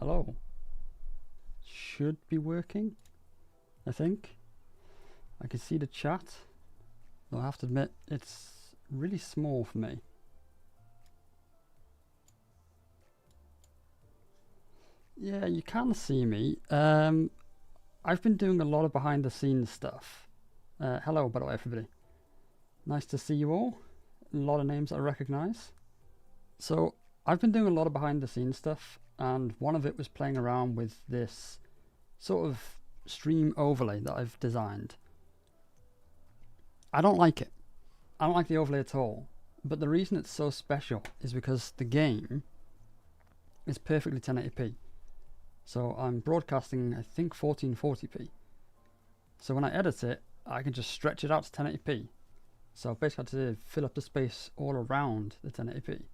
Hello. Should be working, I think. I can see the chat, though I have to admit it's really small for me. Yeah, you can see me. I've been doing a lot of behind the scenes stuff. Hello, by the way, everybody. Nice to see you all. A lot of names I recognize. So I've been doing a lot of behind the scenes stuff, and one of it was playing around with this sort of stream overlay that I've designed. I don't like it. I don't like the overlay at all. But the reason it's so special is because the game is perfectly 1080p. So I'm broadcasting, I think, 1440p. So when I edit it, I can just stretch it out to 1080p. So basically I had to fill up the space all around the 1080p.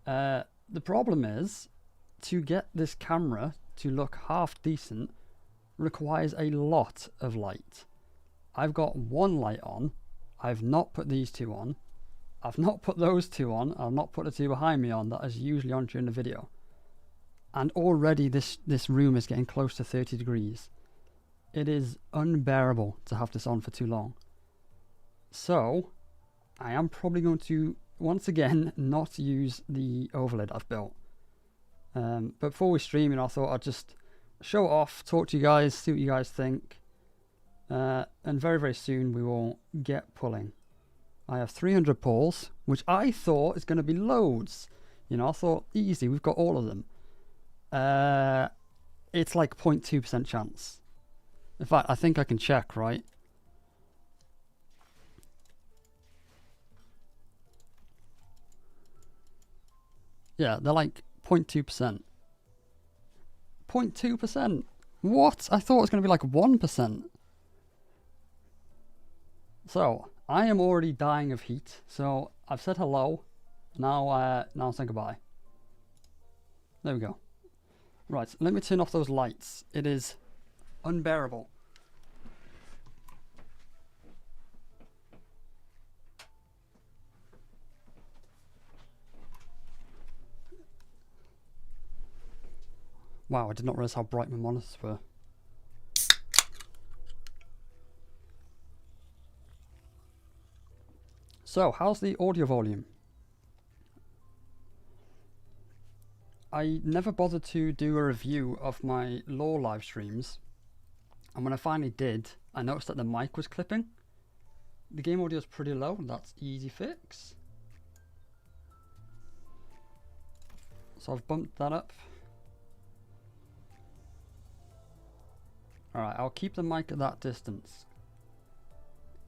The problem is, to get this camera to look half decent requires a lot of light. I've got one light on. I've not put these two on. I've not put those two on. I've not put the two behind me on that is usually on during the video. And already this room is getting close to 30 degrees. It is unbearable to have this on for too long. So I am probably going to once again not use the overlay that I've built. But before we stream, I thought I'd just show it off, talk to you guys, see what you guys think. And very, very soon we will get pulling. I have 300 pulls, which I thought is going to be loads. I thought easy, we've got all of them. It's like 0.2% chance. In fact, I think I can check, right? Yeah, they're like 0.2%. 0.2%? What? I thought it was going to be like 1%. So, I am already dying of heat. So, I've said hello. Now say goodbye. There we go. Right, let me turn off those lights. It is unbearable. Wow, I did not realize how bright my monitors were. So, how's the audio volume? I never bothered to do a review of my lore live streams, and when I finally did, I noticed that the mic was clipping. The game audio is pretty low, that's easy fix. So I've bumped that up. Alright, I'll keep the mic at that distance.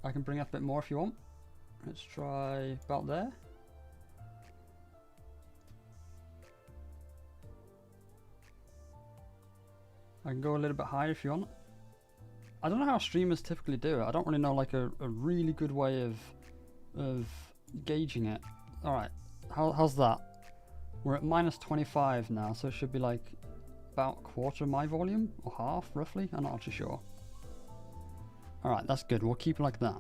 I can bring it up a bit more if you want. Let's try about there. I can go a little bit higher if you want. I don't know how streamers typically do it. I don't really know like a really good way of gauging it. Alright, how's that? We're at minus 25 now, so it should be like about a quarter of my volume, or half roughly, I'm not actually sure. Alright, that's good, we'll keep it like that.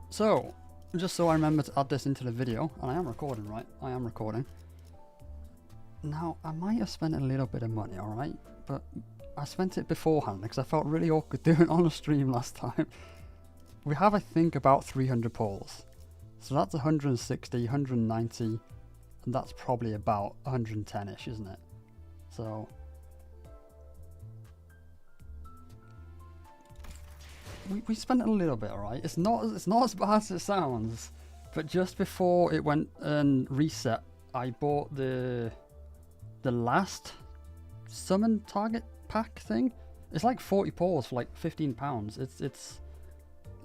So, just so I remember to add this into the video, and I am recording, right? I am recording. Now, I might have spent a little bit of money, alright? But I spent it beforehand because I felt really awkward doing it on a stream last time. We have, I think, about 300 polls. So that's 160, 190, and that's probably about 110-ish, isn't it? So we spent a little bit, alright? It's not as bad as it sounds. But just before it went and reset, I bought the last summon target pack thing. It's like 40 pawls for like £15. It's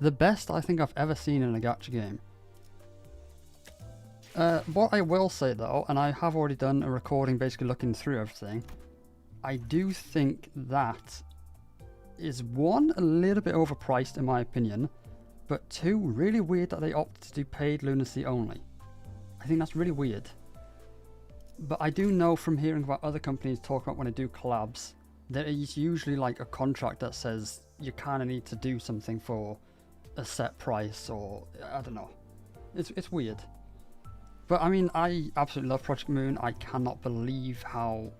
the best I think I've ever seen in a gacha game. What I will say though, and I have already done a recording basically looking through everything, I do think that is one, a little bit overpriced in my opinion, but two, really weird that they opted to do paid lunacy only. I think that's really weird. But I do know from hearing about other companies talk about when they do collabs, there is usually like a contract that says you kind of need to do something for a set price, or I don't know. It's weird. But I mean, I absolutely love Project Moon. I cannot believe how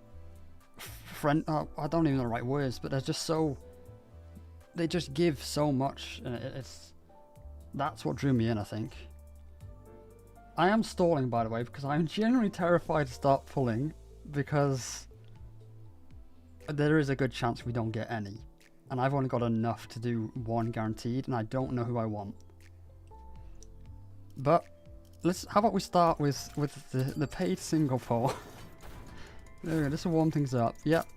I don't even know the right words, but they're just so, they just give so much, and that's what drew me in, I think. I am stalling, by the way, because I'm genuinely terrified to start pulling, because there is a good chance we don't get any, and I've only got enough to do one guaranteed, and I don't know who I want. But how about we start with the paid single pull. There we go, this will warm things up. Yep,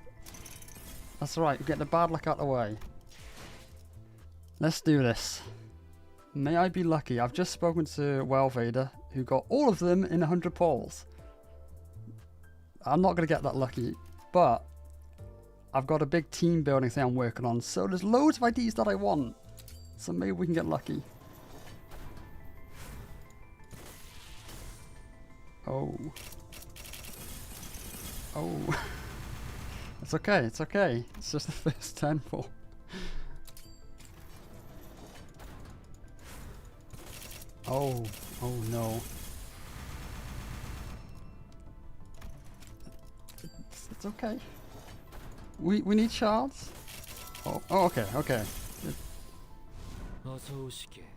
that's right, get the bad luck out of the way. Let's do this. May I be lucky. I've just spoken to Vader, who got all of them in 100 pulls. I'm not going to get that lucky, but I've got a big team building thing I'm working on, so there's loads of IDs that I want. So maybe we can get lucky. Oh. Oh. It's okay, it's okay. It's just the first 10 pull. Oh, oh no. It's okay. We need shards. Oh, okay, okay.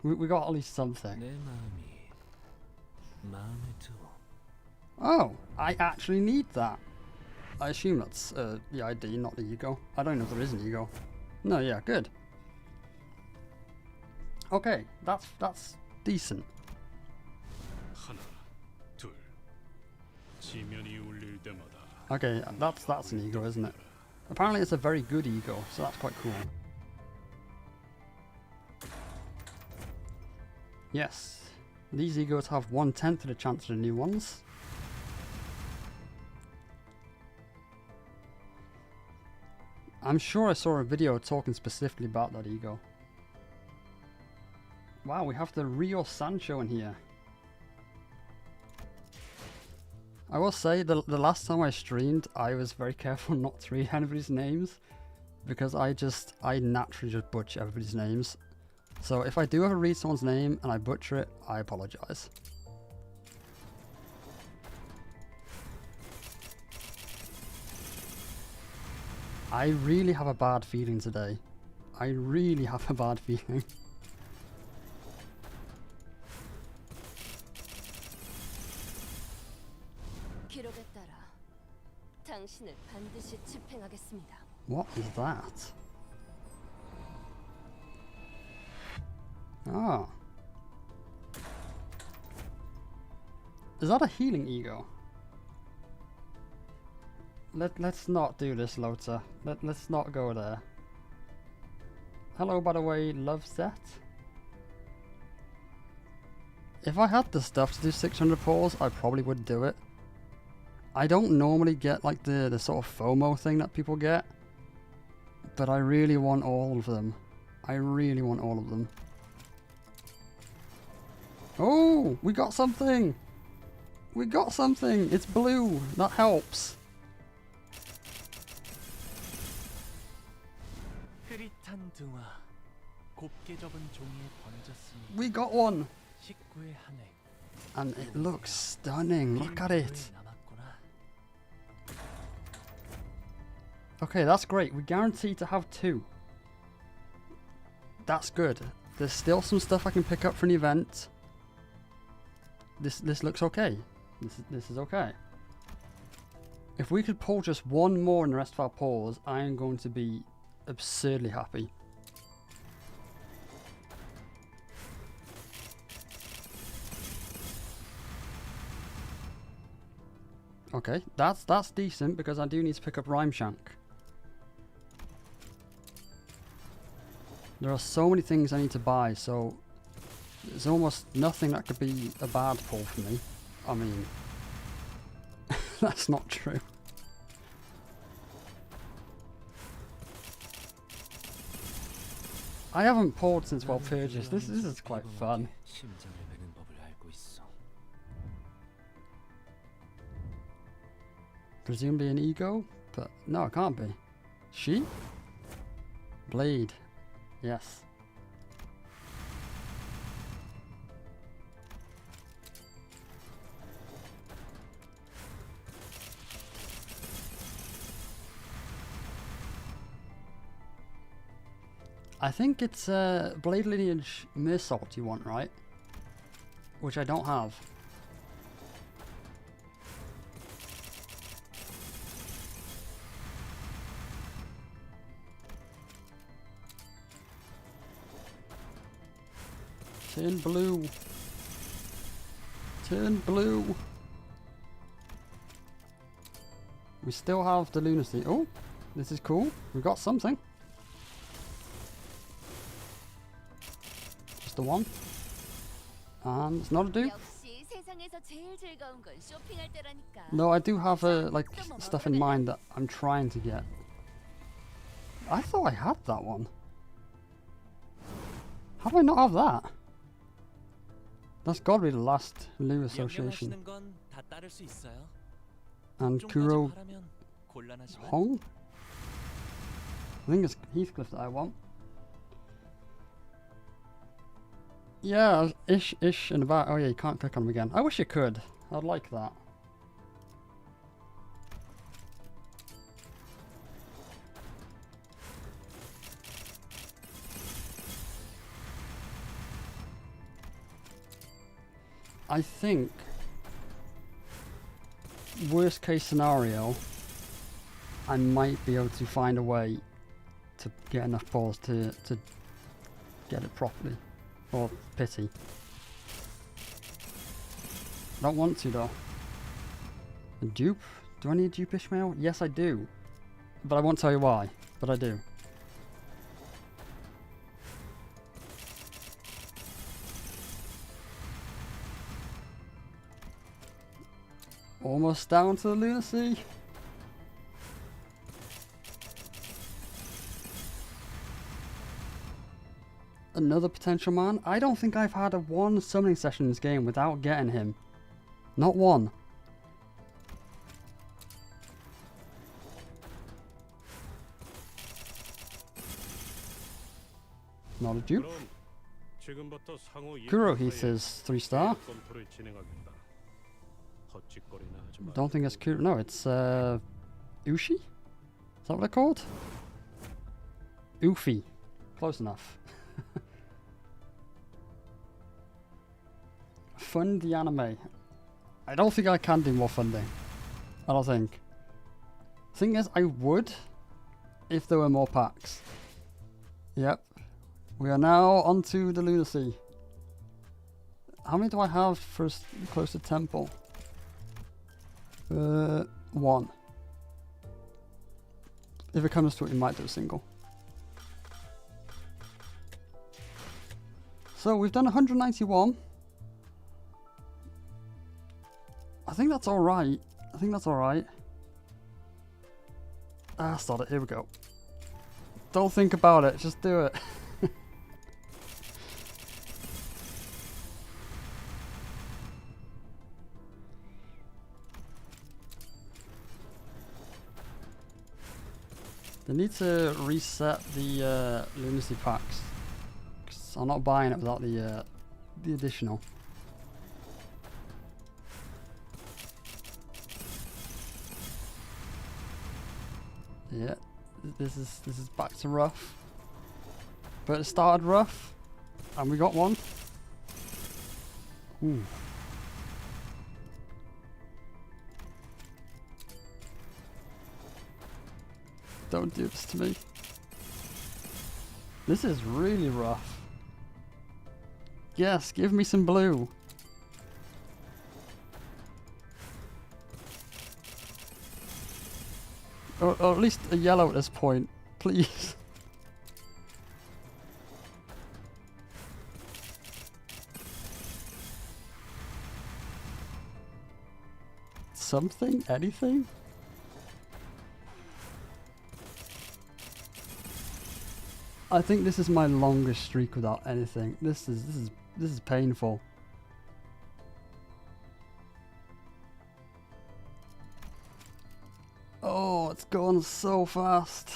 We got at least something. Oh, I actually need that. I assume that's the ID, not the ego. I don't know if there is an ego. No, yeah, good. Okay, that's decent. Okay, that's an ego, isn't it? Apparently it's a very good ego, so that's quite cool. Yes, these egos have 1/10 of the chance of the new ones. I'm sure I saw a video talking specifically about that ego. Wow, we have the Rio Sancho in here. I will say, the last time I streamed, I was very careful not to read anybody's names, because I naturally just butcher everybody's names. So if I do ever read someone's name and I butcher it, I apologize. I really have a bad feeling today. I really have a bad feeling. What is that? Ah. Is that a healing ego? Let's not do this, Lota. Let's not go there. Hello, by the way, Lovezet. If I had the stuff to do 600 pulls, I probably would do it. I don't normally get like the sort of FOMO thing that people get, but I really want all of them. I really want all of them. Oh, we got something! We got something! It's blue! That helps. We got one! And it looks stunning, look at it! Okay, that's great. We guarantee to have 2. That's good. There's still some stuff I can pick up for an event. This looks okay. This is okay. If we could pull just one more in the rest of our pulls, I am going to be absurdly happy. Okay, that's decent, because I do need to pick up Rhyme Shank. There are so many things I need to buy, so there's almost nothing that could be a bad pull for me. I mean, that's not true. I haven't pulled since Walpurgis. This is quite fun. Presumably an ego, but no, it can't be. She? Blade. Yes. I think it's Blade Lineage Mirsault you want, right? Which I don't have. Turn blue. Turn blue. We still have the lunacy. Oh, this is cool. We got something. Just the one. And it's not a dupe. No, I do have like stuff in mind that I'm trying to get. I thought I had that one. How do I not have that? That's got to be the last Liu association. And Kuro Hong? I think it's Heathcliff that I want. Yeah, ish and about. Oh yeah, you can't click on them again. I wish you could. I'd like that. I think worst case scenario, I might be able to find a way to get enough balls to get it properly. Or pity. Don't want to though. A dupe? Do I need a dupe Ishmael? Yes I do. But I won't tell you why. But I do. Almost down to the lunacy. Another potential man. I don't think I've had a one summoning session in this game without getting him. Not one. Not a dupe. Kuro, he says 3-star. Don't think it's Kuro. No, it's Ushi? Is that what they're called? Oofy. Close enough. Fund the anime. I don't think I can do more funding. I don't think. Thing is, I would if there were more packs. Yep. We are now onto the lunacy. How many do I have for close to temple? 1. If it comes to it, we might do a single. So we've done 191. I think that's alright. I think that's alright. Ah, start it. Here we go. Don't think about it. Just do it. They need to reset the lunacy packs. 'Cause I'm not buying it without the additional. Yeah, this is back to rough. But it started rough, and we got one. Ooh. Don't do this to me. This is really rough. Yes, give me some blue. Or at least a yellow at this point, please. Something? Anything? I think this is my longest streak without anything. This is painful. Oh, it's gone so fast.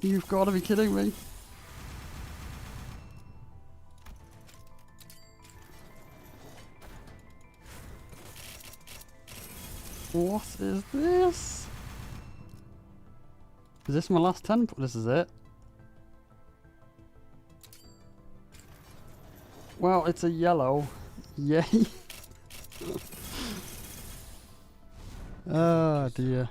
You've got to be kidding me. What is this? Is this my last 10? This is it. Well, it's a yellow. Yay. Oh dear.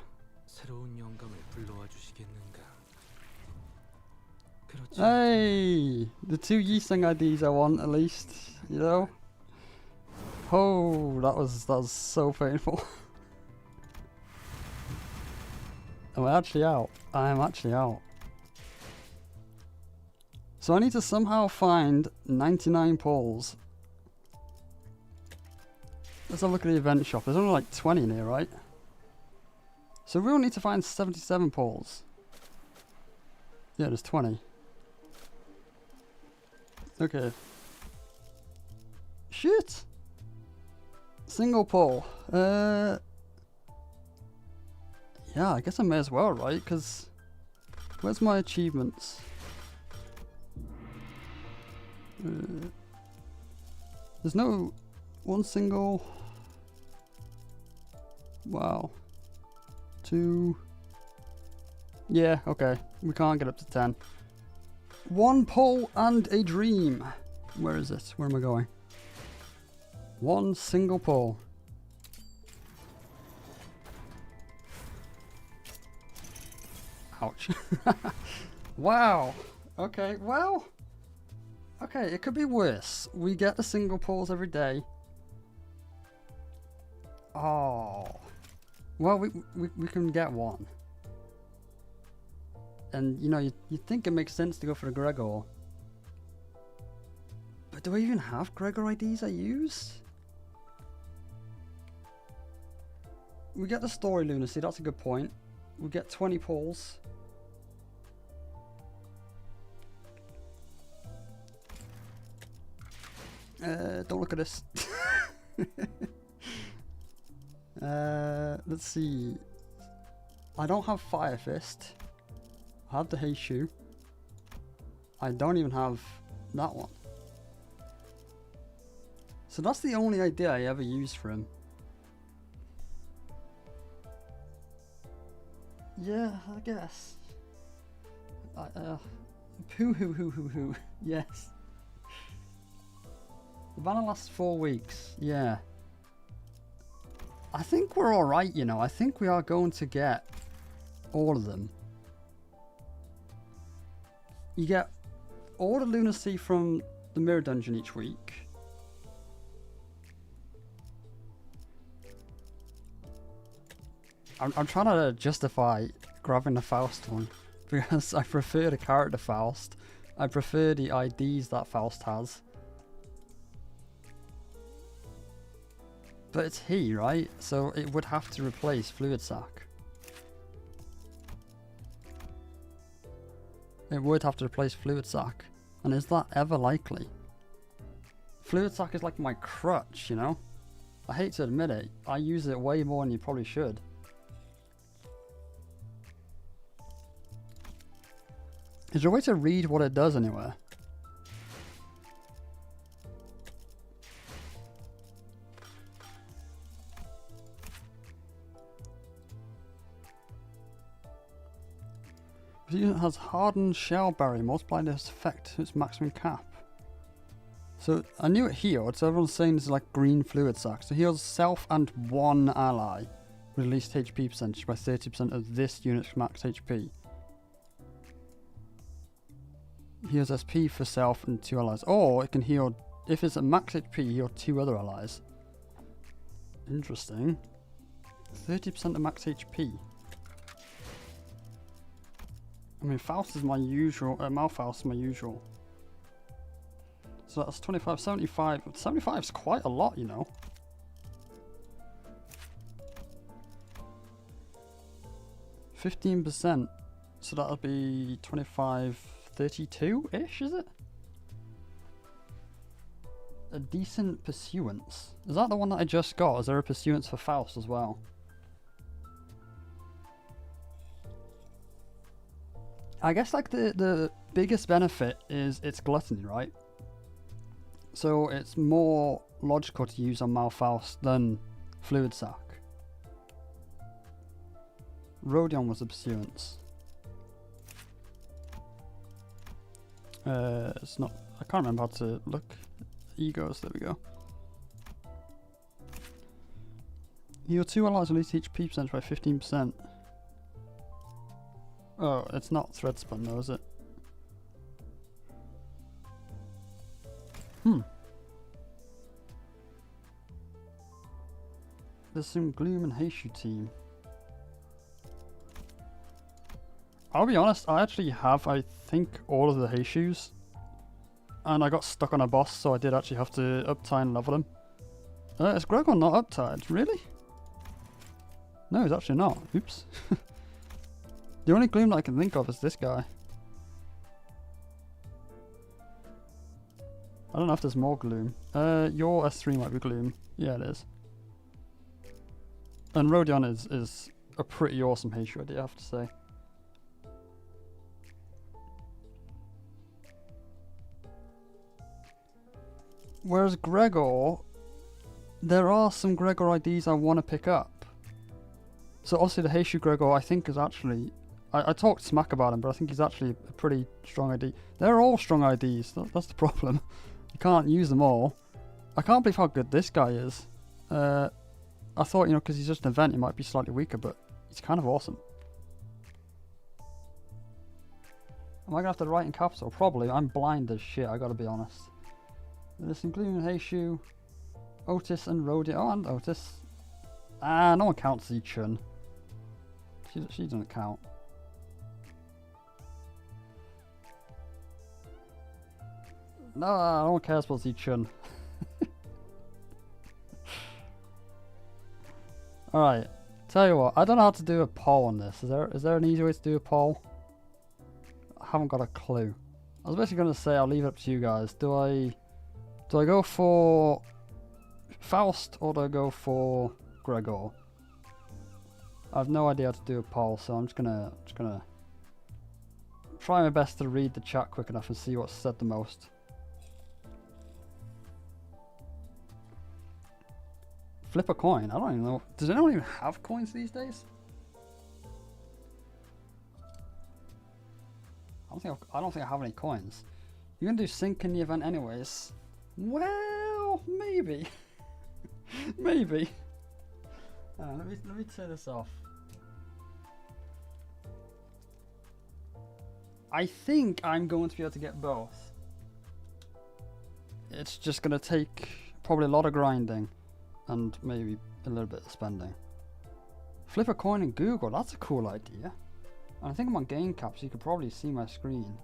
Hey! The 2 Yeasting IDs I want at least, you know? Oh, that was so painful. Am I actually out? I am actually out. So I need to somehow find 99 poles. Let's have a look at the event shop. There's only like 20 in here, right? So we will need to find 77 poles. Yeah, there's 20. Okay. Shit! Single pole. Yeah, I guess I may as well, right? Because where's my achievements? There's no one single. Wow. 2. Yeah, okay. We can't get up to 10. 1 pole and a dream. Where is it? Where am I going? 1 single pole. Ouch. Wow. Okay, well. Okay, it could be worse. We get the single poles every day. Oh. Well, we can get 1. And, you know, you'd think it makes sense to go for the Gregor. But do I even have Gregor IDs I use? We get the story lunacy, that's a good point. We get 20 poles. Don't look at this. Let's see. I don't have Fire Fist. I have the Heishu. I don't even have that one. So that's the only idea I ever used for him. Yeah, I guess. Poo hoo hoo hoo hoo. Yes. The banner lasts 4 weeks. Yeah. I think we're alright, you know. I think we are going to get all of them. You get all the lunacy from the mirror dungeon each week. I'm trying to justify grabbing the Faust one because I prefer the character Faust. I prefer the IDs that Faust has. But it's he, right? So it would have to replace Fluid Sac. It would have to replace Fluid Sac. And is that ever likely? Fluid Sac is like my crutch, you know? I hate to admit it. I use it way more than you probably should. Is there a way to read what it does anywhere? The unit has hardened shell barrier, multiply this effect to its maximum cap. So I knew it healed, so everyone's saying it's like green Fluid Sac. So heals self and 1 ally with released HP percentage by 30% of this unit's max HP. Heals SP for self and 2 allies. Or it can heal, if it's at max HP, heal 2 other allies. Interesting. 30% of max HP. I mean, Faust is my usual, Malfaust is my usual. So that's 25, 75. 75 is quite a lot, you know. %. So that'll be 25, 32-ish, is it? A decent pursuance. Is that the one that I just got? Is there a pursuance for Faust as well? I guess like the biggest benefit is its gluttony, right? So it's more logical to use on Malfaust than Fluid Sac. Rodion was a pursuance. It's not. I can't remember how to look. Egos. There we go. Your 2 allows at least HP percentage by 15%. Oh, it's not thread spun though, is it? There's some Gloom and Heishu team. I'll be honest, I actually have, I think, all of the Heishus. And I got stuck on a boss, so I did actually have to uptide and level him. Is Gregor not uptide? Really? No, he's actually not. Oops. The only Gloom that I can think of is this guy. I don't know if there's more Gloom. Your S3 might be Gloom. Yeah, it is. And Rodion is a pretty awesome Heishu, I have to say. Whereas Gregor, there are some Gregor IDs I want to pick up. So obviously the Heishu Gregor I think is actually, I talked smack about him, but I think he's actually a pretty strong ID. They're all strong IDs, that's the problem. You can't use them all. I can't believe how good this guy is. I thought, you know, because he's just an event, he might be slightly weaker, but he's kind of awesome. Am I going to have to write in capital? Probably. I'm blind as shit, I gotta be honest. There's including Heishu, Otis and Rodion. Oh, and Otis. Ah, no one counts Zichun. She doesn't count. No one cares about Zichun. Alright, tell you what, I don't know how to do a poll on this. Is there an easy way to do a poll? I haven't got a clue. I was basically going to say I'll leave it up to you guys. Do I go for Faust or do I go for Gregor? I have no idea how to do a poll, so I'm just gonna try my best to read the chat quick enough and see what's said the most. Flip a coin? I don't even know. Does anyone even have coins these days? I don't think I have any coins. You're gonna do sync in the event anyways. Well, maybe. Maybe. Let me turn this off. I think I'm going to be able to get both. It's just gonna take probably a lot of grinding and maybe a little bit of spending. Flip a coin in Google, that's a cool idea. And I think I'm on game cap, so you could probably see my screen.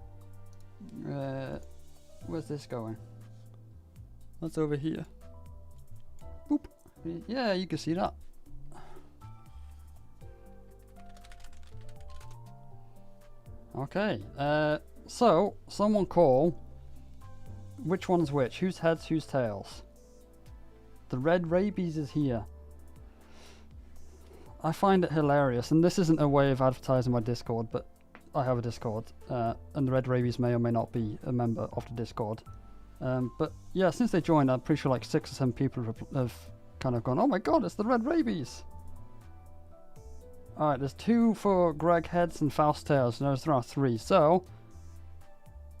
Where's this going? That's over here. Boop. Yeah, you can see that. Okay, so someone call which one's which? Who's heads, who's tails? The red rabies is here. I find it hilarious, and this isn't a way of advertising my Discord, but I have a Discord, and the red rabies may or may not be a member of the Discord. But yeah, since they joined, I'm pretty sure like 6 or 7 people have kind of gone, oh my god, it's the red rabies! Alright, there's 2 for Greg heads and Faust tails, and there's around 3. So,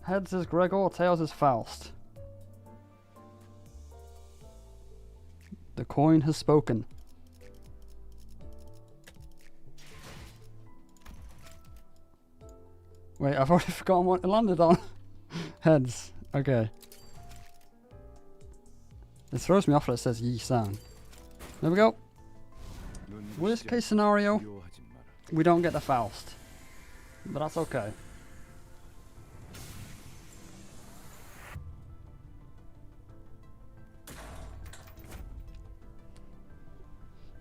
heads is Gregor, tails is Faust. The coin has spoken. Wait, I've already forgotten what it landed on. Heads. Okay. It throws me off that it says Yi Sang. There we go. Worst case scenario, we don't get the Faust. But that's okay.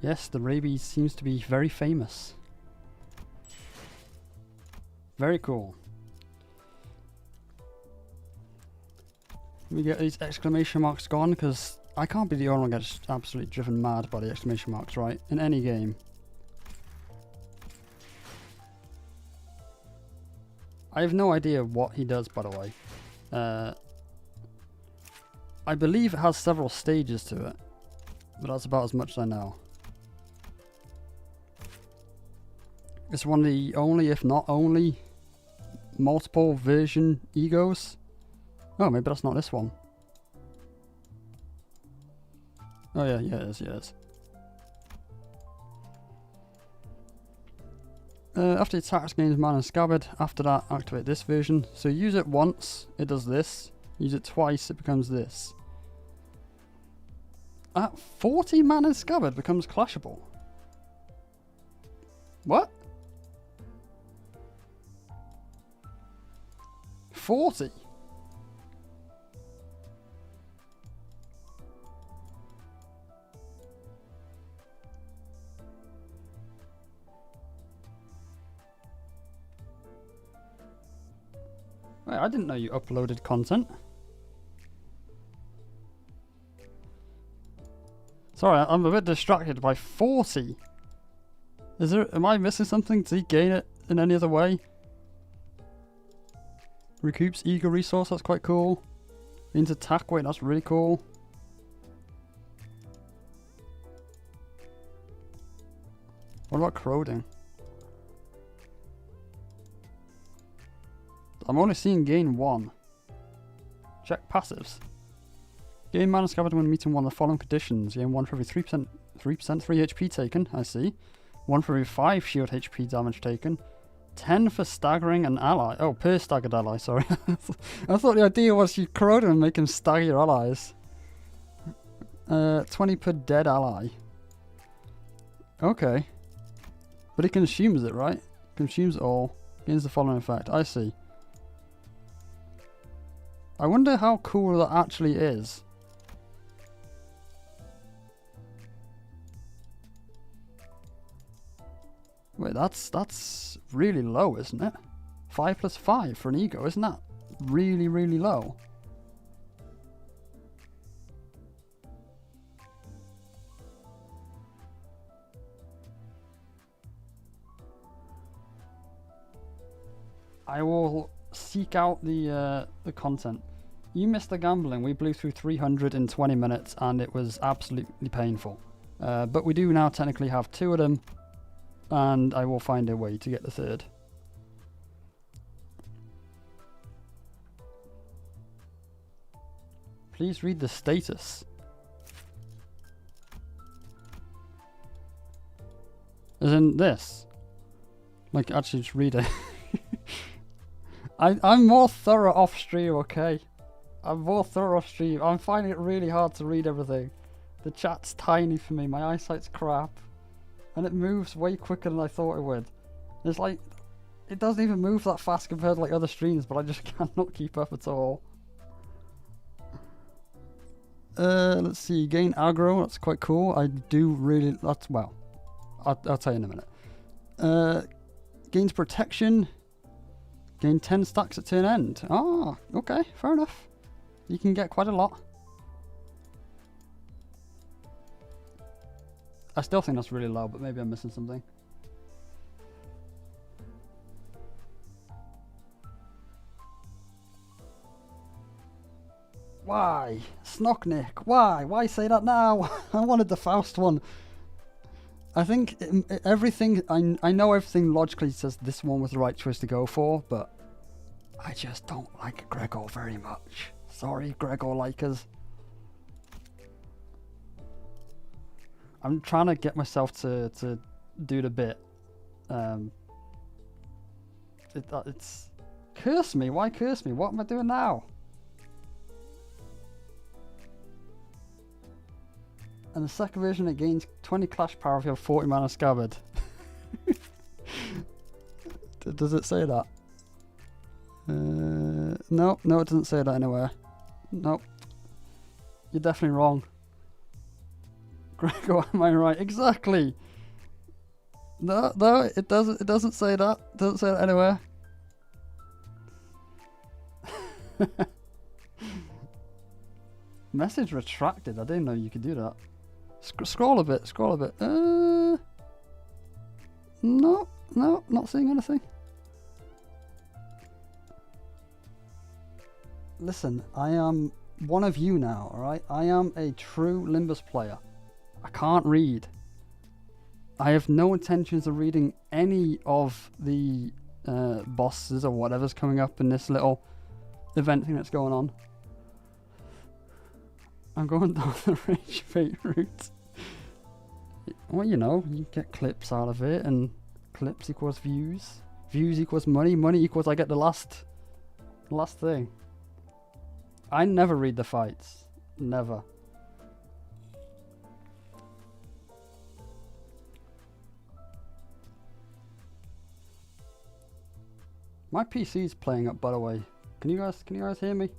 Yes, the rabies seems to be very famous. Very cool. Let me get these exclamation marks gone, because I can't be the only one that gets absolutely driven mad by the exclamation marks, right? In any game. I have no idea what he does, by the way. I believe it has several stages to it, but that's about as much as I know. It's one of the only, if not only, multiple version egos. Oh, maybe that's not this one. Oh yeah, yeah it is, yeah it is. After it attacks, gains mana and scabbard. After that, activate this version. So use it once, it does this. Use it twice, it becomes this. At 40 mana scabbard becomes clashable. What? 40? Wait, I didn't know you uploaded content. Sorry, I'm a bit distracted by 40. Is there? Am I missing something? Does he gain it in any other way? Recoups eager resource, that's quite cool. Means attack weight, that's really cool. What about corroding? I'm only seeing gain 1. Check passives. Gain mana scabbard when meeting one of the following conditions. Gain 1 for every 3%, 3 HP taken, I see. 1 for every 5 shield HP damage taken. 10 for staggering an ally. Oh, per staggered ally, sorry. I thought the idea was you corrode him and make him stagger your allies. 20 per dead ally. Okay. But it consumes it, right? Consumes all. Gains the following effect. I see. I wonder how cool that actually is. Wait, that's really low, isn't it? 5 plus 5 for an ego, isn't that really, really low? I will seek out the content. You missed the gambling. We blew through 300 in 20 minutes and it was absolutely painful. But we do now technically have 2 of them. And I will find a way to get the 3rd. Please read the status. As in this. Like, actually just read it. I'm more thorough off stream, okay? I'm more thorough off stream. I'm finding it really hard to read everything. The chat's tiny for me. My eyesight's crap. And it moves way quicker than I thought it would. It's like, it doesn't even move that fast compared to like other streams, but I just cannot keep up at all. Let's see, gain aggro, that's quite cool. I do really, that's, well, I'll tell you in a minute. Gains protection. Gain 10 stacks at turn end. Ah, okay, fair enough. You can get quite a lot. I still think that's really low, but maybe I'm missing something. Why? Snocknick, why? Why say that now? I wanted the Faust one. I think everything, I know everything logically says this one was the right choice to go for, but I just don't like Gregor very much. Sorry, Gregor likers. I'm trying to get myself to do the bit. It's curse me. Why curse me? What am I doing now? And the second version, it gains 20 clash power if you have 40 mana scabbard. Does it say that? No, it doesn't say that anywhere. Nope. You're definitely wrong. Gregor, am I right? Exactly. No, it doesn't. It doesn't say that. It doesn't say that anywhere. Message retracted. I didn't know you could do that. Scroll a bit. Scroll a bit. No, not seeing anything. Listen, I am one of you now. All right, I am a true Limbus player. I can't read. I have no intentions of reading any of the bosses or whatever's coming up in this little event thing that's going on. I'm going down the Rage Fate route. Well, you know, you get clips out of it, and clips equals views. Views equals money. Money equals I get the last thing. I never read the fights. Never. My PC's playing up, by the way. Can you guys hear me?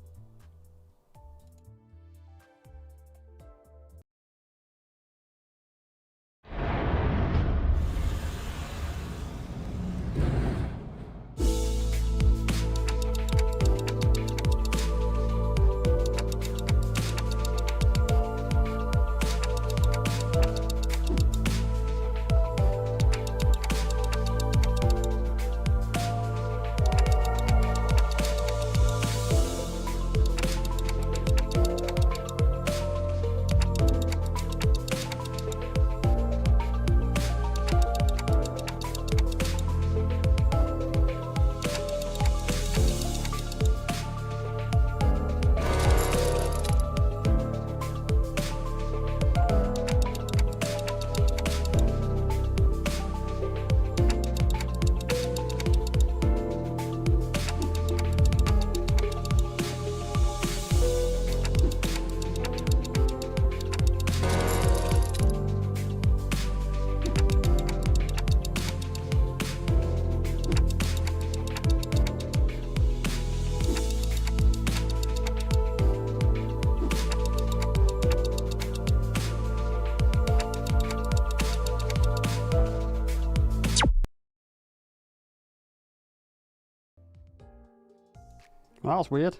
Well, that was weird.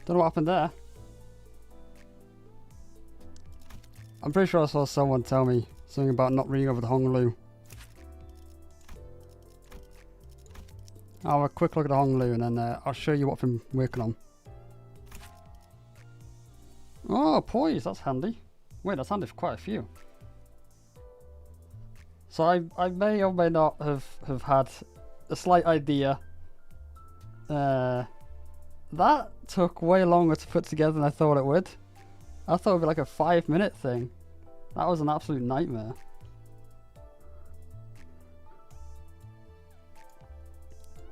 Don't know what happened there. I'm pretty sure I saw someone tell me something about not reading over the Honglu. I'll have a quick look at the Honglu and then I'll show you what I've been working on. Oh, poise, that's handy. Wait, that's handy for quite a few. So I may or may not have had a slight idea. That took way longer to put together than I thought it would. I thought it would be like a 5-minute thing. That was an absolute nightmare.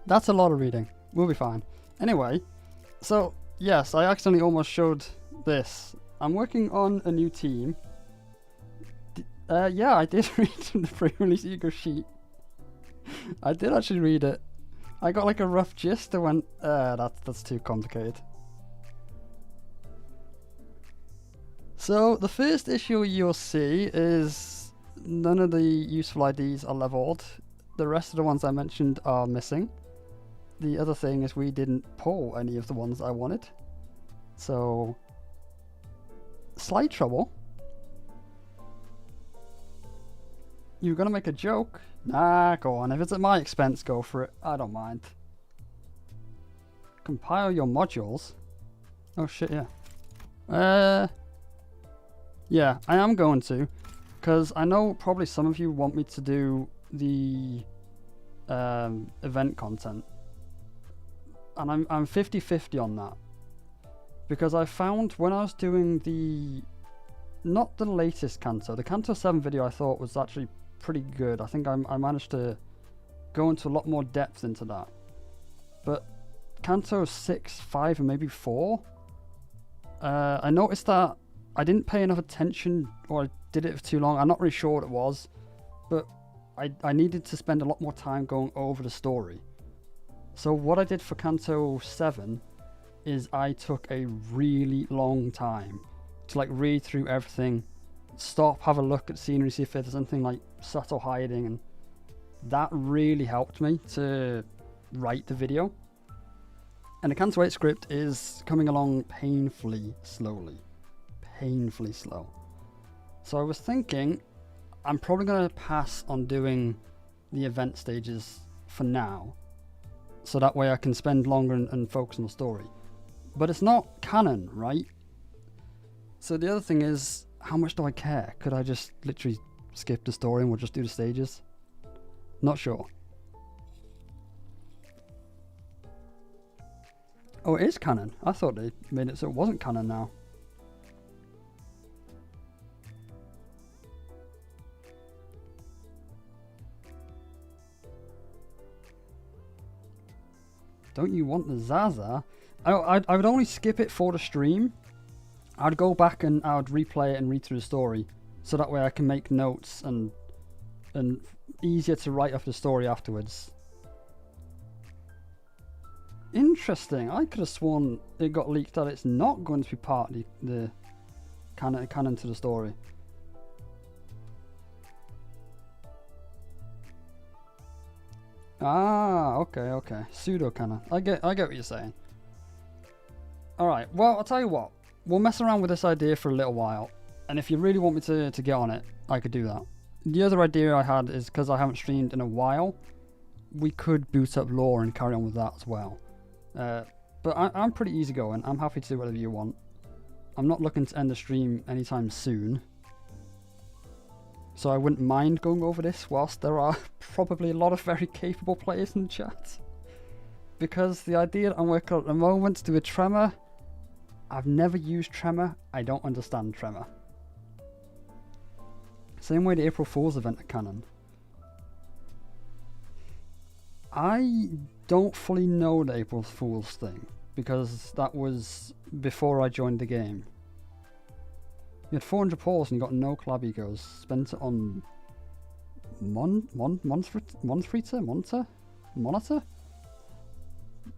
That's a lot of reading. We'll be fine. Anyway, so yes, I accidentally almost showed this. I'm working on a new team. Yeah, I did read the pre-release Ego sheet. I did actually read it. I got like a rough gist and went, that's too complicated. So the first issue you'll see is none of the useful IDs are leveled. The rest of the ones I mentioned are missing. The other thing is we didn't pull any of the ones I wanted. So, slight trouble. You're gonna make a joke? Nah, go on. If it's at my expense, go for it. I don't mind. Compile your modules. Oh shit, yeah. Yeah, I am going to, because I know probably some of you want me to do the event content, and I'm 50-50 on that, because I found when I was doing not the latest Canto, the Canto 7 video I thought was actually pretty good. I think I managed to go into a lot more depth into that, but Canto 6, 5 and maybe 4, I noticed that I didn't pay enough attention, or I did it for too long. I'm not really sure what it was, but I needed to spend a lot more time going over the story. So what I did for Canto 7 is I took a really long time to like read through everything, stop, have a look at scenery, see if there's anything like subtle hiding, and that really helped me to write the video. And the Canto 8 script is coming along painfully slowly. Painfully slow. So I was thinking I'm probably going to pass on doing the event stages for now, so that way I can spend longer and focus on the story. But it's not canon, right? So the other thing is, how much do I care? Could I just literally skip the story and we'll just do the stages? Not sure. Oh, it is canon. I thought they made it so it wasn't canon now. Don't you want the Zaza? I would only skip it for the stream. I'd go back and I would replay it and read through the story, so that way I can make notes and easier to write off the story afterwards. Interesting. I could have sworn it got leaked that it's not going to be part of the canon to the story. Ah, okay. Pseudo canon. I get what you're saying. Alright, well, I'll tell you what. We'll mess around with this idea for a little while, and if you really want me to get on it, I could do that. The other idea I had is, because I haven't streamed in a while, we could boot up lore and carry on with that as well. But I'm pretty easygoing. I'm happy to do whatever you want. I'm not looking to end the stream anytime soon, so I wouldn't mind going over this whilst there are probably a lot of very capable players in the chat. Because the idea that I'm working on at the moment to do a tremor, I've never used tremor, I don't understand tremor. Same way the April Fool's event are canon. I don't fully know the April Fool's thing, because that was before I joined the game. You had 400 pulls and you got no club egos. Spent it on Monitor?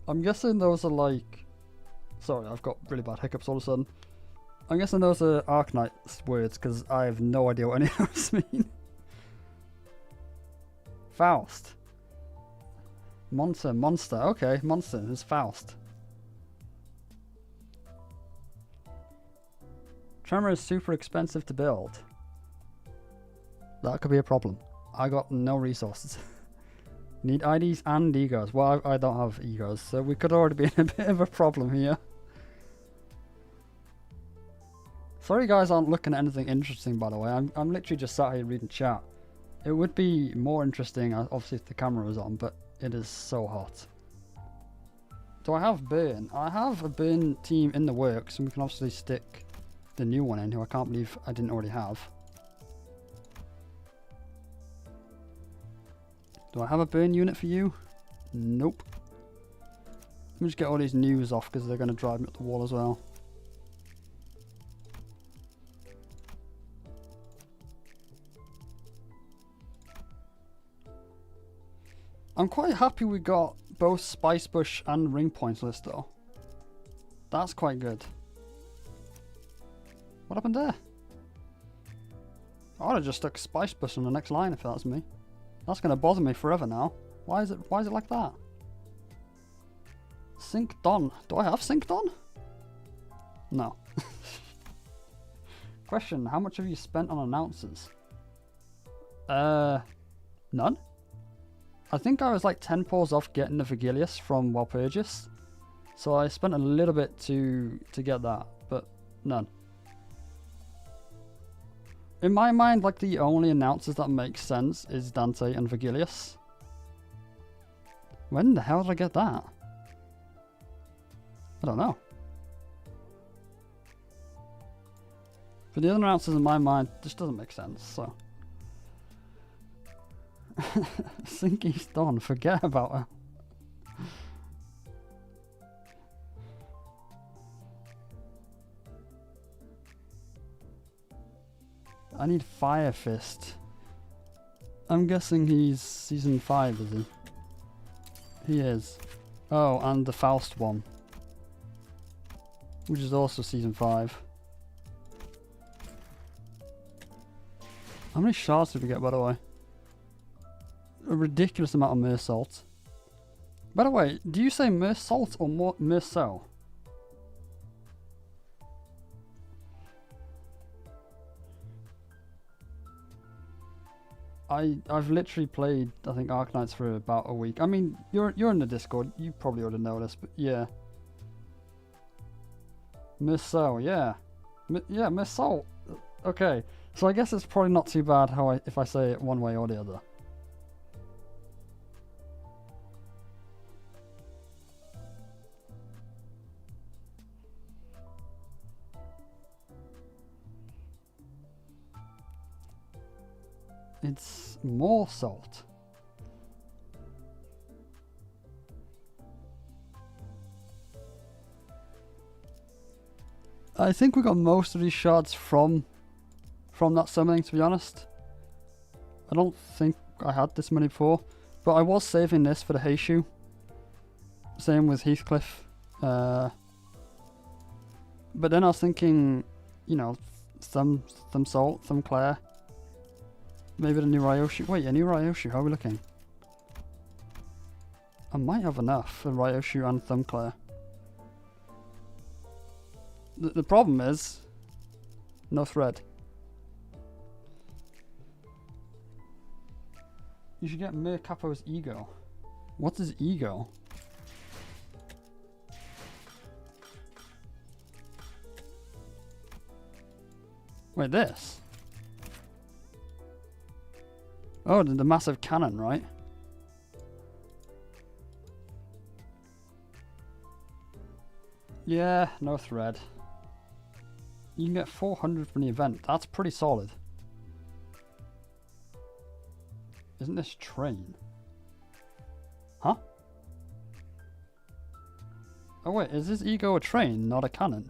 I'm guessing those are like... Sorry, I've got really bad hiccups all of a sudden. I'm guessing those are Arknight's words, because I have no idea what any of those mean. Faust. Monster. Okay, monster is Faust. Tremor is super expensive to build. That could be a problem. I got no resources. Need IDs and egos. Well, I don't have egos, so we could already be in a bit of a problem here. Sorry you guys aren't looking at anything interesting, by the way. I'm literally just sat here reading chat. It would be more interesting, obviously, if the camera was on, but it is so hot. Do I have burn? I have a burn team in the works, and we can obviously stick the new one in, who I can't believe I didn't already have. Do I have a burn unit for you? Nope. Let me just get all these news off, because they're going to drive me up the wall as well. I'm quite happy we got both Spice Bush and Ring Points list though. That's quite good. What happened there? I would have just stuck Spice Bush on the next line if that's me. That's going to bother me forever now. Why is it like that? Sync Don. Do I have Sync Don? No. Question, how much have you spent on announcers? None? I think I was like 10 pulls off getting the Vigilius from Walpurgis. So I spent a little bit to get that, but none. In my mind, like the only announcers that make sense is Dante and Vigilius. When the hell did I get that? I don't know. But the other announcers in my mind just doesn't make sense, so. Sinky's done, forget about her. I need Fire Fist. I'm guessing he's season 5, is he? He is. Oh, and the Faust one, which is also season 5. How many shards did we get, by the way? A ridiculous amount of Mersault. By the way, do you say Mersault or Merceau? I've literally played, I think, Arknights for about a week. I mean, you're in the Discord. You probably already know this, but yeah. Merceau, yeah. Yeah, Mersault. Okay, so I guess it's probably not too bad if I say it one way or the other. It's more salt. I think we got most of these shards from that summoning, to be honest. I don't think I had this many before, but I was saving this for the hay shoe. Same with Heathcliff. But then I was thinking, you know, some salt, some Claire. Maybe the new Ryoshu. Wait, a new Ryoshu, how are we looking? I might have enough for Ryoshu and Thumbclair. The problem is, no thread. You should get Mir Capo's ego. What's his ego? Wait, this? Oh, the massive cannon, right? Yeah, no thread. You can get 400 from the event. That's pretty solid. Isn't this train? Huh? Oh wait, is this ego a train, not a cannon?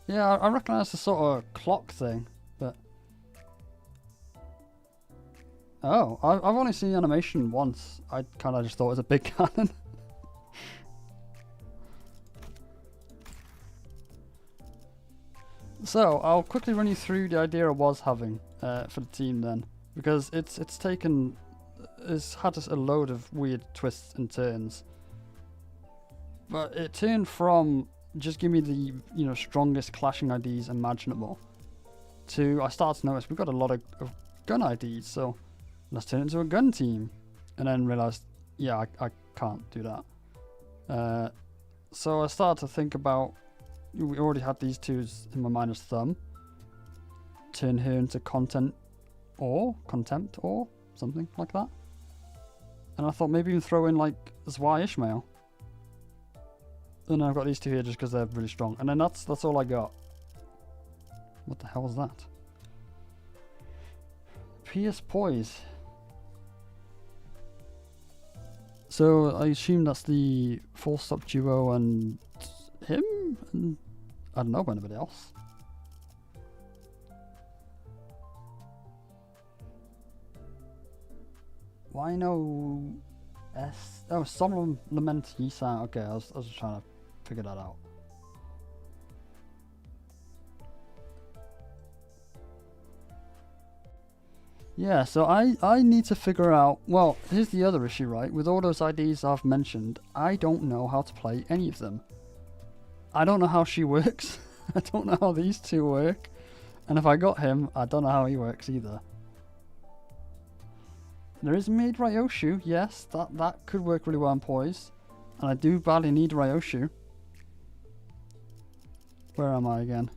Yeah, I recognise the sort of clock thing, but... Oh, I've only seen animation once. I kind of just thought it was a big cannon. So, I'll quickly run you through the idea I was having for the team then. Because it's had a load of weird twists and turns. But it turned from... just give me the, you know, strongest clashing IDs imaginable, to I started to notice we've got a lot of gun IDs, so let's turn it into a gun team. And then realised, yeah, I can't do that. So I started to think about, we already had these twos in my mind as Thumb. Turn her into Contempt or something like that. And I thought maybe even throw in like Zwei Ishmael. And I've got these two here just because they're really strong. And then that's all I got. What the hell was that? Pierce Poise. So I assume that's the full stop duo and him? And I don't know about anybody else. Why no S? Oh, Solemn Lament Yisan. Okay, I was just trying to figure that out. Yeah, so I need to figure out, well, here's the other issue, right? With all those IDs I've mentioned, I don't know how to play any of them. I don't know how she works. I don't know how these two work. And if I got him, I don't know how he works either. There is mid Ryoshu, yes, that could work really well on Poise. And I do badly need Ryoshu. Where am I again?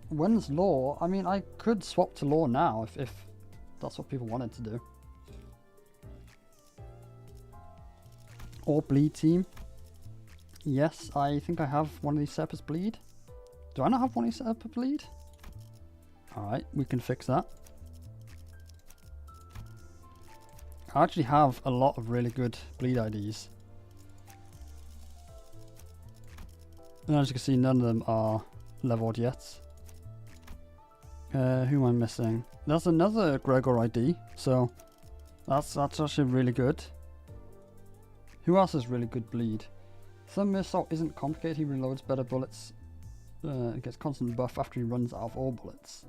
When's Law? I mean, I could swap to Law now if that's what people wanted to do. Or Bleed team. Yes, I think I have one of these set up as Bleed. Do I not have one of these set up as Bleed? Alright, we can fix that. I actually have a lot of really good Bleed IDs. And as you can see, none of them are leveled yet. Who am I missing? There's another Gregor ID, so that's actually really good. Who else has really good bleed? Thumb Assault isn't complicated, he reloads better bullets. Gets constant buff after he runs out of all bullets.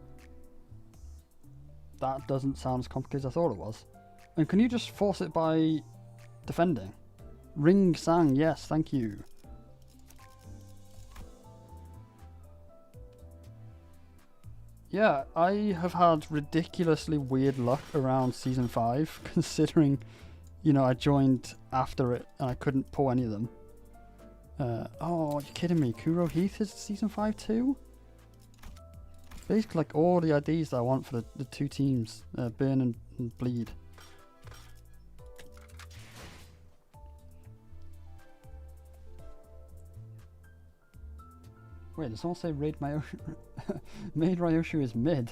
That doesn't sound as complicated as I thought it was. And can you just force it by defending? Ring Sang, yes, thank you. Yeah, I have had ridiculously weird luck around Season 5, considering, you know, I joined after it and I couldn't pull any of them. Oh, you're kidding me. Kuro Heath is Season 5 too? Basically, like, all the IDs that I want for the two teams, Burn and Bleed. Wait, did someone say Raid Ryoshu? Maid Ryoshu is mid.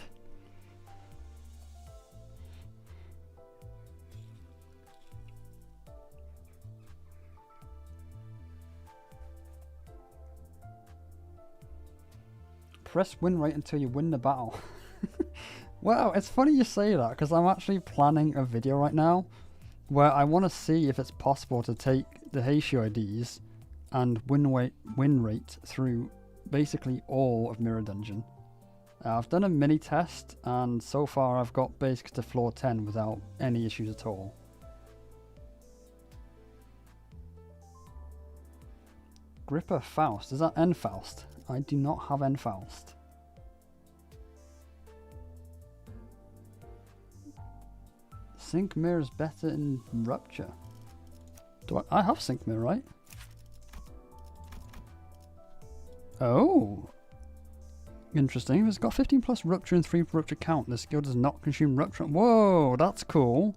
Press win rate until you win the battle. Well, it's funny you say that, because I'm actually planning a video right now where I want to see if it's possible to take the Heishu IDs and win rate through basically all of Mirror Dungeon. I've done a mini test and so far I've got basics to floor 10 without any issues at all. Gripper Faust, is that N Faust? I do not have N Faust. Sync Mirror is better in Rupture. Do I have Sync Mirror, right? Oh, interesting. If it's got 15 plus Rupture and 3 Rupture count, the skill does not consume Rupture. Whoa, that's cool.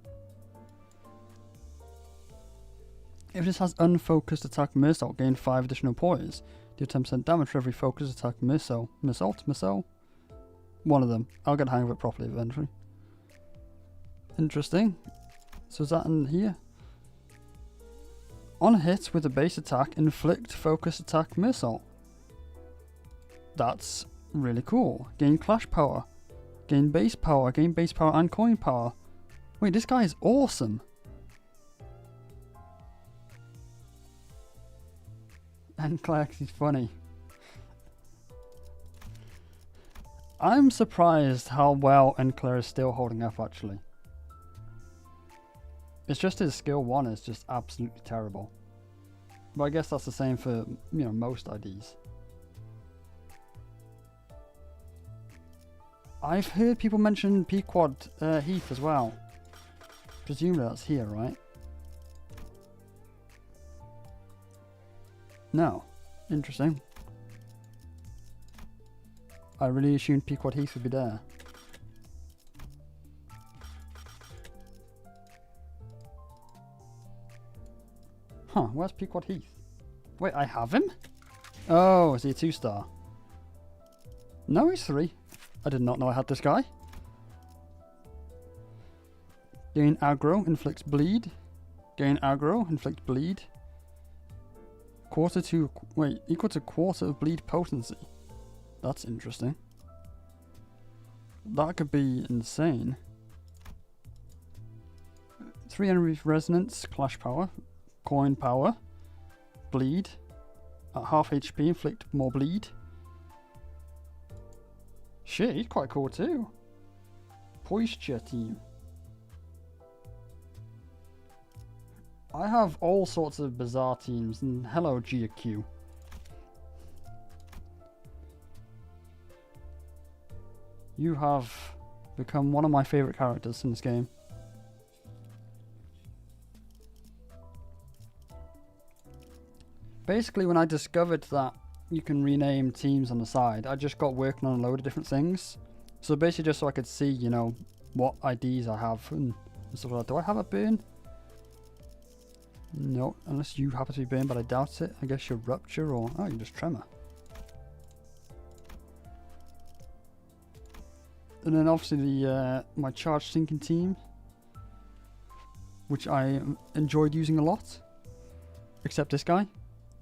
If this has unfocused attack missile, gain 5 additional poise. Deal 10% damage for every focused attack missile. Missile? One of them. I'll get the hang of it properly eventually. Interesting. So is that in here? On hit with a base attack, inflict focus attack missile. That's really cool. Gain clash power. Gain base power and coin power. Wait, this guy is awesome. And Clarks is funny. I'm surprised how well Enclair is still holding up actually. It's just his skill 1 is just absolutely terrible. But I guess that's the same for, you know, most IDs. I've heard people mention Pequod Heath as well. Presumably that's here, right? No. Interesting. I really assumed Pequod Heath would be there. Huh, where's Pequod Heath? Wait, I have him? Oh, is he a 2-star? No, he's 3. I did not know I had this guy. Gain aggro, inflicts bleed. Gain aggro, inflict bleed. Equal to quarter of bleed potency. That's interesting. That could be insane. 3 enemy resonance, clash power, coin power, bleed. At half HP, inflict more bleed. Shit, he's quite cool too. Poisture team. I have all sorts of bizarre teams, and hello GQ. You have become one of my favourite characters in this game. Basically, when I discovered that you can rename teams on the side, I just got working on a load of different things. So basically just so I could see, you know, what IDs I have and stuff like that. Do I have a burn? No, unless you happen to be burn, but I doubt it. I guess you're Rupture or... oh, you're just Tremor. And then obviously the my Charge Sinking team, which I enjoyed using a lot. Except this guy.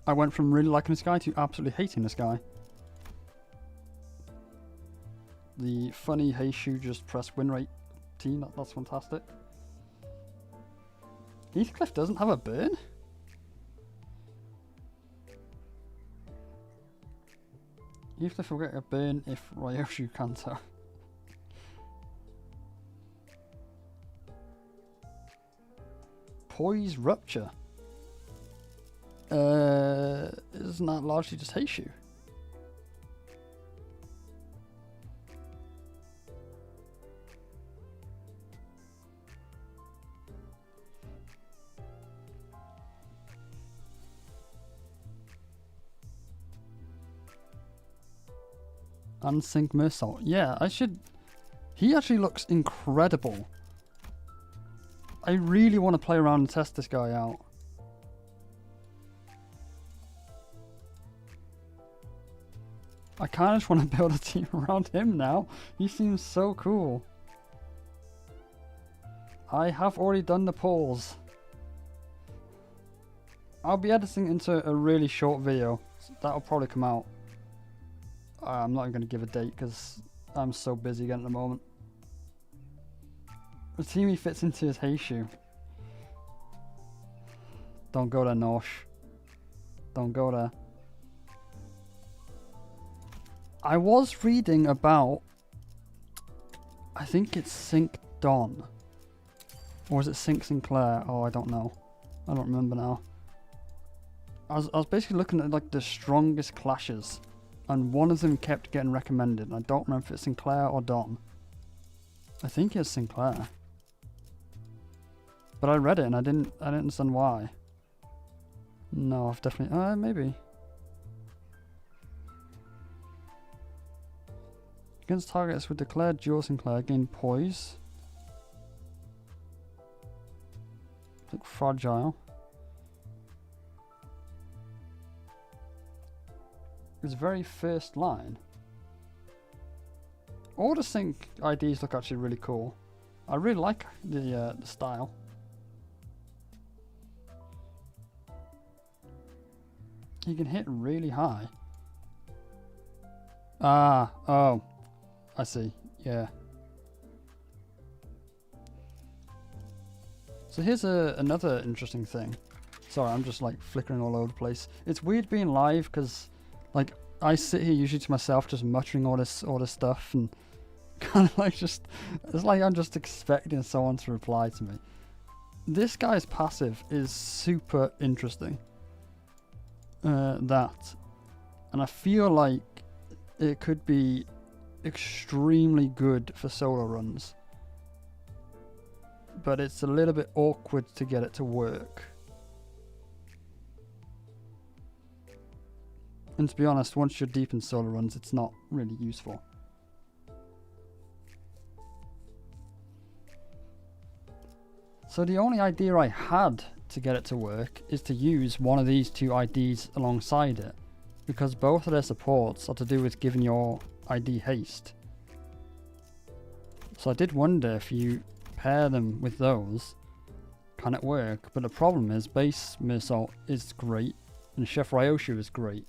I went from really liking this guy to absolutely hating this guy. The funny Heishu just press win rate team, that's fantastic. Heathcliff doesn't have a burn? Heathcliff will get a burn if Ryoshu Canto. Poise Rupture. Isn't that largely just Heishu? And sync Mersault. Yeah, I should... He actually looks incredible. I really want to play around and test this guy out. I kind of just want to build a team around him now. He seems so cool. I have already done the polls. I'll be editing into a really short video. So that'll probably come out. I'm not even going to give a date because I'm so busy again at the moment. The team he fits into his hay shoe. Don't go there, Norsh. Don't go there. I was reading about... I think it's Sync Don. Or is it Sync Sinclair? Oh, I don't know. I don't remember now. I was basically looking at like the strongest clashes. And one of them kept getting recommended. I don't remember if it's Sinclair or Don. I think it's Sinclair. But I read it and I didn't understand why. No, I've definitely... maybe. Against targets with declared dual Sinclair, gain poise. Look fragile. His very first line. All the sync IDs look actually really cool. I really like the style. He can hit really high. Oh, I see. Yeah. So here's another interesting thing. Sorry, I'm just like flickering all over the place. It's weird being live because, like, I sit here usually to myself, just muttering all this stuff, and kind of like just, it's like I'm just expecting someone to reply to me. This guy's passive is super interesting. That, and I feel like it could be extremely good for solo runs, but it's a little bit awkward to get it to work. And to be honest, once you're deep in solo runs, it's not really useful. So the only idea I had to get it to work is to use one of these two IDs alongside it, because both of their supports are to do with giving your ID haste. So I did wonder if you pair them with those, can it work? But the problem is base Mersault is great and Chef Ryoshu is great.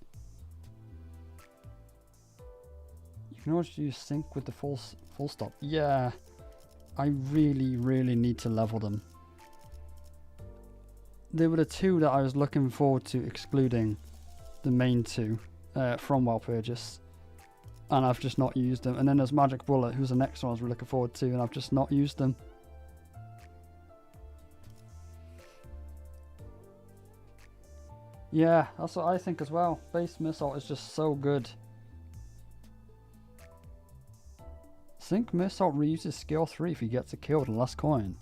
You can always use sync with the full stop. Yeah, I really need to level them. They were the two that I was looking forward to excluding the main two from Walpurgis, and I've just not used them. And then there's Magic Bullet, who's the next one I was really looking forward to, and I've just not used them. Yeah, that's what I think as well. Base Mersault is just so good. Sync Mersault reuses skill 3 if he gets a kill with the last coin.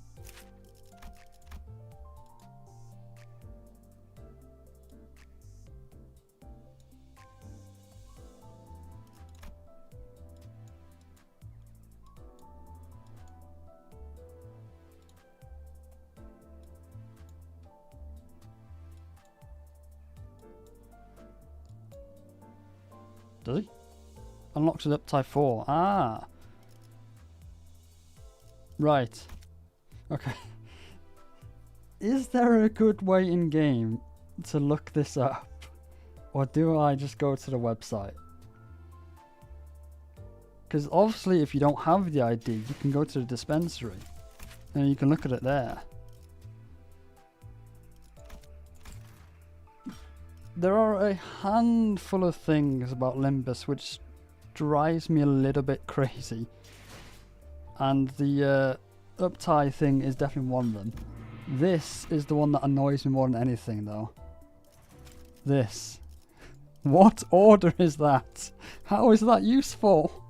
Does he? Unlocks it up Type 4. Ah! Right. Okay. Is there a good way in game to look this up? Or do I just go to the website? Because obviously if you don't have the ID, you can go to the dispensary and you can look at it there. There are a handful of things about Limbus which drives me a little bit crazy. And the uptie thing is definitely one of them. This is the one that annoys me more than anything though. This. What order is that? How is that useful?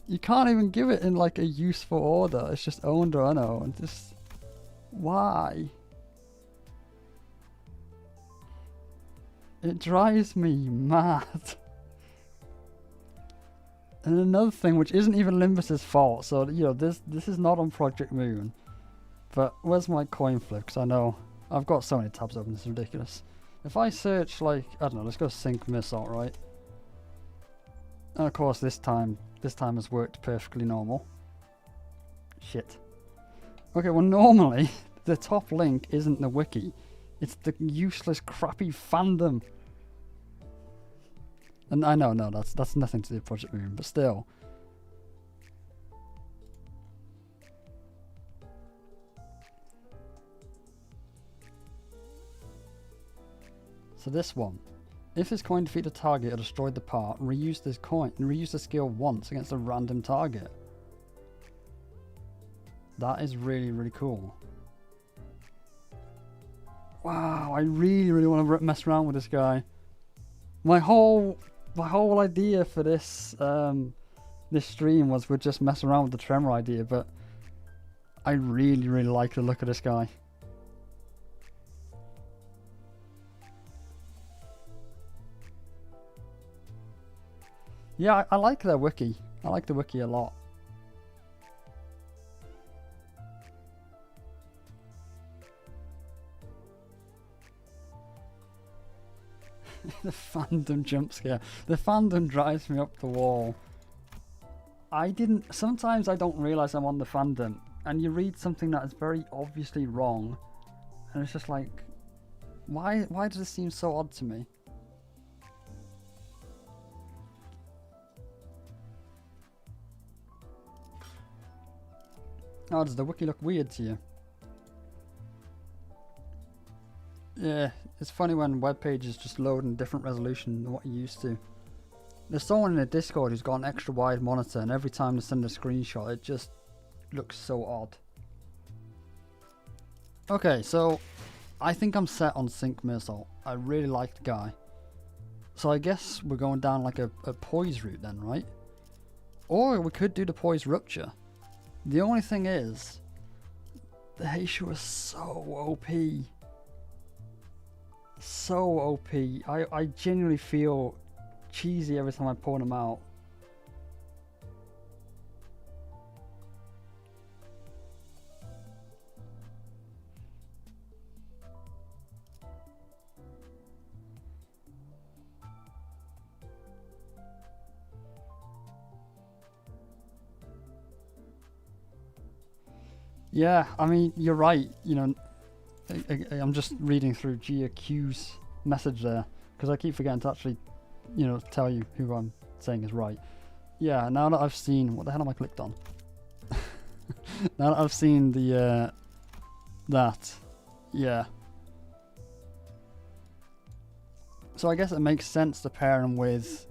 You can't even give it in like a useful order. It's just owned or unowned. Just why? It drives me mad. And another thing, which isn't even Limbus's fault, so you know this is not on Project Moon. But where's my coin flip? Because I know I've got so many tabs open, it's ridiculous. If I search like, I don't know, let's go sync missile, right? And of course this time has worked perfectly normal. Shit. Okay, well normally the top link isn't the wiki. It's the useless crappy fandom. And I know, no, that's nothing to do with Project Moon, but still. So this one. If this coin defeated a target or destroyed the part, reuse this coin and reuse the skill once against a random target. That is really, really cool. Wow, I really, really want to mess around with this guy. My whole idea for this this stream was we'd just mess around with the tremor idea, but I really, really like the look of this guy. Yeah, I like their wiki. I like the wiki a lot. The fandom jump scare. The fandom drives me up the wall. Sometimes I don't realise I'm on the fandom, and you read something that is very obviously wrong, and it's just like, why does this seem so odd to me? Oh, does the wiki look weird to you? Yeah, it's funny when web pages just load in different resolution than what you used to. There's someone in the Discord who's got an extra wide monitor, and every time they send a screenshot it just looks so odd. Okay, so I think I'm set on Sync Missile. I really like the guy. So I guess we're going down like a poise route then, right? Or we could do the poise rupture. The only thing is, the Heishu is so OP. So OP. I genuinely feel cheesy every time I point them out. Yeah, I mean, you're right. You know, I'm just reading through Gia Q's message there because I keep forgetting to actually, you know, tell you who I'm saying is right. Yeah, now that I've seen, what the hell am I clicked on? Now that I've seen the that, yeah. So I guess it makes sense to pair him with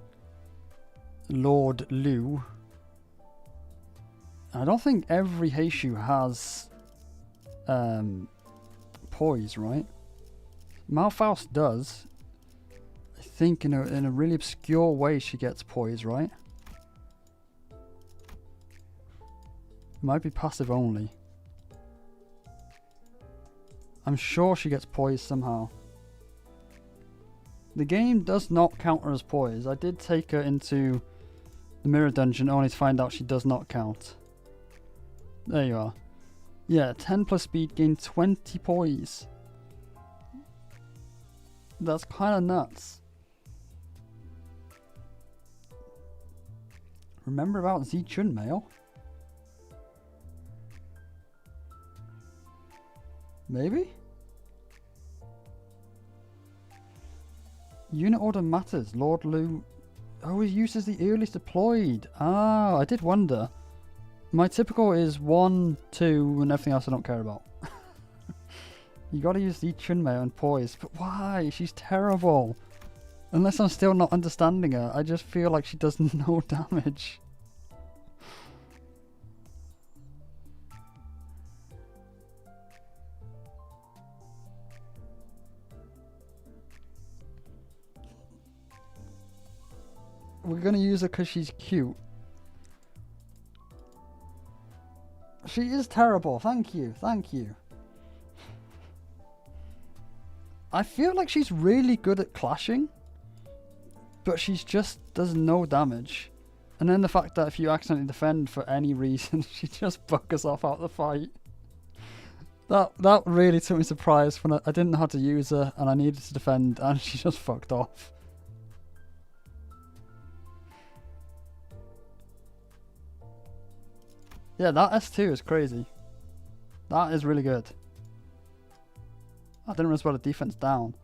Lord Liu. I don't think every Heishu has poise, right? Malfaust does. I think in a really obscure way she gets poise, right? It might be passive only. I'm sure she gets poise somehow. The game does not count her as poise. I did take her into the mirror dungeon only to find out she does not count. There you are. Yeah, 10 plus speed, gain 20 poise. That's kind of nuts. Remember about Zichun Mail? Maybe? Unit order matters. Lord Liu. Oh, his use is the earliest deployed. Ah, I did wonder. My typical is 1, 2, and everything else I don't care about. You gotta use the Chunmei and poise. But why? She's terrible. Unless I'm still not understanding her, I just feel like she does no damage. We're gonna use her because she's cute. She is terrible. Thank you. Thank you. I feel like she's really good at clashing, but she's just does no damage. And then the fact that if you accidentally defend for any reason, she just buggers off out the fight. That really took me surprised when I didn't know how to use her and I needed to defend and she just fucked off. Yeah, that S2 is crazy. That is really good. I didn't realize about the defense down.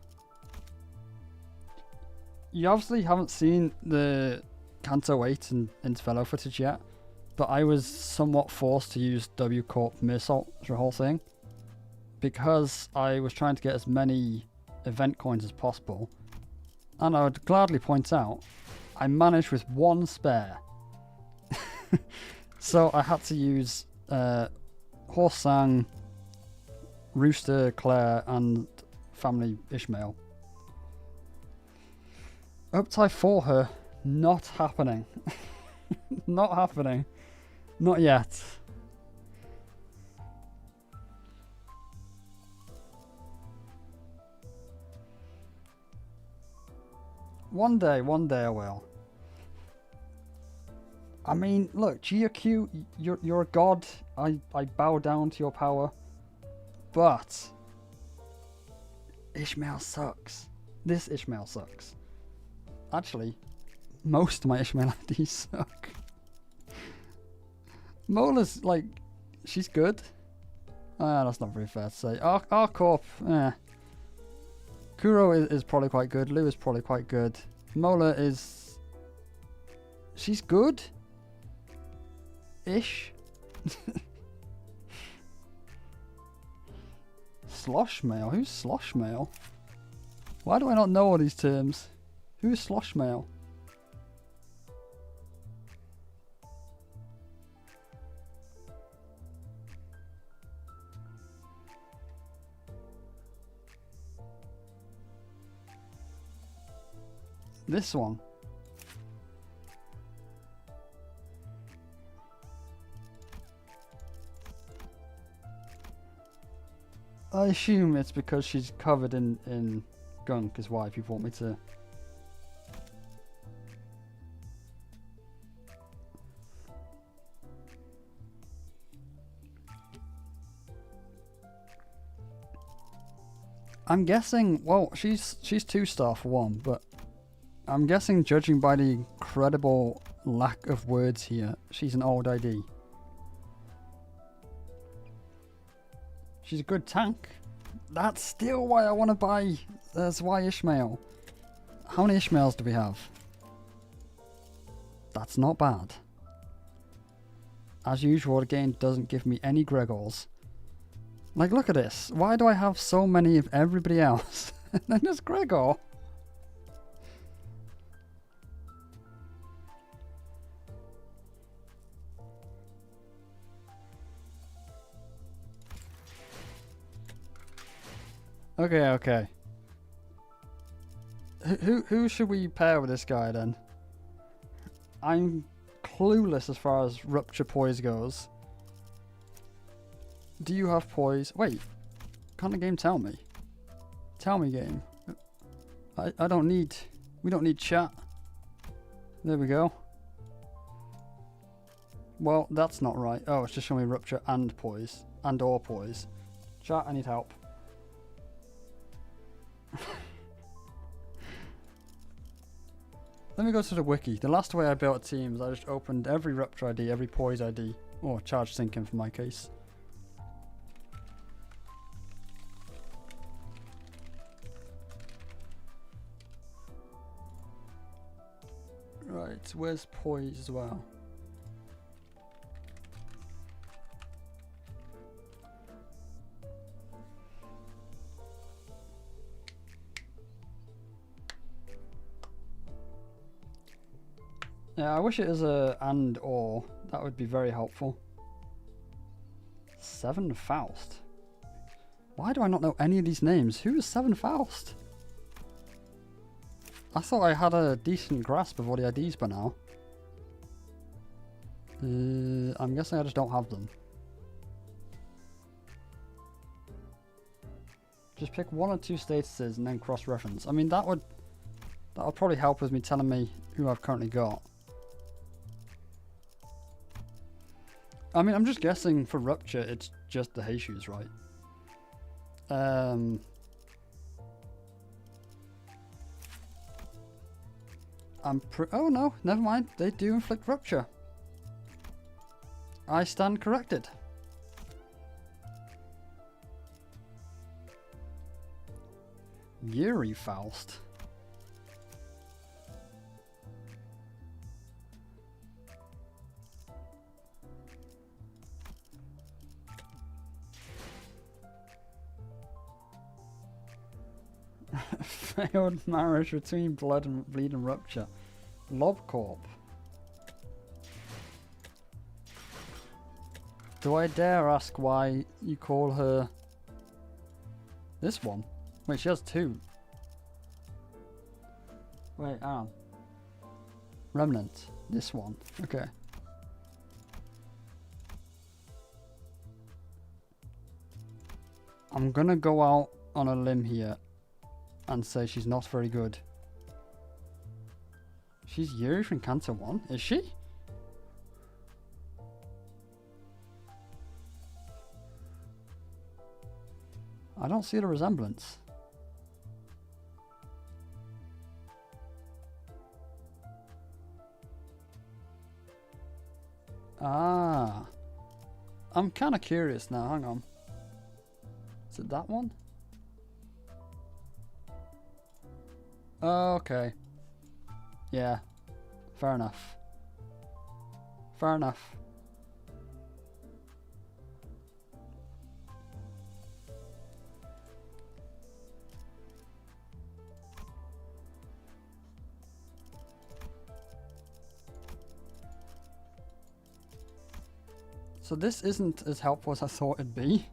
You obviously haven't seen the Canto 8 and intervallo footage yet, but I was somewhat forced to use W Corp Mirasult for the whole thing because I was trying to get as many event coins as possible. And I would gladly point out, I managed with one spare. So I had to use Horse Sang, Rooster, Claire, and Family Ishmael. Uptie for her, not happening. Not happening. Not yet. One day I will. I mean, look, GQ, you're a god. I bow down to your power. But Ishmael sucks. This Ishmael sucks. Actually, most of my Ishmael IDs suck. Mola's like, she's good. That's not very fair to say. Arcorp, Kuro is probably quite good. Lou is probably quite good. Mola is... she's good? Ish? Sloshmail? Who's Sloshmail? Why do I not know all these terms? Who's Sloshmail? This one. I assume it's because she's covered in gunk is why people want me to... I'm guessing, well, she's 2-star for one, but I'm guessing judging by the incredible lack of words here, she's an old ID. She's a good tank. That's still why I want to buy Zwei Ishmael. How many Ishmaels do we have? That's not bad. As usual, the game doesn't give me any Gregors. Like, look at this. Why do I have so many of everybody else? And then there's Gregor. Okay. Who should we pair with this guy then? I'm clueless as far as Rupture Poise goes. Do you have poise? Wait, can't the game tell me? Tell me, game. I don't need... we don't need chat. There we go. Well, that's not right. Oh, it's just showing me Rupture and poise. And or poise. Chat, I need help. Let me go to the wiki. The last way I built teams, I just opened every Rupture ID, every Poise ID, or Charge Sinking for my case. Right, where's Poise as well? Yeah, I wish it was a and or. That would be very helpful. 7 Faust. Why do I not know any of these names? Who is 7 Faust? I thought I had a decent grasp of all the IDs by now. I'm guessing I just don't have them. Just pick 1 or 2 statuses and then cross-reference. I mean, that would probably help with me telling me who I've currently got. I mean, I'm just guessing for Rupture, it's just the hay shoes, right? Oh no, never mind. They do inflict Rupture. I stand corrected. Yuri Faust. Failed marriage between Blood and Bleed and Rupture. Lobcorp. Do I dare ask why you call her this one? Wait, she has two. Wait, hang on. Remnant. This one. Okay. I'm gonna go out on a limb here and say she's not very good. She's Yuri from Canto 1, is she? I don't see the resemblance. Ah. I'm kind of curious now, hang on. Is it that one? Okay. Yeah. Fair enough. Fair enough. So this isn't as helpful as I thought it'd be.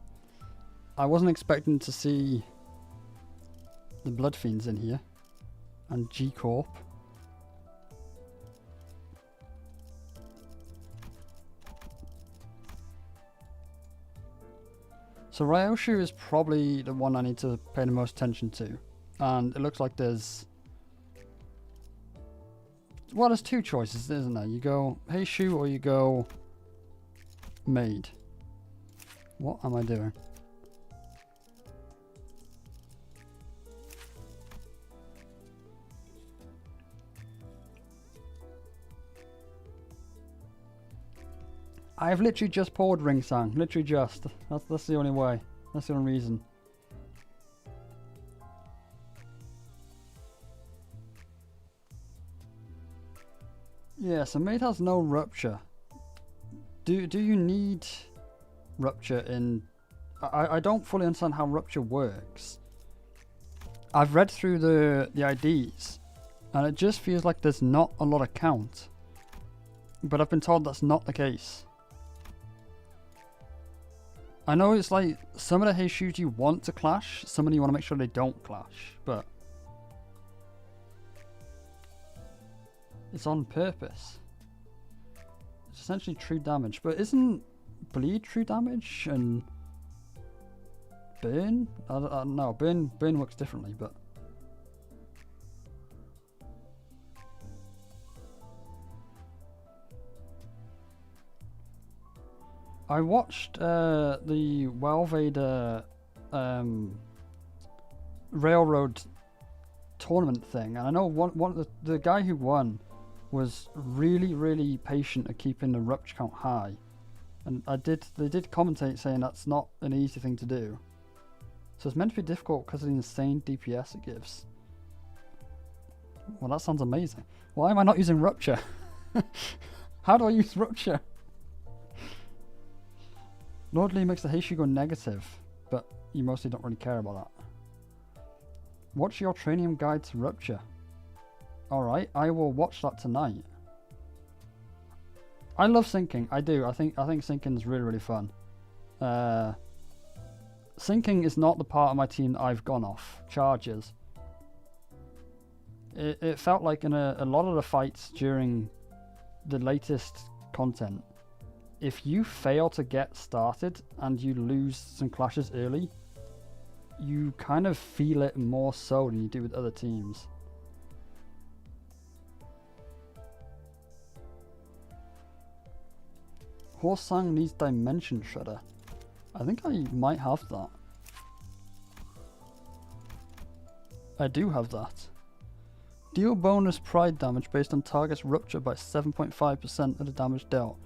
I wasn't expecting to see the Blood Fiends in here. And G-Corp. So Ryoshu is probably the one I need to pay the most attention to. And it looks like there's... Well, there's two choices, isn't there? You go Heishu or you go Maid. What am I doing? I've literally just poured Ringsang. Literally just. That's the only way. That's the only reason. Yeah, so Maid has no Rupture. Do you need Rupture in... I don't fully understand how Rupture works. I've read through the IDs, and it just feels like there's not a lot of count. But I've been told that's not the case. I know it's like, some of the Heishus you want to clash, some of them you want to make sure they don't clash, but... It's on purpose. It's essentially true damage, but isn't Bleed true damage and Burn? I don't know, Burn works differently, but... I watched the Welvader Railroad tournament thing, and I know one of the guy who won was really patient at keeping the Rupture count high, and they did commentate saying that's not an easy thing to do. So it's meant to be difficult because of the insane DPS it gives. Well, that sounds amazing. Why am I not using Rupture? How do I use Rupture? Lordly makes the Heishu go negative, but you mostly don't really care about that. Watch your Tranium Guide to Rupture. Alright, I will watch that tonight. I love syncing, I do. I think syncing is really fun. Syncing is not the part of my team that I've gone off. Charges. It felt like in a lot of the fights during the latest content, if you fail to get started and you lose some clashes early, you kind of feel it more so than you do with other teams. Horsang needs Dimension Shredder. I think I might have that. I do have that. Deal bonus pride damage based on target's rupture by 7.5% of the damage dealt,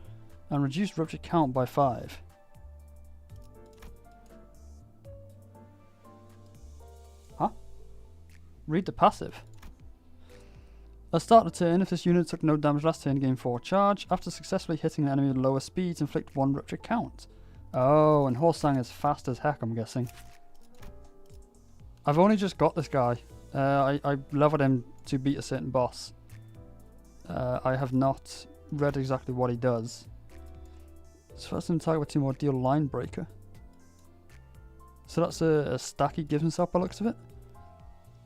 and reduce rupture count by 5. Huh? Read the passive. At start of turn, if this unit took no damage last turn, gain 4 charge. After successfully hitting an enemy with lower speeds, inflict 1 rupture count. Oh, and Horsang is fast as heck, I'm guessing. I've only just got this guy. I leveled him to beat a certain boss. I have not read exactly what he does. So first time target with 2 more, deal line breaker. So that's a stack he gives himself by the looks of it.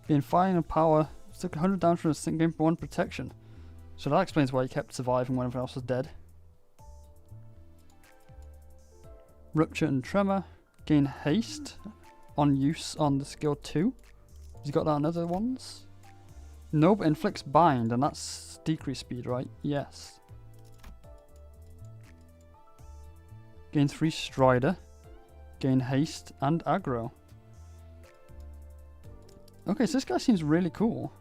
Gain fire and power, took 100 damage from a sync game for 1 protection. So that explains why he kept surviving when everyone else was dead. Rupture and tremor, gain haste on use on the skill 2. Has he got that on other ones? No, but inflicts bind, and that's decreased speed, right? Yes. Gain 3 strider, gain haste and aggro. Okay, so this guy seems really cool.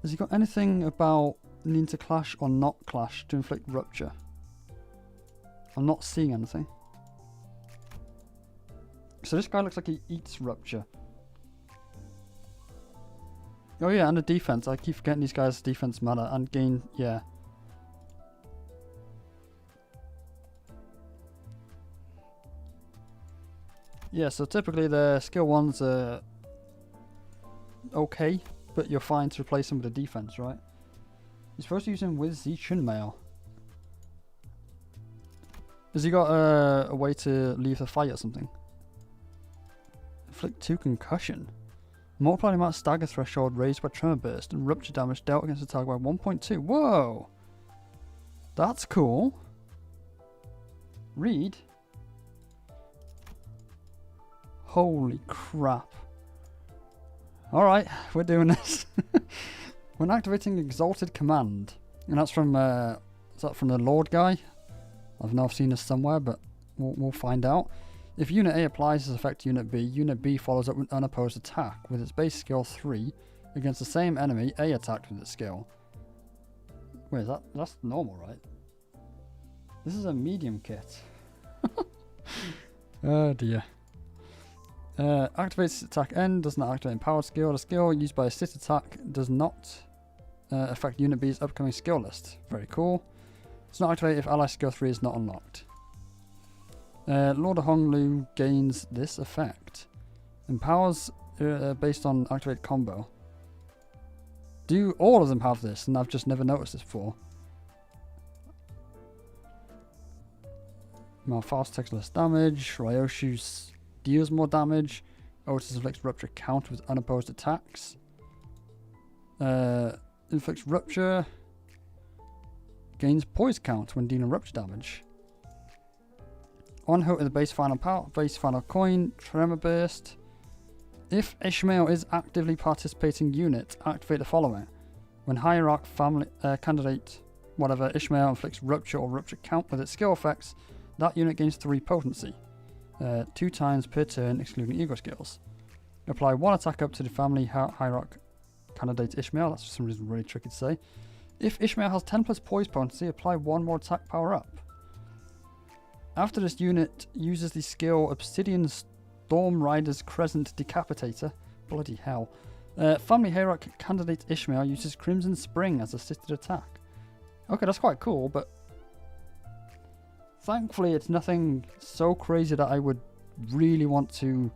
Has he got anything about needing to clash or not clash to inflict rupture? I'm not seeing anything. So this guy looks like he eats rupture. Oh yeah, and the defense. I keep forgetting these guys' defense matter. And gain, yeah. Yeah, so typically the skill 1s are okay, but you're fine to replace them with the defense, right? You're supposed to use him with the Chainmail. Has he got a way to leave the fight or something? Inflict 2 concussion. Multiply the amount of stagger threshold raised by tremor burst and rupture damage dealt against the target by 1.2. Whoa! That's cool. Read. Holy crap. Alright, we're doing this. When activating Exalted Command, and that's from, is that from the Lord guy? I've now seen this somewhere, but we'll find out. If Unit A applies this effect to Unit B follows up with an unopposed attack with its base skill 3 against the same enemy A attacked with its skill. Wait, that's normal, right? This is a medium kit. Oh dear. Activates attack end, does not activate empowered skill. The skill used by assist attack does not affect Unit B's upcoming skill list. Very cool. It's not activated if ally skill 3 is not unlocked. Lord of Honglu gains this effect. Empowers based on activated combo. Do all of them have this? And I've just never noticed this before. Malfast takes less damage. Ryoshu deals more damage. Otis inflicts rupture count with unopposed attacks. Inflicts rupture. Gains poise count when dealing rupture damage. On hit with the base final power, base final coin, tremor burst. If Ishmael is actively participating unit, activate the following. When hierarch family candidate whatever Ishmael inflicts rupture or rupture count with its skill effects, that unit gains 3 potency. 2 times per turn excluding ego skills. Apply 1 attack up to the family hierarch candidate Ishmael. That's for some reason really tricky to say. If Ishmael has 10 plus poise potency, apply 1 more attack power up. After this unit uses the skill Obsidian Storm Rider's Crescent Decapitator, bloody hell, family hierarch candidate Ishmael uses Crimson Spring as assisted attack. Okay, that's quite cool, but thankfully it's nothing so crazy that I would really want to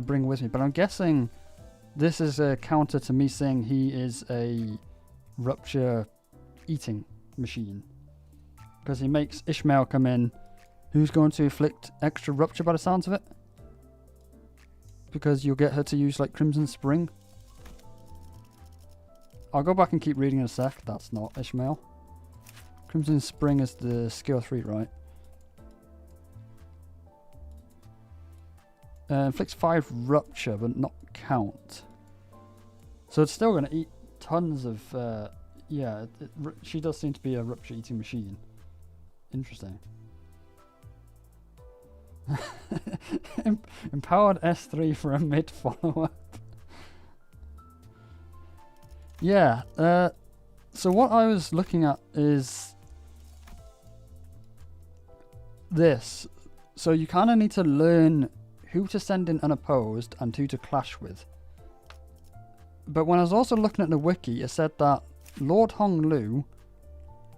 bring with me. But I'm guessing this is a counter to me saying he is a rupture eating machine. Because he makes Ishmael come in, who's going to inflict extra rupture by the sounds of it. Because you'll get her to use like Crimson Spring. I'll go back and keep reading in a sec. That's not Ishmael. Crimson Spring is the skill 3, right? Inflicts 5 rupture, but not count. So it's still going to eat tons of yeah, she does seem to be a rupture eating machine. Interesting. Empowered S3 for a mid follow-up. Yeah, so what I was looking at is this. So you kind of need to learn who to send in unopposed and who to clash with. But when I was also looking at the wiki, it said that Lord Hong Lu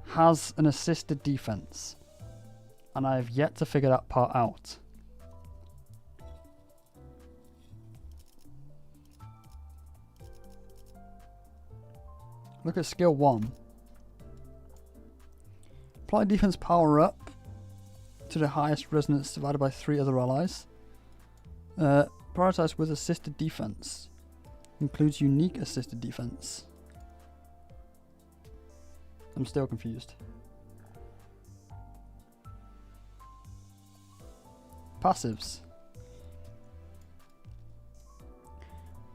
has an assisted defense. And I have yet to figure that part out. Look at skill 1. Apply defense power up to the highest resonance divided by 3 other allies. Prioritize with assisted defense. Includes unique assisted defense. I'm still confused. Passives.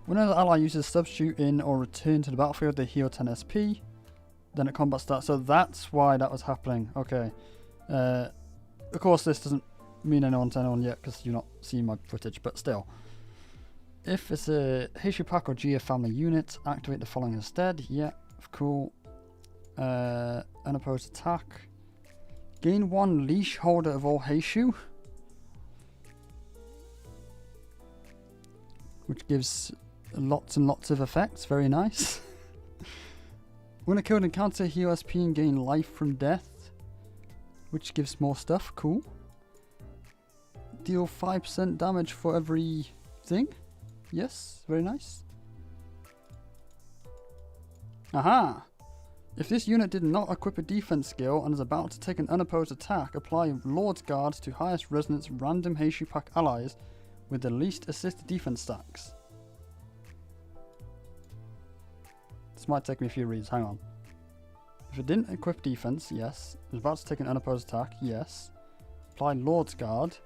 When an ally uses substitute in or return to the battlefield, they heal 10 SP. Then at combat starts. So that's why that was happening. Okay. Of course, this doesn't mean anyone to anyone yet because you're not seeing my footage, but still. If it's a Heishu Pack or GF family unit, activate the following instead. Yeah, cool. Unopposed attack. Gain 1 leash holder of all Heishu, which gives lots and lots of effects. Very nice. When a killed encounter, heal SP and gain life from death, which gives more stuff. Cool. Deal 5% damage for every thing. Yes, very nice. Aha! If this unit did not equip a defense skill and is about to take an unopposed attack, apply Lord's Guard to highest resonance random Heishu Pack allies with the least assisted defense stacks. This might take me a few reads, hang on. If it didn't equip defense, yes. It was about to take an unopposed attack, yes. Apply Lord's Guard.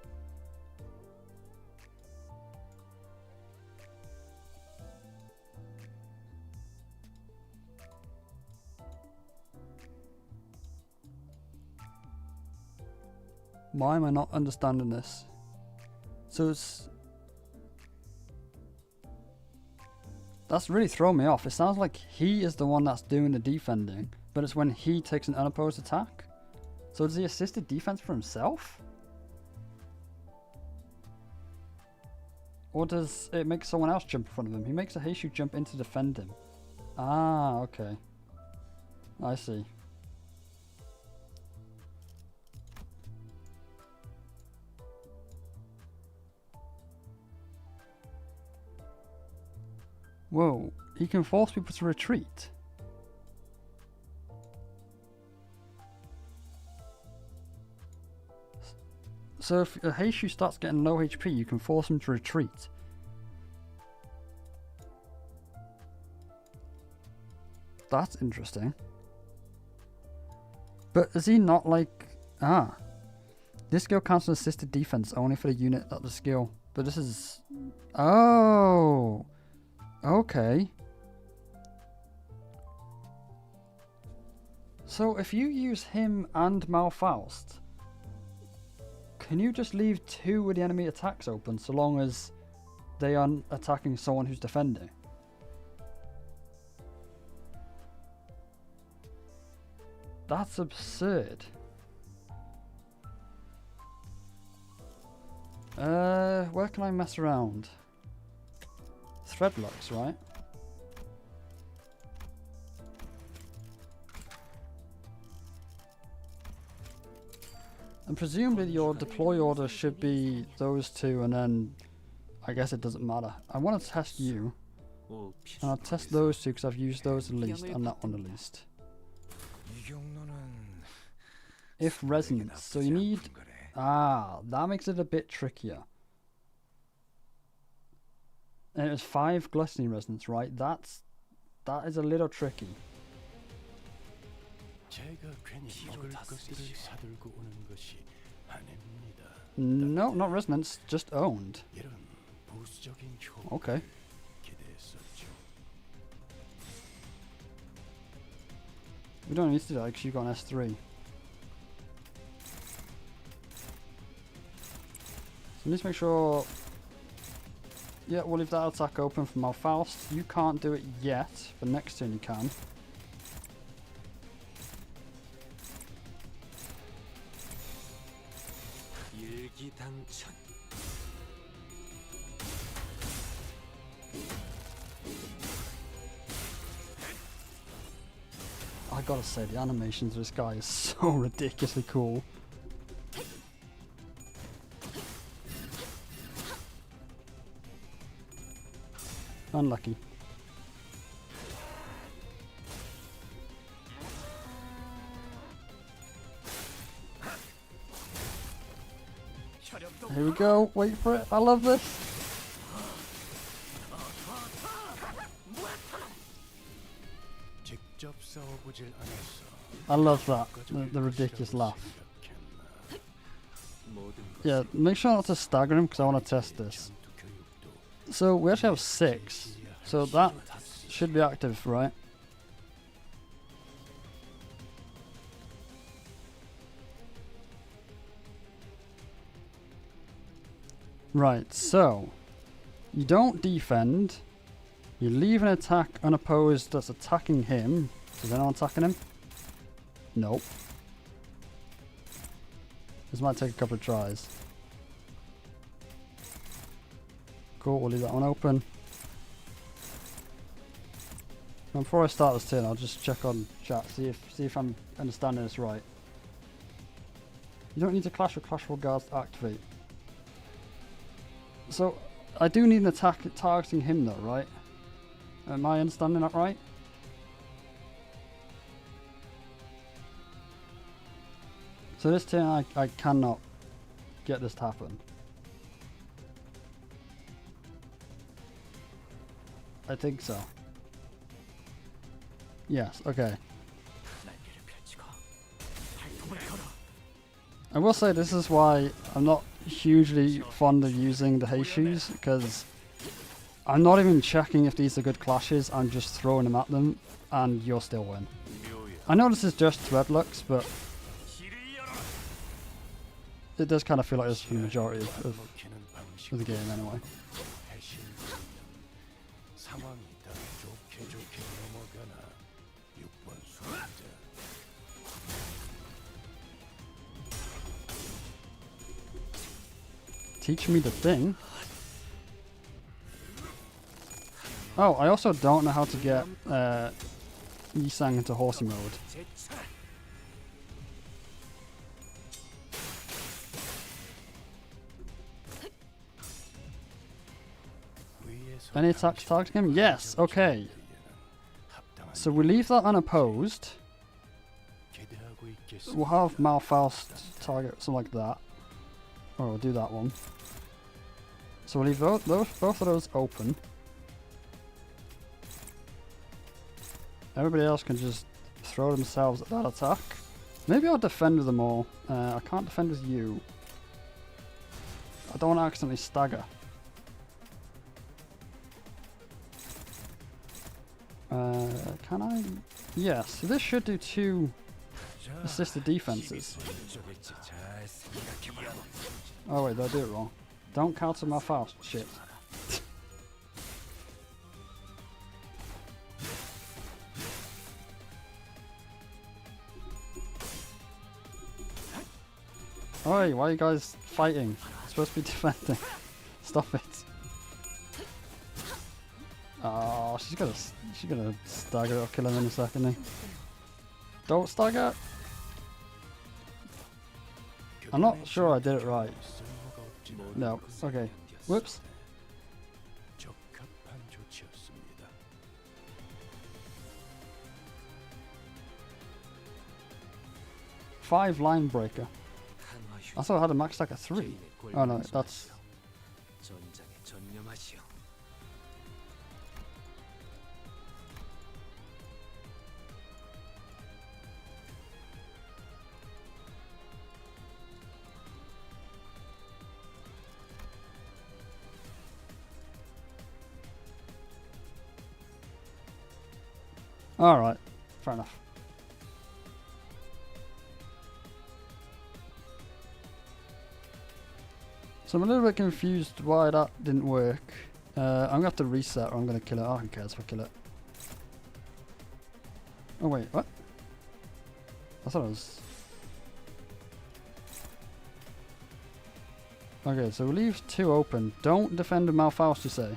Why am I not understanding this? So it's... That's really thrown me off. It sounds like he is the one that's doing the defending, but it's when he takes an unopposed attack. So does he assisted defense for himself? Or does it make someone else jump in front of him? He makes a Heishu jump in to defend him. Ah, okay. I see. Whoa, he can force people to retreat. So if a Heishu starts getting low HP, you can force him to retreat. That's interesting. But is he not like... Ah. This skill counts as assisted defense only for the unit that the skill... But this is... Oh! Okay. So if you use him and Malfaust, can you just leave 2 of the enemy attacks open so long as they are attacking someone who's defending? That's absurd. Where can I mess around? Threadlocks, right? And presumably your deploy order should be those 2, and then I guess it doesn't matter. I want to test you, and I'll test those 2 because I've used those the least and that one the least. If resonance, so you need... Ah, that makes it a bit trickier. And it was 5 gluttony resonance, right? That is a little tricky. No, not resonance, just owned. Okay. We don't need to do that because you've got an S3. So let's make sure. Yeah, we'll leave that attack open for Malfaust. You can't do it yet, but next turn you can. I gotta say, the animations of this guy is so ridiculously cool. Unlucky. Here we go, wait for it, I love this! I love that, the ridiculous laugh. Yeah, make sure not to stagger him because I want to test this. So we actually have 6, so that should be active, right? Right, so you don't defend, you leave an attack unopposed that's attacking him. Is anyone attacking him? Nope. This might take a couple of tries. Cool, we'll leave that one open. And before I start this turn, I'll just check on chat, see if I'm understanding this right. You don't need to clash with clashable guards to activate. So I do need an attack targeting him though, right? Am I understanding that right? So this turn I cannot get this to happen. I think so. Yes, okay. I will say this is why I'm not hugely fond of using the Heishu's, because I'm not even checking if these are good clashes, I'm just throwing them at them and you'll still win. I know this is just Threadlux, but it does kind of feel like this for the majority of the game anyway. Teach me the thing. Oh, I also don't know how to get Yisang into horsey mode. Any attacks targeting him? Yes, okay. So we leave that unopposed. We'll have Malfaust target something like that. Or we'll do that one. So we'll leave both of those open. Everybody else can just throw themselves at that attack. Maybe I'll defend with them all. I can't defend with you. I don't want to accidentally stagger. Can I? Yes, so this should do 2 assisted defenses. Oh wait, did I do it wrong? Don't counter my fast shit. Oi, why are you guys fighting? You're supposed to be defending. Stop it. Oh, she's gonna stagger or kill him in a second. Don't stagger. I'm not sure I did it right. No. Okay. Whoops. 5 line breaker. I thought I had a max attack of 3. Oh no, that's... Alright, fair enough. So I'm a little bit confused why that didn't work. I'm gonna have to reset or I'm gonna kill it. Oh, who cares if I kill it? Oh wait, what? I thought it was... Okay, so leave 2 open. Don't defend with Malfaust, you say?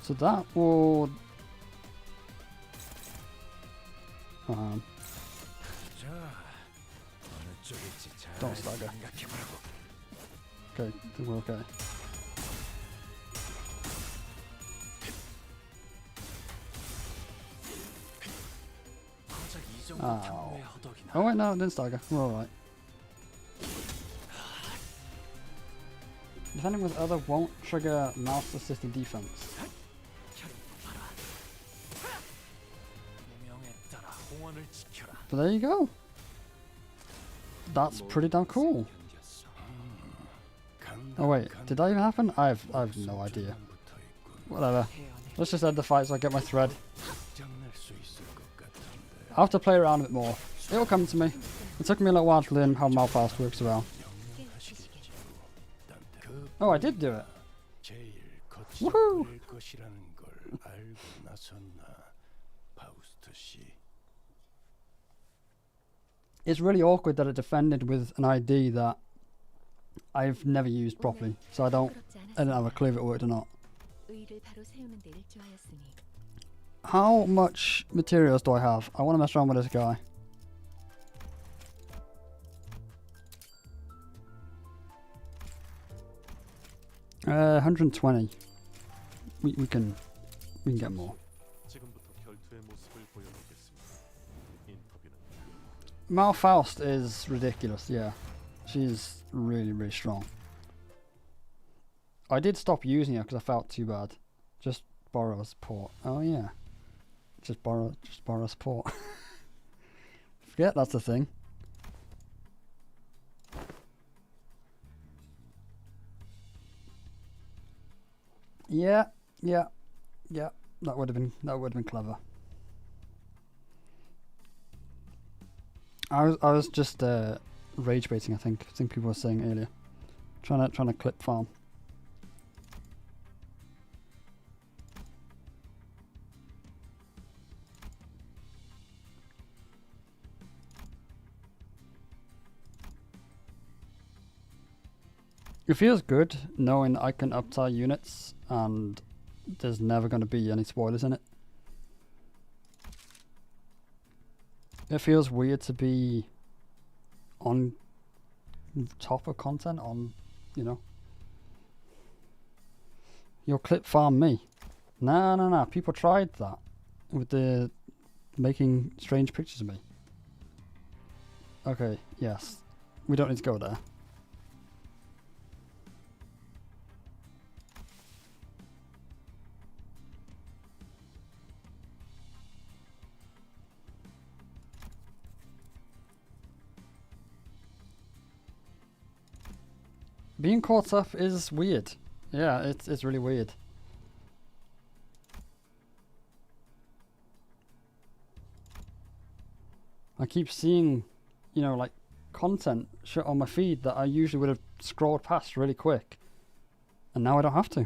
So that will... Don't stagger. Okay, I think we're okay. Oh. Oh wait, no, it didn't stagger. We're alright. Defending with other won't trigger mouse assisted defense. But there you go. That's pretty damn cool. Oh wait, did that even happen? I have no idea. Whatever. Let's just end the fight so I get my thread. I'll have to play around a bit more. It'll come to me. It took me a little while to learn how Malfast works around. Oh, I did do it. Woohoo! It's really awkward that it defended with an ID that I've never used properly, so I don't have a clue if it worked or not. How much materials do I have? I want to mess around with this guy. Uh, 120. We can get more. Malfaust is ridiculous, yeah. She's really, really strong. I did stop using her because I felt too bad. Just borrow a support. Oh yeah. Just borrow support. Forget that's the thing. Yeah. That would have been clever. I was just rage baiting. I think people were saying earlier, trying to clip farm. It feels good knowing I can up-tie units and there's never going to be any spoilers in it. It feels weird to be on top of content on, you know. You'll clip farm me. No. People tried that with the making strange pictures of me. Okay, yes. We don't need to go there. Being caught up is weird. Yeah, it's really weird. I keep seeing, you know, like content shit on my feed that I usually would have scrolled past really quick. And now I don't have to.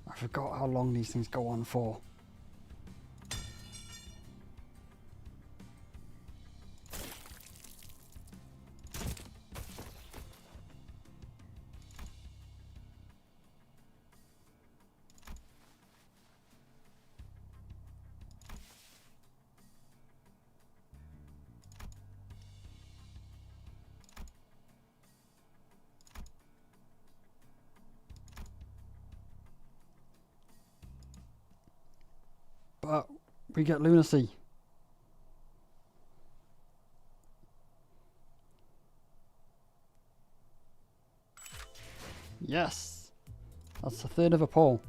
I forgot how long these things go on for. We get lunacy. Yes! That's a third of a pull.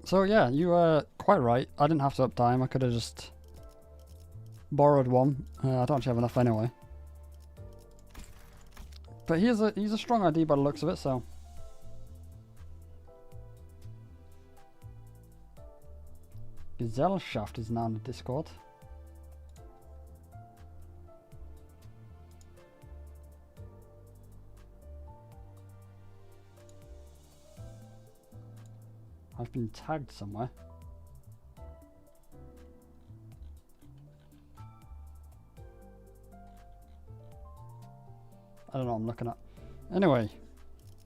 So yeah, you were quite right. I didn't have to up time. I could have just borrowed one. I don't actually have enough anyway. But he's a strong ID by the looks of it, so. Gazelle Shaft is now in the Discord. I've been tagged somewhere. I don't know what I'm looking at. Anyway,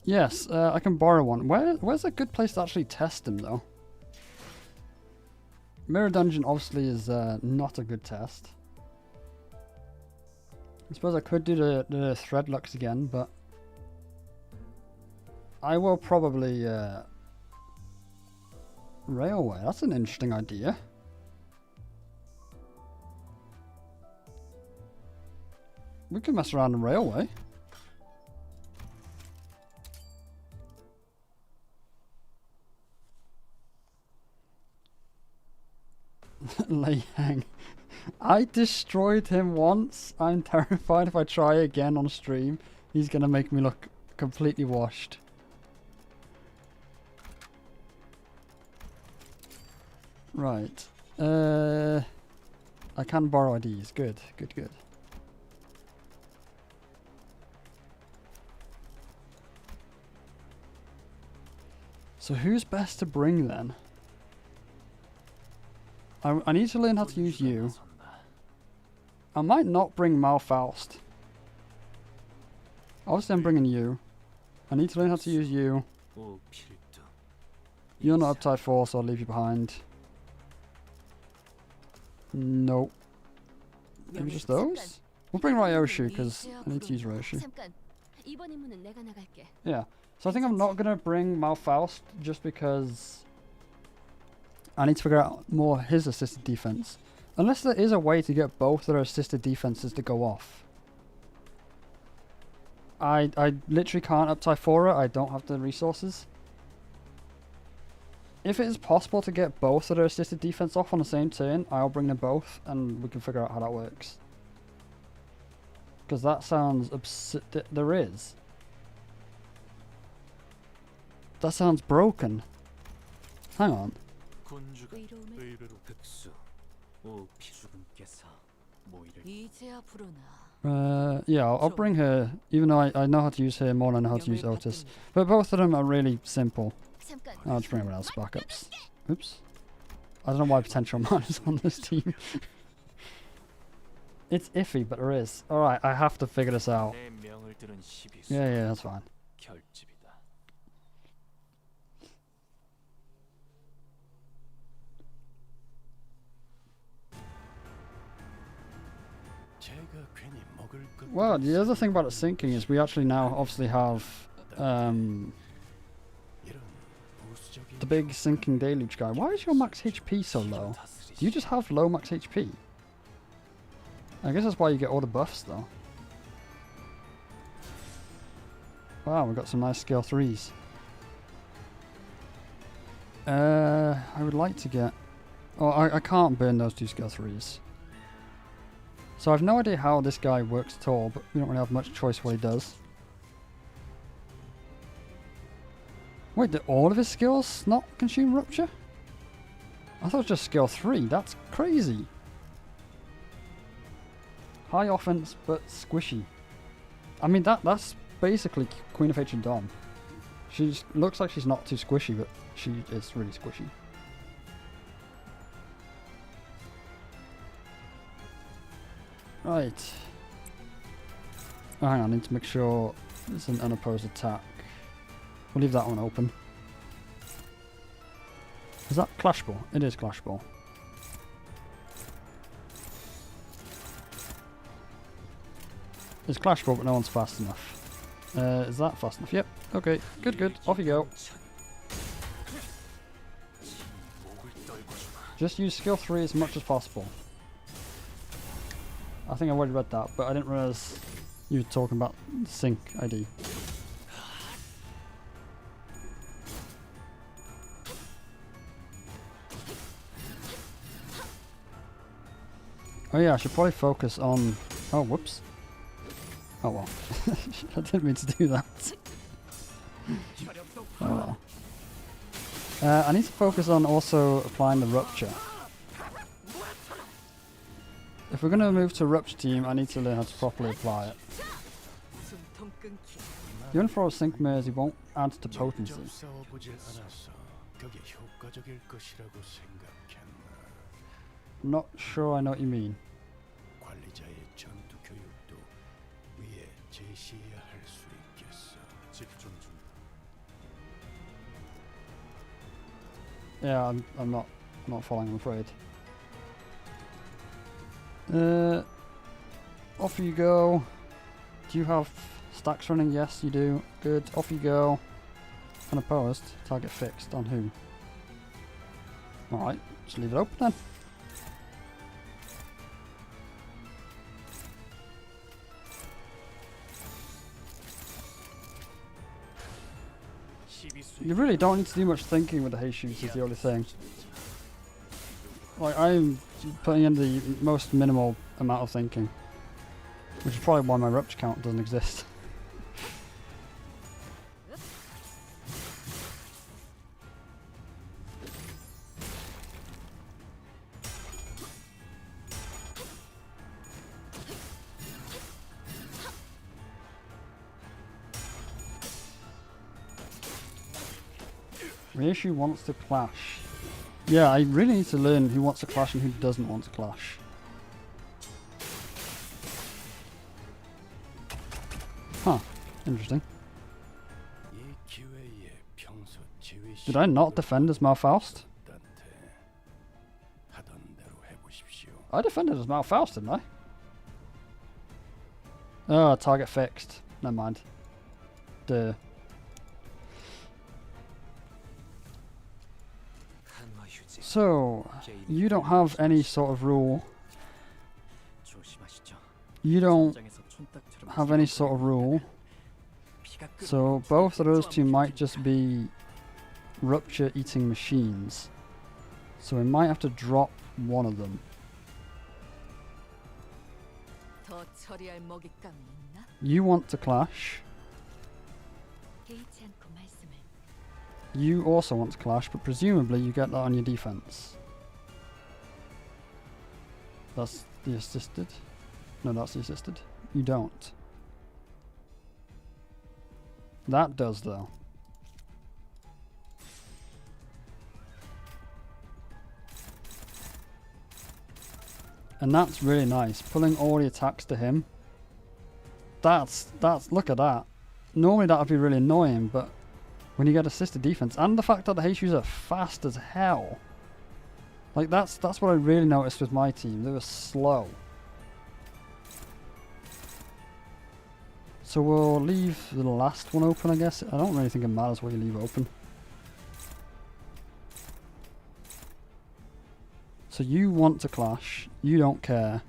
yes, I can borrow one. Where's a good place to actually test him, though? Mirror Dungeon obviously is not a good test. I suppose I could do the Threadlocks again, but I will probably Railway. That's an interesting idea. We can mess around in Railway. Lay hang. I destroyed him once. I'm terrified if I try again on stream, he's gonna make me look completely washed. Right. I can borrow IDs. Good, good, good. So who's best to bring then? I need to learn how to use you. I might not bring Malfaust. Obviously I'm bringing you. I need to learn how to use you. You're not up type 4, so I'll leave you behind. Nope. Maybe just those? We'll bring Ryoshu because I need to use Ryoshu. Yeah. So I think I'm not going to bring Malfaust just because I need to figure out more his assisted defense. Unless there is a way to get both their assisted defenses to go off. I literally can't up Typhora. I don't have the resources. If it is possible to get both of their assisted defense off on the same turn, I'll bring them both and we can figure out how that works. Because that sounds absurd. There is. That sounds broken. Hang on. Yeah, I'll bring her, even though I know how to use her more than I know how to use Otis. But both of them are really simple. I'll just bring everyone else backups. Oops. I don't know why Potential Man is on this team. It's iffy, but there is. Alright, I have to figure this out. Yeah, that's fine. Well, the other thing about it sinking is we actually now obviously have the big sinking deluge guy. Why is your max HP so low? Do you just have low max HP? I guess that's why you get all the buffs though. Wow, we've got some nice scale 3s. I would like to get... Oh, I can't burn those 2 scale 3s. So I have no idea how this guy works at all, but we don't really have much choice what he does. Wait, did all of his skills not consume Rupture? I thought it was just skill 3. That's crazy. High offense, but squishy. I mean, that's basically Queen of H and Dom. She looks like she's not too squishy, but she is really squishy. Right. Oh, hang on, I need to make sure it's an unopposed attack. We'll leave that one open. Is that Clash Ball? It is Clash Ball. It's Clash Ball, but no one's fast enough. Is that fast enough? Yep. Okay. Good, good. Off you go. Just use skill 3 as much as possible. I think I already read that, but I didn't realize you were talking about sync ID. Oh yeah, I should probably focus on... Oh, whoops. Oh well. I didn't mean to do that. Oh well. I need to focus on also applying the rupture. If we're going to move to rupture team, I need to learn how to properly apply it. Even for a sync maze, he won't add to potency. I'm not sure I know what you mean. Yeah, I'm not following, I'm afraid. Off you go. Do you have stacks running? Yes, you do. Good. Off you go. Unopposed. Target fixed. On who? Alright, just leave it open then. You really don't need to do much thinking with the hay shoots, is the only thing. Like, I'm putting in the most minimal amount of thinking. Which is probably why my rupture count doesn't exist. Reissue wants to clash. Yeah, I really need to learn who wants to clash and who doesn't want to clash. Huh, interesting. Did I not defend as Malfaust? I defended as Malfaust, didn't I? Oh, target fixed. Never mind. Duh. So, you don't have any sort of rule. You don't have any sort of rule. So, both of those two might just be rupture eating machines. So, we might have to drop one of them. You want to clash. You also want to clash, but presumably you get that on your defense. That's the assisted. No, that's the assisted. You don't. That does, though. And that's really nice. Pulling all the attacks to him. That's look at that. Normally that would be really annoying, but when you get assisted defense, and the fact that the Heishu's are fast as hell. Like that's what I really noticed with my team. They were slow. So we'll leave the last one open, I guess. I don't really think it matters what you leave open. So you want to clash. You don't care.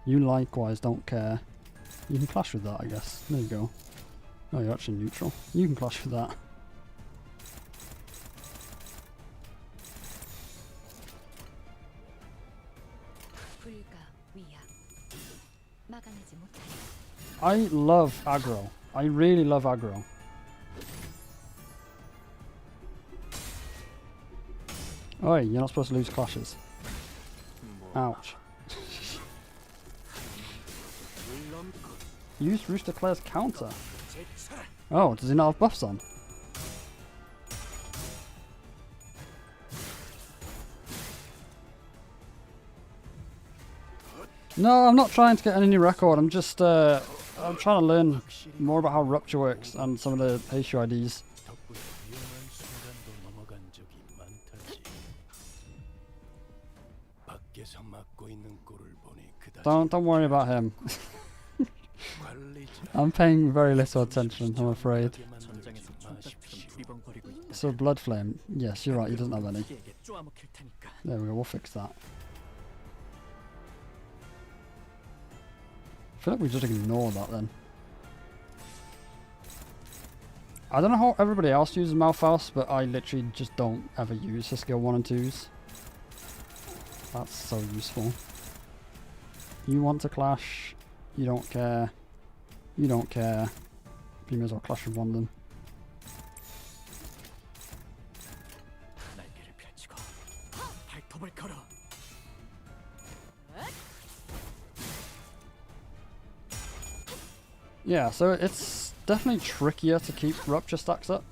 You likewise don't care. You can clash with that, I guess. There you go. Oh, you're actually neutral. You can clash with that. I love aggro. I really love aggro. Oi, you're not supposed to lose clashes. Ouch. Use Rooster Claire's counter. Oh, does he not have buffs on? No, I'm not trying to get any new record. I'm just I'm trying to learn more about how Rupture works and some of the Heishu IDs. Don't worry about him. I'm paying very little attention, I'm afraid. So Blood Flame, yes, you're right, he doesn't have any. There we go, we'll fix that. I feel like we just ignore that then. I don't know how everybody else uses Malphite, but I literally just don't ever use the skill 1 and 2s. That's so useful. You want to clash, you don't care, you don't care. You may as well clash with one of them. Yeah, so it's definitely trickier to keep rupture stacks up.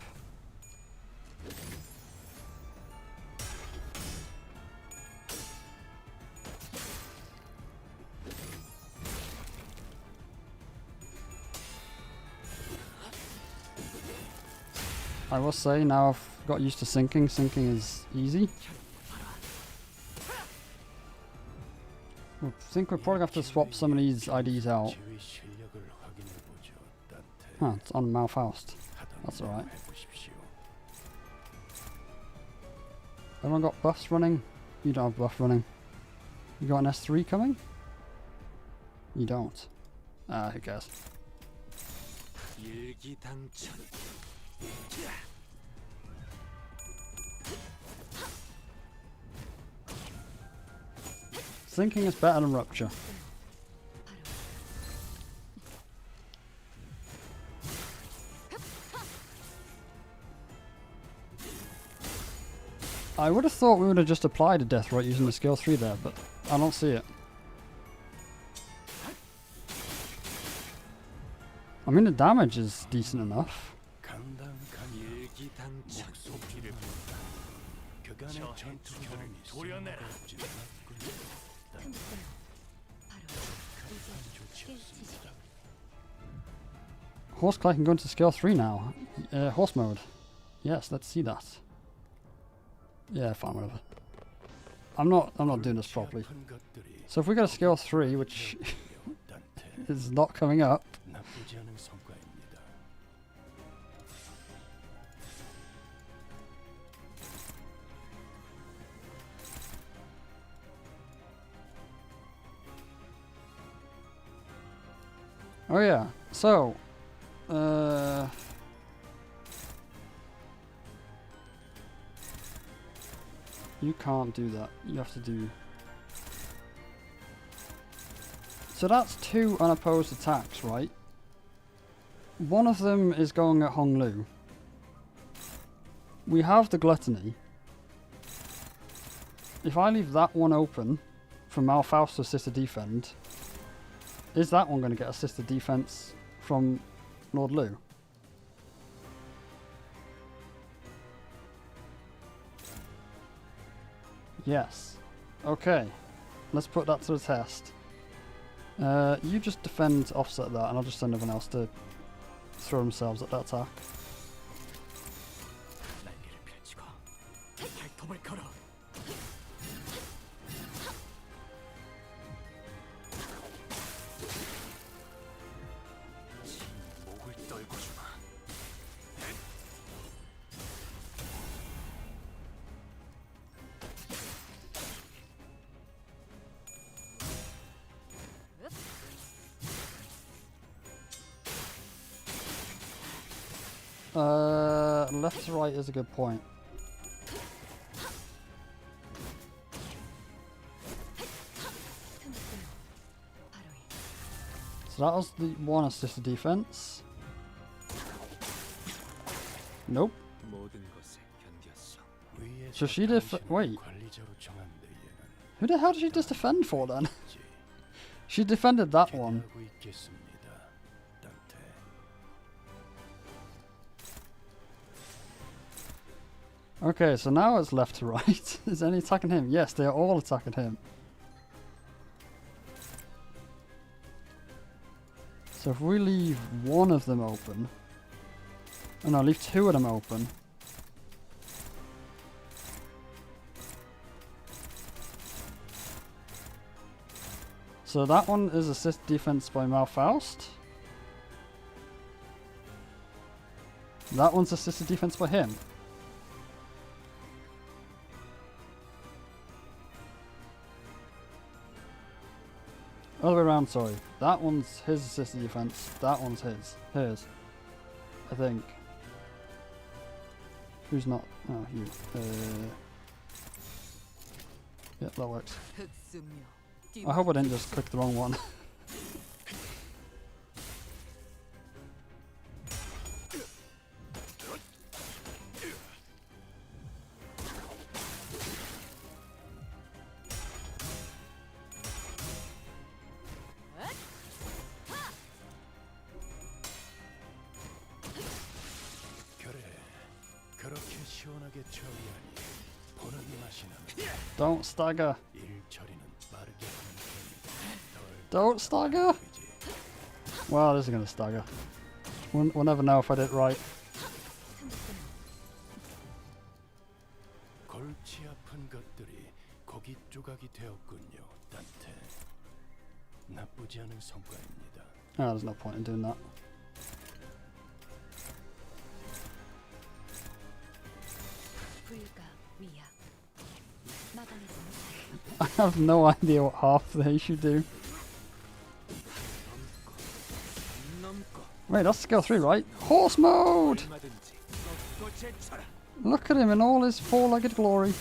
I will say now I've got used to sinking. Sinking is easy. I think we're probably going to have to swap some of these IDs out. Huh, it's on Malphite. That's alright. Everyone got buffs running? You don't have buff running. You got an S3 coming? You don't. Ah, who cares? Sinking is better than rupture. I would have thought we would have just applied a death right using the skill 3 there, but I don't see it. I mean, the damage is decent enough. Horseclaw can go into skill 3 now. Horse mode. Yes, let's see that. Yeah, fine, whatever. I'm not doing this properly. So if we get a skill 3, which is not coming up. Oh yeah, so you can't do that. You have to do. So that's 2 unopposed attacks, right? One of them is going at Honglu. We have the Gluttony. If I leave that one open for Malphite to assist a defend, is that one going to get assisted defense from Lord Lu? Yes. Okay. Let's put that to the test. You just defend to offset that, and I'll just send everyone else to throw themselves at that attack. Left to right is a good point. So that was the one assisted defense. Nope. So she wait. Who the hell did she just defend for then? She defended that one. Okay, so now it's left to right. Is any attacking him? Yes, they are all attacking him. So if we leave one of them open... Oh no, leave 2 of them open. So that one is assist defense by Malphite. That one's assisted defense by him. Other way around, sorry. That one's his assisted defense. That one's hers. I think. Who's not? Oh, you. Yeah, that works. I hope I didn't just click the wrong one. Don't stagger. Don't stagger. Well, this is going to stagger. We'll never know if I did it right. Oh, there's no point in doing that. I have no idea what half they should do. Wait, that's skill 3, right? Horse mode! Look at him in all his four-legged glory.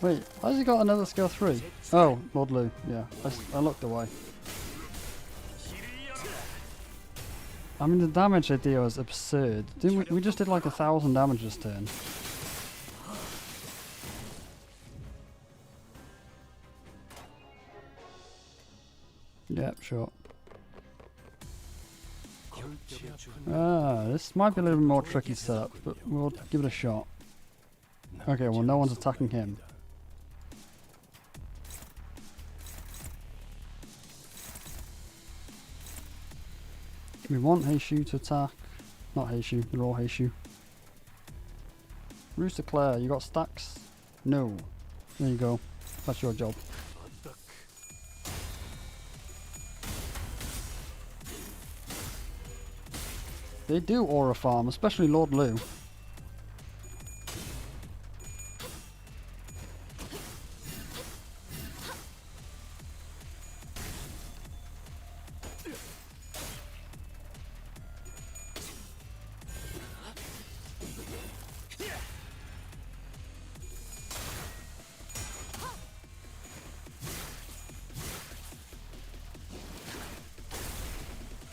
Wait, why has he got another skill 3? Oh, Lord Lu, yeah. I looked away. I mean, the damage they deal is absurd. Didn't we just did like 1,000 damage this turn. Yeah, sure. This might be a little bit more tricky setup, but we'll give it a shot. Okay, well, no one's attacking him. We want Heishu to attack. Not Heishu, they're all Heishu. Rooster Claire, you got stacks? No. There you go. That's your job. They do aura farm, especially Lord Lu.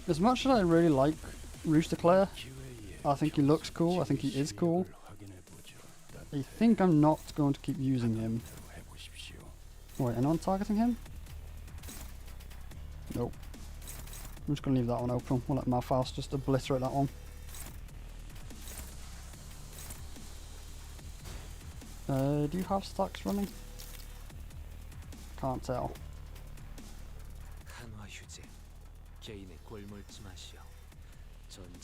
As much as I really like Rooster Claire, I think he looks cool, I think he is cool. I think I'm not going to keep using him. Wait, anyone targeting him? Nope. I'm just going to leave that one open. We'll let Malphas just obliterate that one. Do you have stacks running? Can't tell.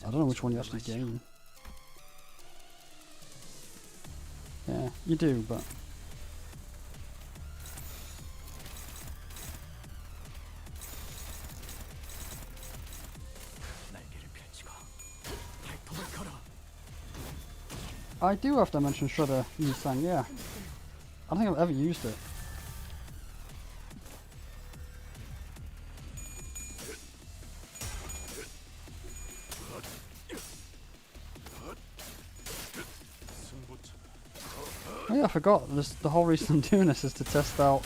I don't know which one you actually gain. Yeah, you do, but... I do have Dimension Shredder Nissan, yeah. I don't think I've ever used it. Oh yeah, I forgot. The whole reason I'm doing this is to test out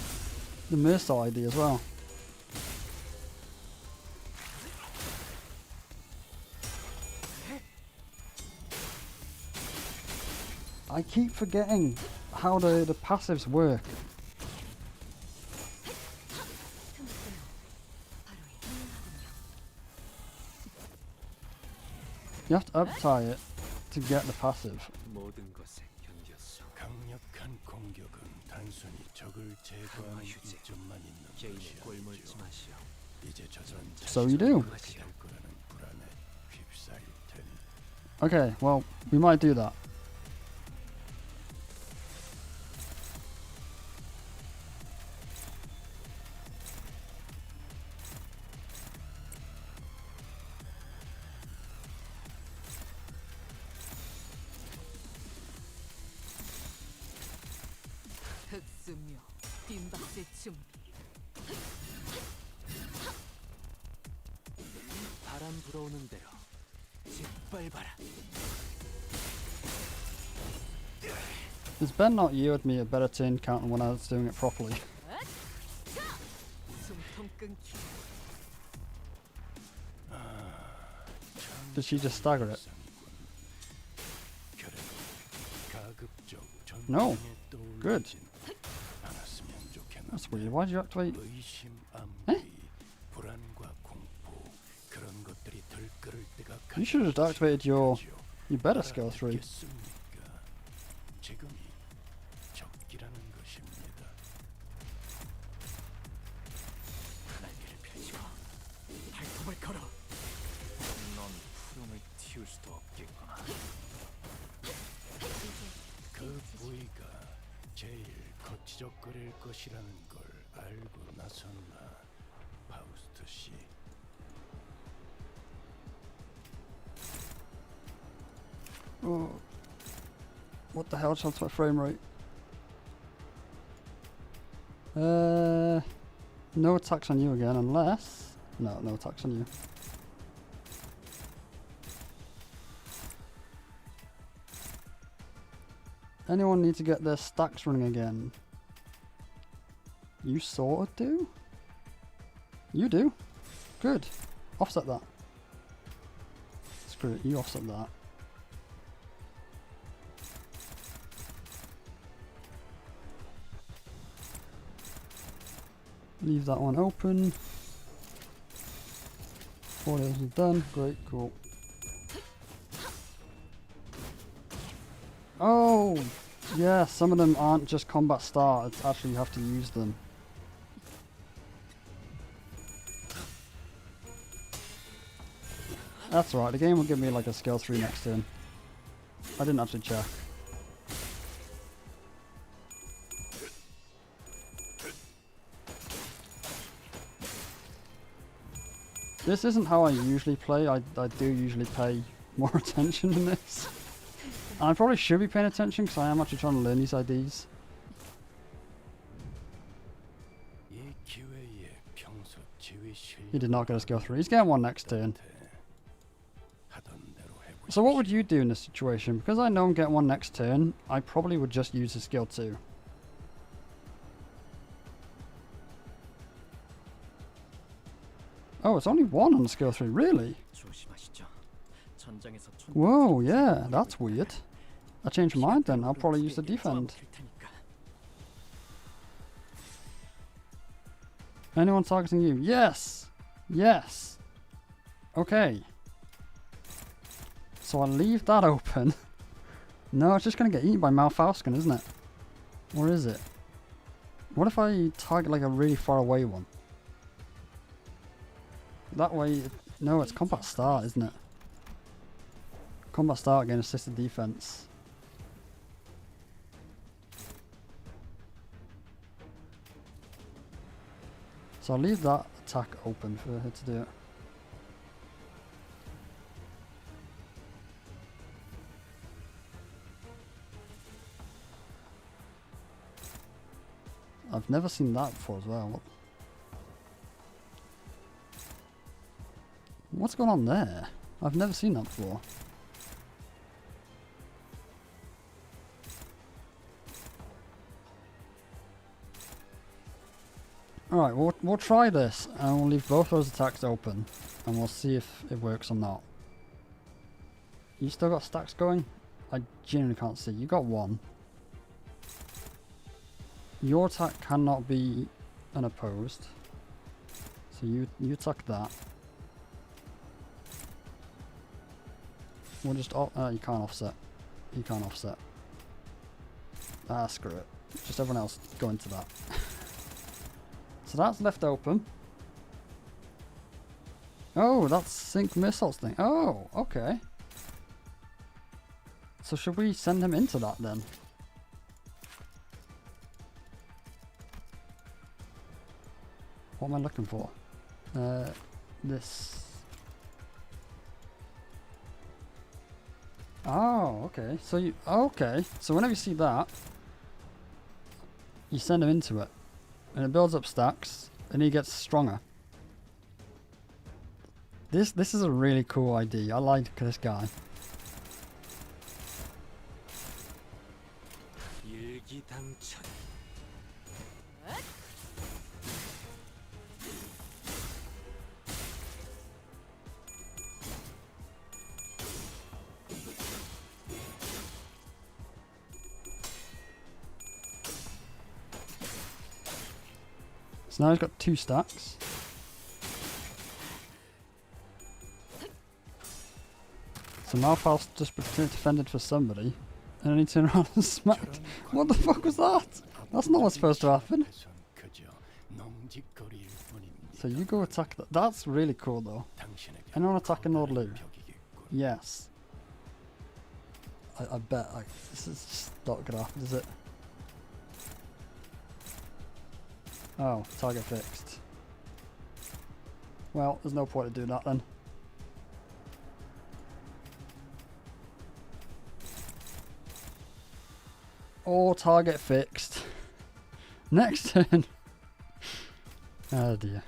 the Mercer ID as well. I keep forgetting how the passives work. You have to up-tie it to get the passive. So you do. Okay, well, we might do that. 바람 불어오는 대로 짓밟아라. Has Ben not yielded me a better turn count when I was doing it properly? Did she just stagger it? No. Good. That's weird. Why did you activate? Eh? You should have activated your better skill 3. 그 부위가 제일 거치적거릴 것이라는 걸 알고 나섰나, 파우스트 씨. Oh. What the hell? Chance my frame rate. No attacks on you again, unless... No, no attacks on you. Anyone need to get their stacks running again? You sort of do? You do? Good. Offset that. Screw it, you offset that. Leave that one open. 4 days is done. Great, cool. Oh! Yeah, some of them aren't just combat start, it's actually you have to use them. That's right, the game will give me like a skill 3 next turn. I didn't actually check. This isn't how I usually play. I do usually pay more attention in this. And I probably should be paying attention because I am actually trying to learn these IDs. He did not get a skill 3. He's getting one next turn. So what would you do in this situation? Because I know I'm getting one next turn, I probably would just use his skill 2. Oh, it's only 1 on the skill 3, really? Whoa, yeah, that's weird. I changed my mind then, I'll probably use the defend. Anyone targeting you? Yes! Yes! Okay. So I'll leave that open. No, it's just going to get eaten by Malfauskan, isn't it? Or is it? What if I target like a really far away one? That way, no, it's combat start, isn't it? Combat start again, assisted defense. So I'll leave that attack open for her to do it. I've never seen that before as well. What's going on there? I've never seen that before. Alright, we'll try this and we'll leave both those attacks open and we'll see if it works or not. You still got stacks going? I genuinely can't see. You got 1. Your attack cannot be unopposed. So you attack that. We'll just you can't offset. You can't offset. Ah, screw it. Just everyone else go into that. So that's left open. Oh, that's sync missiles thing. Oh, okay. So should we send him into that then? What am I looking for? This. Oh, okay. So you okay? So whenever you see that, you send him into it. and it builds up stacks, and he gets stronger. This is a really cool idea. I like this guy. So now he's got 2 stacks. So Malphite's just defended for somebody, and then he turned around and smacked. What the fuck was that? That's not what's supposed to happen. So you go attack that. That's really cool though. Anyone attacking Lord Lou? Yes. I bet this is just not gonna happen, is it? Oh, target fixed. Well, there's no point in doing that then. Oh, target fixed. Next turn. Oh dear.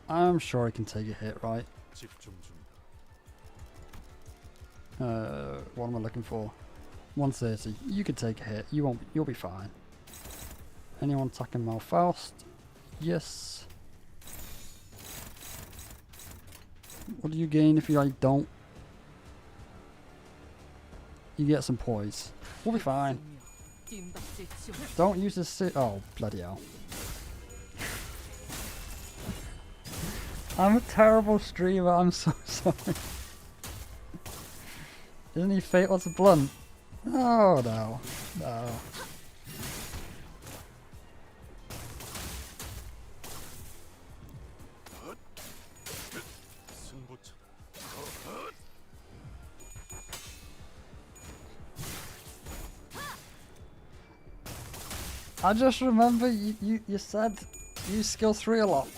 I'm sure I can take a hit, right? What am I looking for? 130. You could take a hit. You won't. You'll be fine. Anyone attacking Malfaust? Yes. What do you gain if you don't? You get some poise. We'll be fine. Don't use this. Oh bloody hell! I'm a terrible streamer. I'm so sorry. Isn't he fatal to blunt? Oh no, no. I just remember you said you use skill 3 a lot.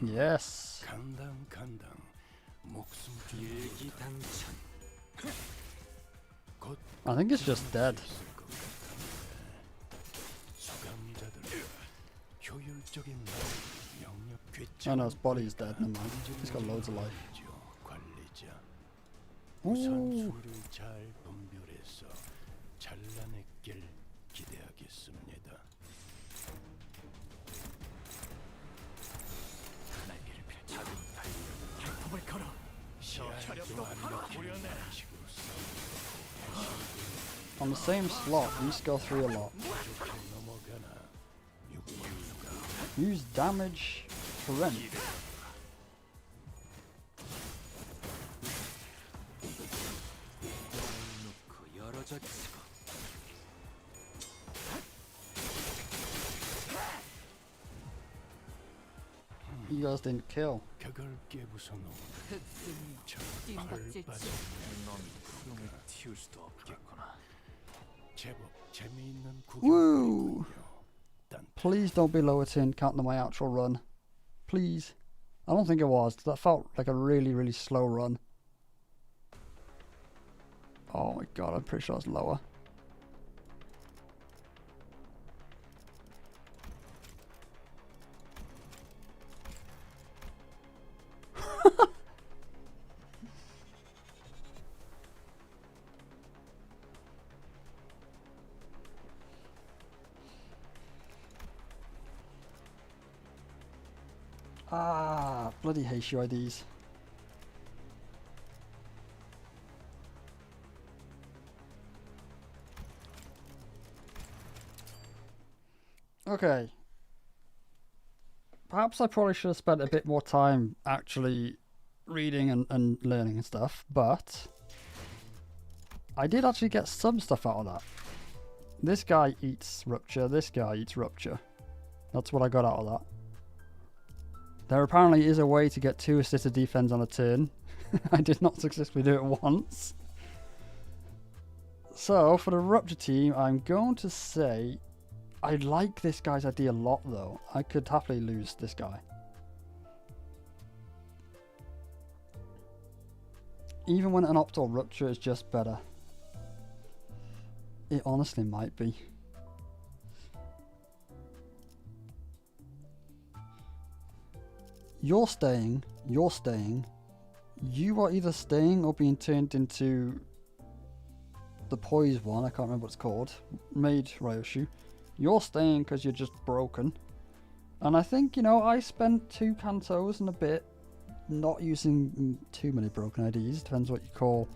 Yes. I think it's just dead. Oh no, his body is dead. Never mind. He's got loads of life. Ooh. On the same slot, you skill 3 a lot. Use damage for rent. You guys didn't kill. Woo! Please don't be lower tin counting my actual run. Please. I don't think it was. That felt like a really, really slow run. Oh my god, I'm pretty sure it's lower. Ah, bloody hate UIDs. Okay. Perhaps I probably should have spent a bit more time actually reading and learning and stuff, but I did actually get some stuff out of that. This guy eats rupture, this guy eats rupture. That's what I got out of that. There apparently is a way to get 2 assisted defense on a turn. I did not successfully do it once. So, for the rupture team, I'm going to say... I like this guy's idea a lot, though. I could happily lose this guy. Even when an opt or rupture is just better. It honestly might be. You're staying. You're staying. You are either staying or being turned into the poise one. I can't remember what it's called. Made Ryoshu. You're staying because you're just broken. And I think, you know, I spent 2 Cantos and a bit not using too many broken IDs. Depends what you call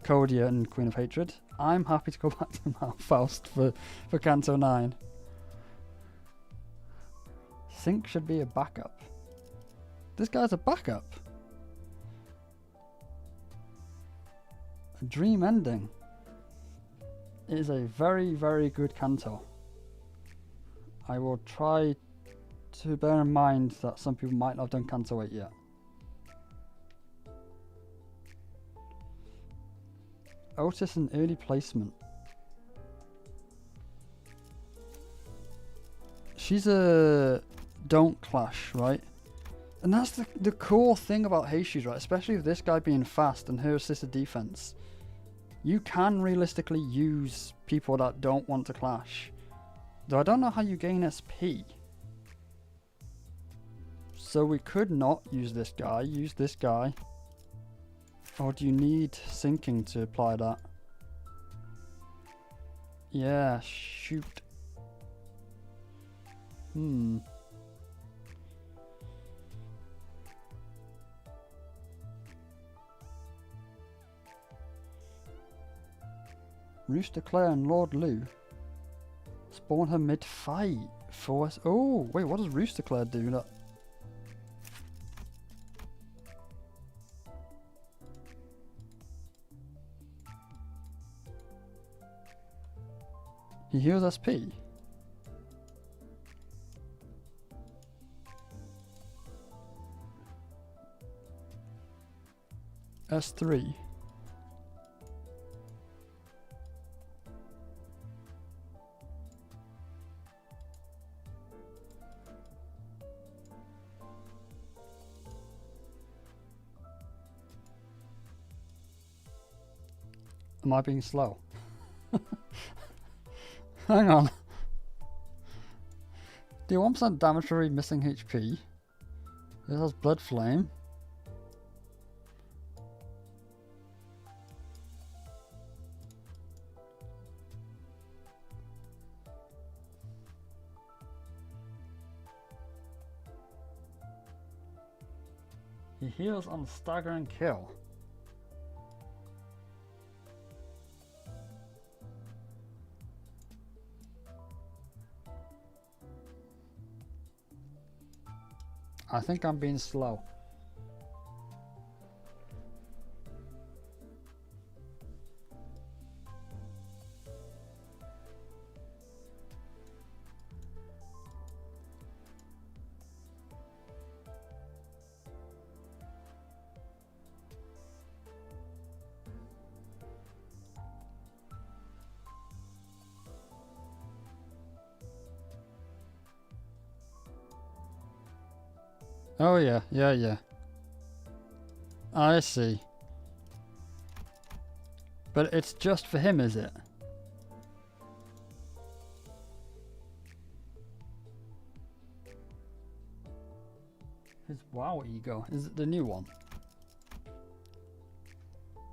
Kodia and Queen of Hatred. I'm happy to go back to Malfaust for Canto 9. Sync should be a backup. This guy's a backup. A dream ending. It is a very, very good Canto. I will try to bear in mind that some people might not have done Canto 8 yet. Otis in early placement. She's a don't clash, right? And that's the cool thing about Heishi's, right? Especially with this guy being fast and her assisted defense. You can realistically use people that don't want to clash. Though I don't know how you gain SP. So we could not use this guy, use this guy. Or do you need syncing to apply that? Yeah, shoot. Rooster Claire and Lord Lou spawn her mid-fight for us. Oh, wait, what does Rooster Claire do? That he heals SP. S3. Am I being slow? Hang on. Do 1% damage for every missing HP. This has Blood Flame. He heals on staggering kill. I think I'm being slow. Oh yeah, yeah. I see. But it's just for him, is it? His WoW ego. Is it the new one?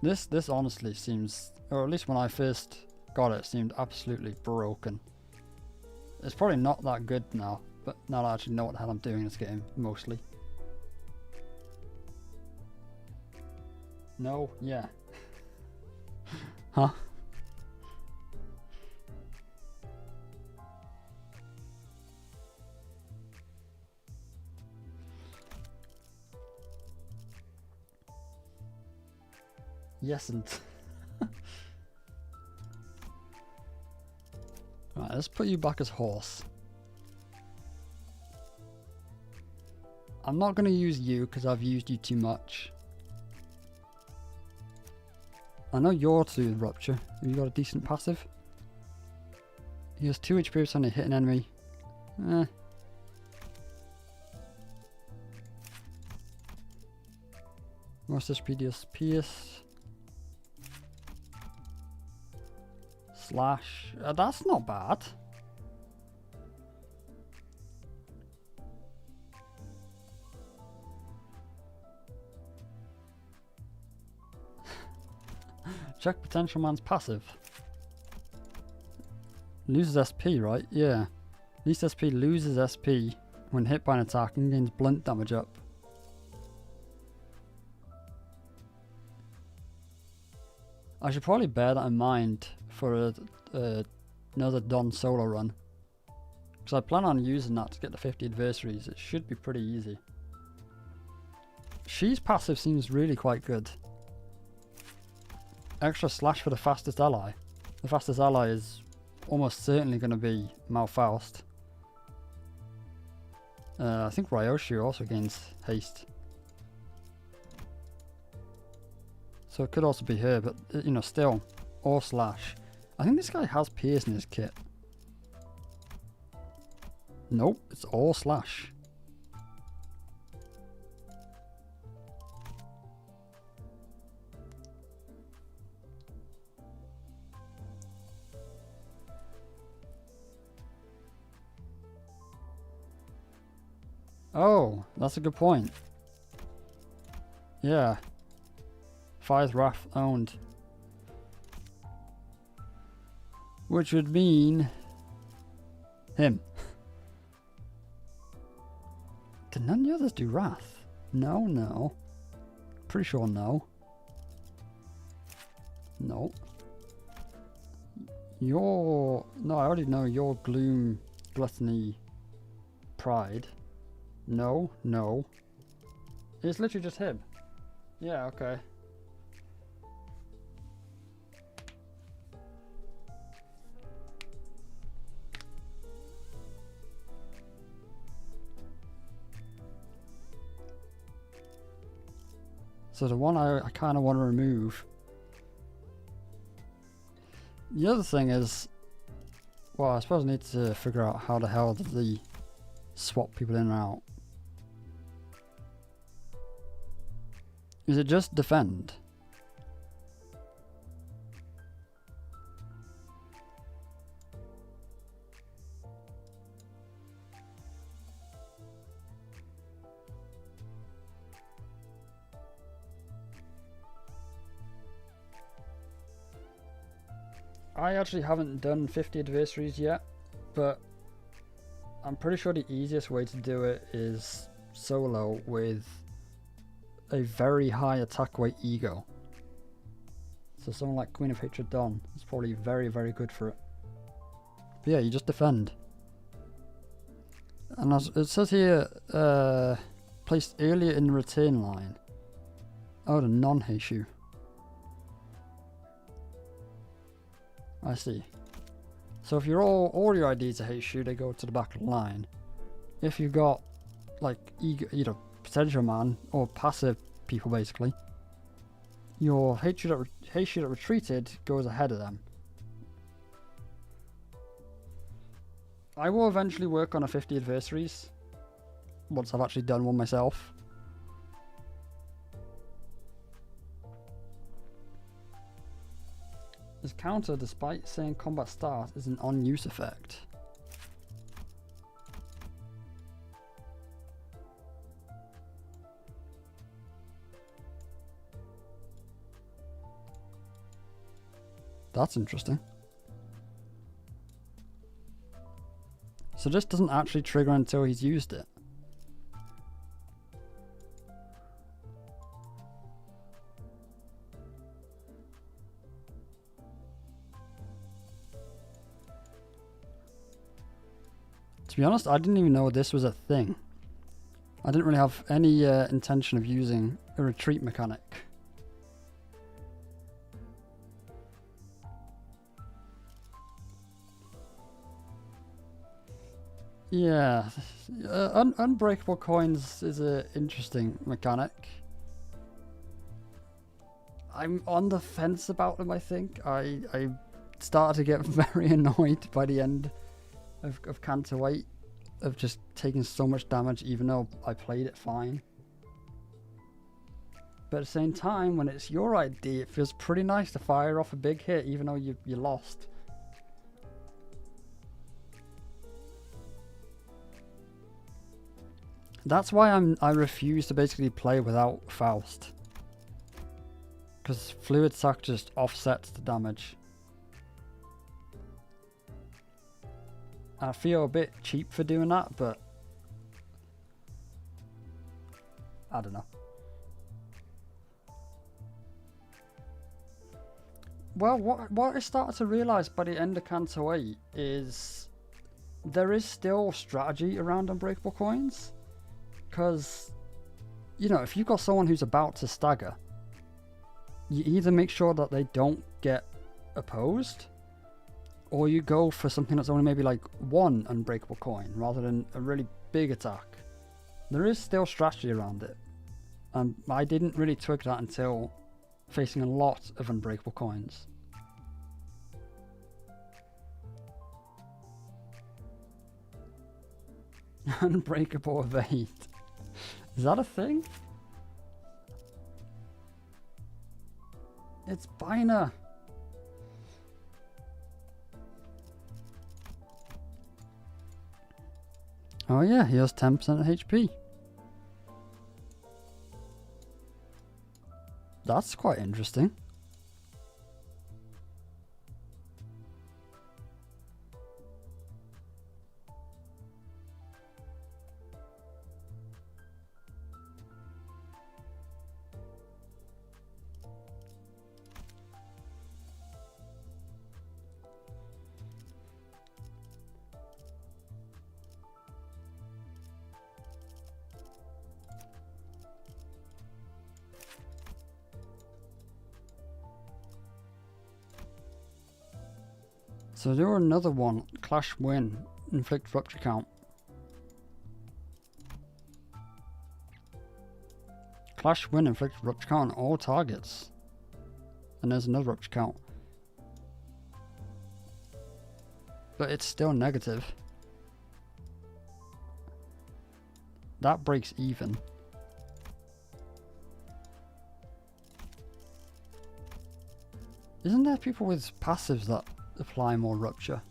This honestly seems, or at least when I first got it, seemed absolutely broken. It's probably not that good now, but now I actually know what the hell I'm doing in this game, mostly. No, yeah. Huh? Yes, and Right, let's put you back as horse. I'm not going to use you because I've used you too much. I know you're to rupture. Have you got a decent passive? He has 2 HP every time they hit an enemy. Most HP deals pierce. Slash. That's not bad. Check potential man's passive. Loses SP, right? Yeah. Least SP loses SP when hit by an attack and gains blunt damage up. I should probably bear that in mind for another Don solo run. Because I plan on using that to get the 50 adversaries. It should be pretty easy. She's passive seems really quite good. Extra slash for the fastest ally. The fastest ally is almost certainly going to be Malfaust. I think Ryoshu also gains haste. So it could also be her, but you know, still. Or slash. I think this guy has pierce in his kit. Nope, it's all slash. Oh, that's a good point. Yeah. Fire's Wrath owned. Which would mean him. Did none of the others do Wrath? No, no. Pretty sure no. No. Your... No, I already know your Gloom, Gluttony, Pride. No, no. It's literally just him. Yeah, okay. So the one I kind of want to remove. The other thing is, well, I suppose I need to figure out how the hell do they swap people in and out. Is it just defend? I actually haven't done 50 adversaries yet, but I'm pretty sure the easiest way to do it is solo with a very high attack weight ego. So someone like Queen of Hatred Dawn is probably very, very good for it. But yeah, you just defend. And as it says here, placed earlier in the return line. Oh, the non-Heishu. I see. So if you're all your IDs are Heishu, they go to the back of the line. If you've got like either potential man or passive people, basically, your Heishu that retreated goes ahead of them. I will eventually work on a 50 adversaries once I've actually done one myself. This counter, despite saying combat start, is an on-use effect. That's interesting. So this doesn't actually trigger until he's used it. To be honest, I didn't even know this was a thing. I didn't really have any intention of using a retreat mechanic. Yeah, unbreakable coins is an interesting mechanic. I'm on the fence about them, I think. I started to get very annoyed by the end of Canto 8, of just taking so much damage even though I played it fine. But at the same time, when it's your ID, it feels pretty nice to fire off a big hit even though you lost. That's why I refuse to basically play without Faust. Because Fluid Sac just offsets the damage. I feel a bit cheap for doing that, but I don't know. Well, what I started to realise by the end of Canto 8 is there is still strategy around Unbreakable Coins. Because, you know, if you've got someone who's about to stagger, you either make sure that they don't get opposed, or you go for something that's only maybe like one Unbreakable Coin rather than a really big attack. There is still strategy around it. And I didn't really twig that until facing a lot of Unbreakable Coins. Unbreakable Evade. Is that a thing? It's Biner. Oh yeah, he has 10% HP. That's quite interesting. So there were another one, Clash Win, inflict rupture count. Clash Win inflicts rupture count on all targets. And there's another rupture count. But it's still negative. That breaks even. Isn't there people with passives that apply more rupture?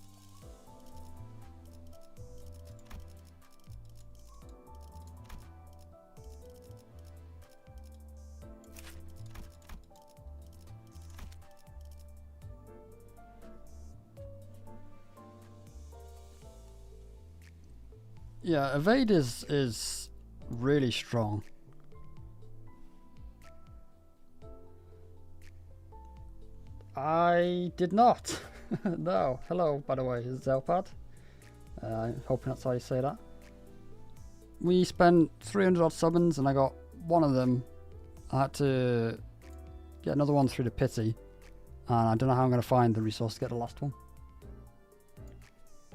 Yeah, evade is really strong. I did not. No. Hello, by the way, is Zelpad. Hoping that's how you say that. We spent 300 odd summons and I got one of them. I had to get another one through the pity. And I don't know how I'm going to find the resource to get the last one.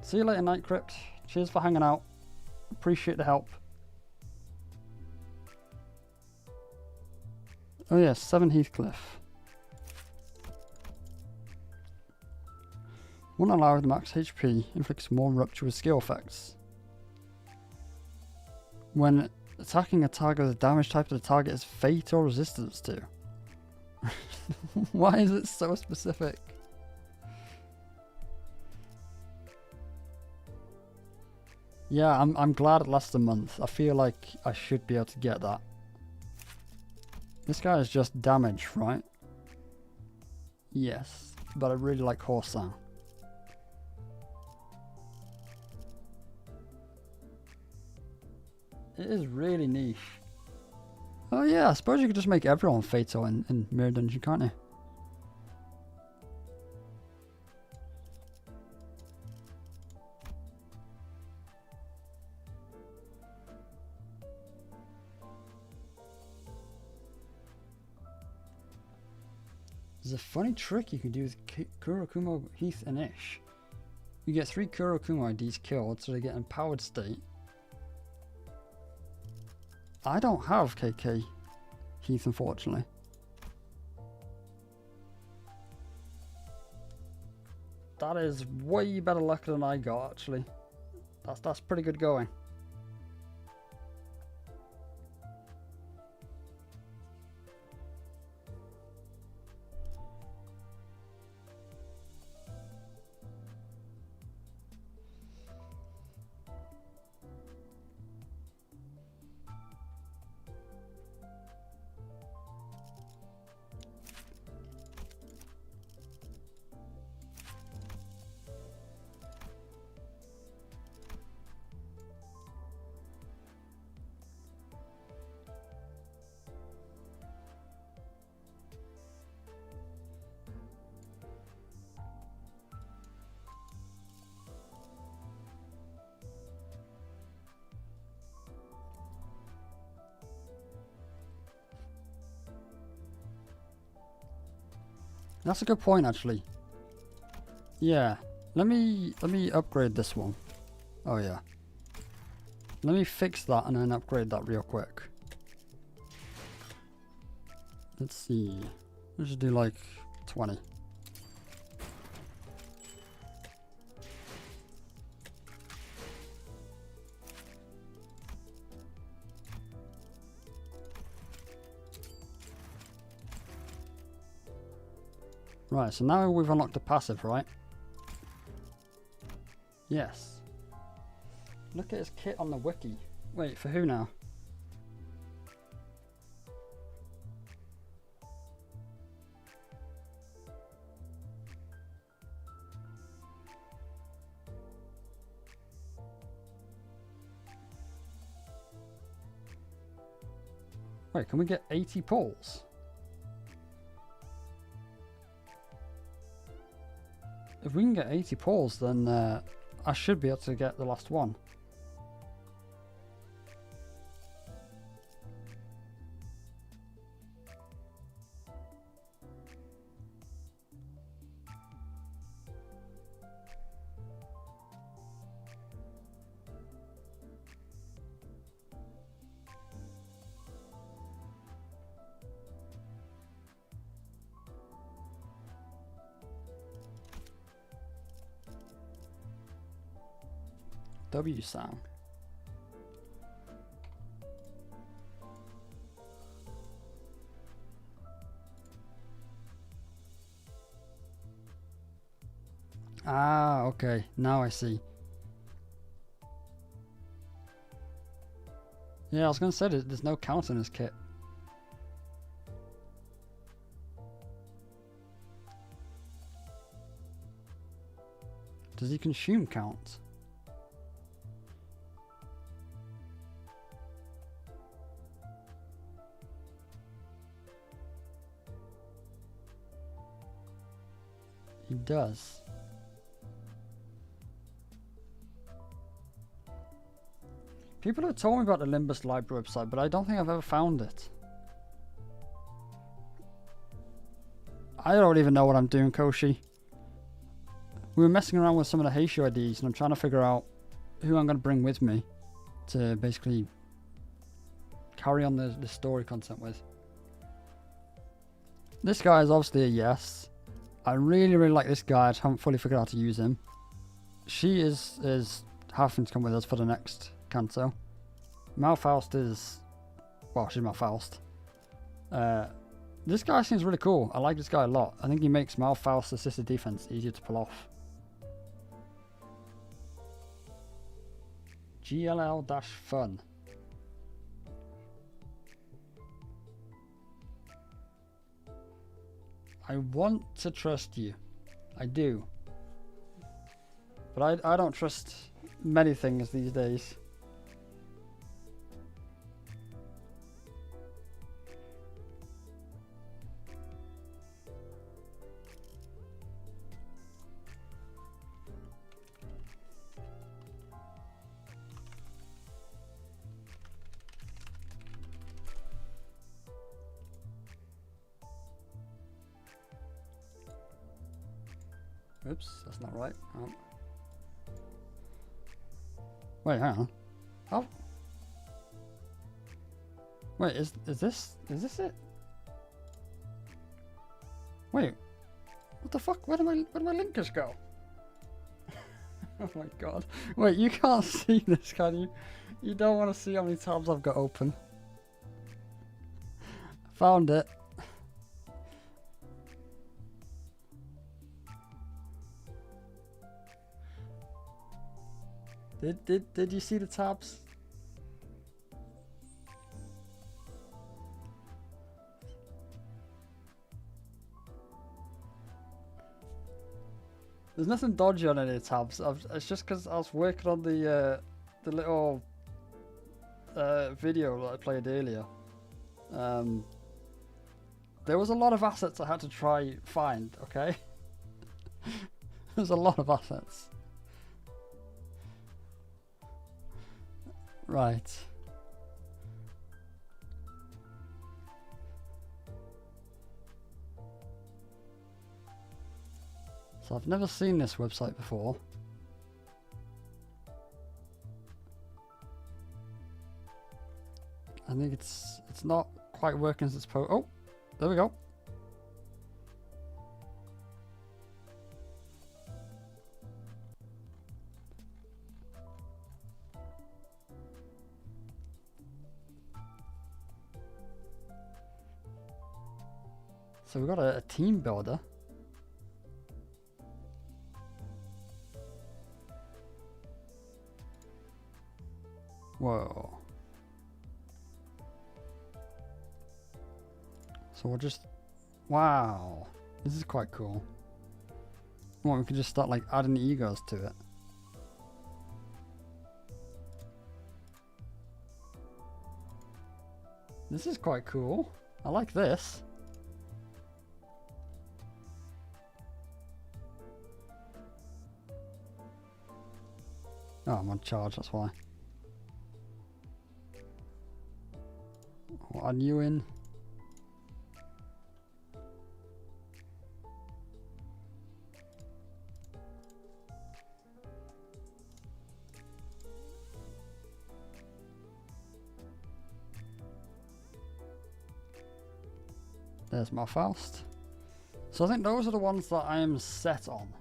See you later, Night Crypt. Cheers for hanging out. Appreciate the help. Oh yes, 7 Heathcliff. One ally with max HP inflicts more rupture with skill effects. When attacking a target with a damage type that the target has fate or resistance to. Why is it so specific? Yeah, I'm glad it lasts a month. I feel like I should be able to get that. This guy is just damage, right? Yes, but I really like Horsesound. It is really niche. Oh yeah, I suppose you could just make everyone fatal in Mirror Dungeon, can't you? There's a funny trick you can do with Kurokumo, Heath and Ish. You get 3 Kurokumo IDs killed, so they get an empowered state. I don't have KK Heath, unfortunately. That is way better luck than I got, actually. That's pretty good going. That's a good point, actually. Yeah, let me upgrade this one. Oh yeah. Let me fix that and then upgrade that real quick. Let's see. Let's just do like 20. Right, so now we've unlocked the passive, right? Yes. Look at his kit on the wiki. Wait, for who now? Wait, can we get 80 pulls? If we can get 80 pulls, then I should be able to get the last one. W sound. Ah, okay. Now I see. Yeah, I was going to say there's no count in this kit. Does he consume count? He does. People have told me about the Limbus library website, but I don't think I've ever found it. I don't even know what I'm doing, Koshi. We were messing around with some of the Heishu IDs, and I'm trying to figure out who I'm going to bring with me to basically carry on the story content with. This guy is obviously a yes. I really, really like this guy. I just haven't fully figured out how to use him. She is having to come with us for the next Canto. Malfaust is... well, she's Malfaust. This guy seems really cool. I like this guy a lot. I think he makes Malfaust's assisted defense easier to pull off. GLL-fun. I want to trust you. I do. But I don't trust many things these days. Oops, that's not right. Oh. Wait, hang on. Oh. Wait, is this it? Wait. What the fuck? Where did my linkers go? Oh my god. Wait, you can't see this, can you? You don't want to see how many tabs I've got open. Found it. Did you see the tabs? There's nothing dodgy on any of the tabs. It's just because I was working on the little video that I played earlier. There was a lot of assets I had to try find. Okay, there's a lot of assets. Right. So I've never seen this website before. I think it's not quite working as it's supposed. Oh, there we go. So we've got a team builder. Whoa. So we'll just... Wow. This is quite cool. Well, we can just start like adding egos to it. This is quite cool. I like this. Oh, I'm on charge, that's why. What are you in? There's my Faust. So I think those are the ones that I am set on.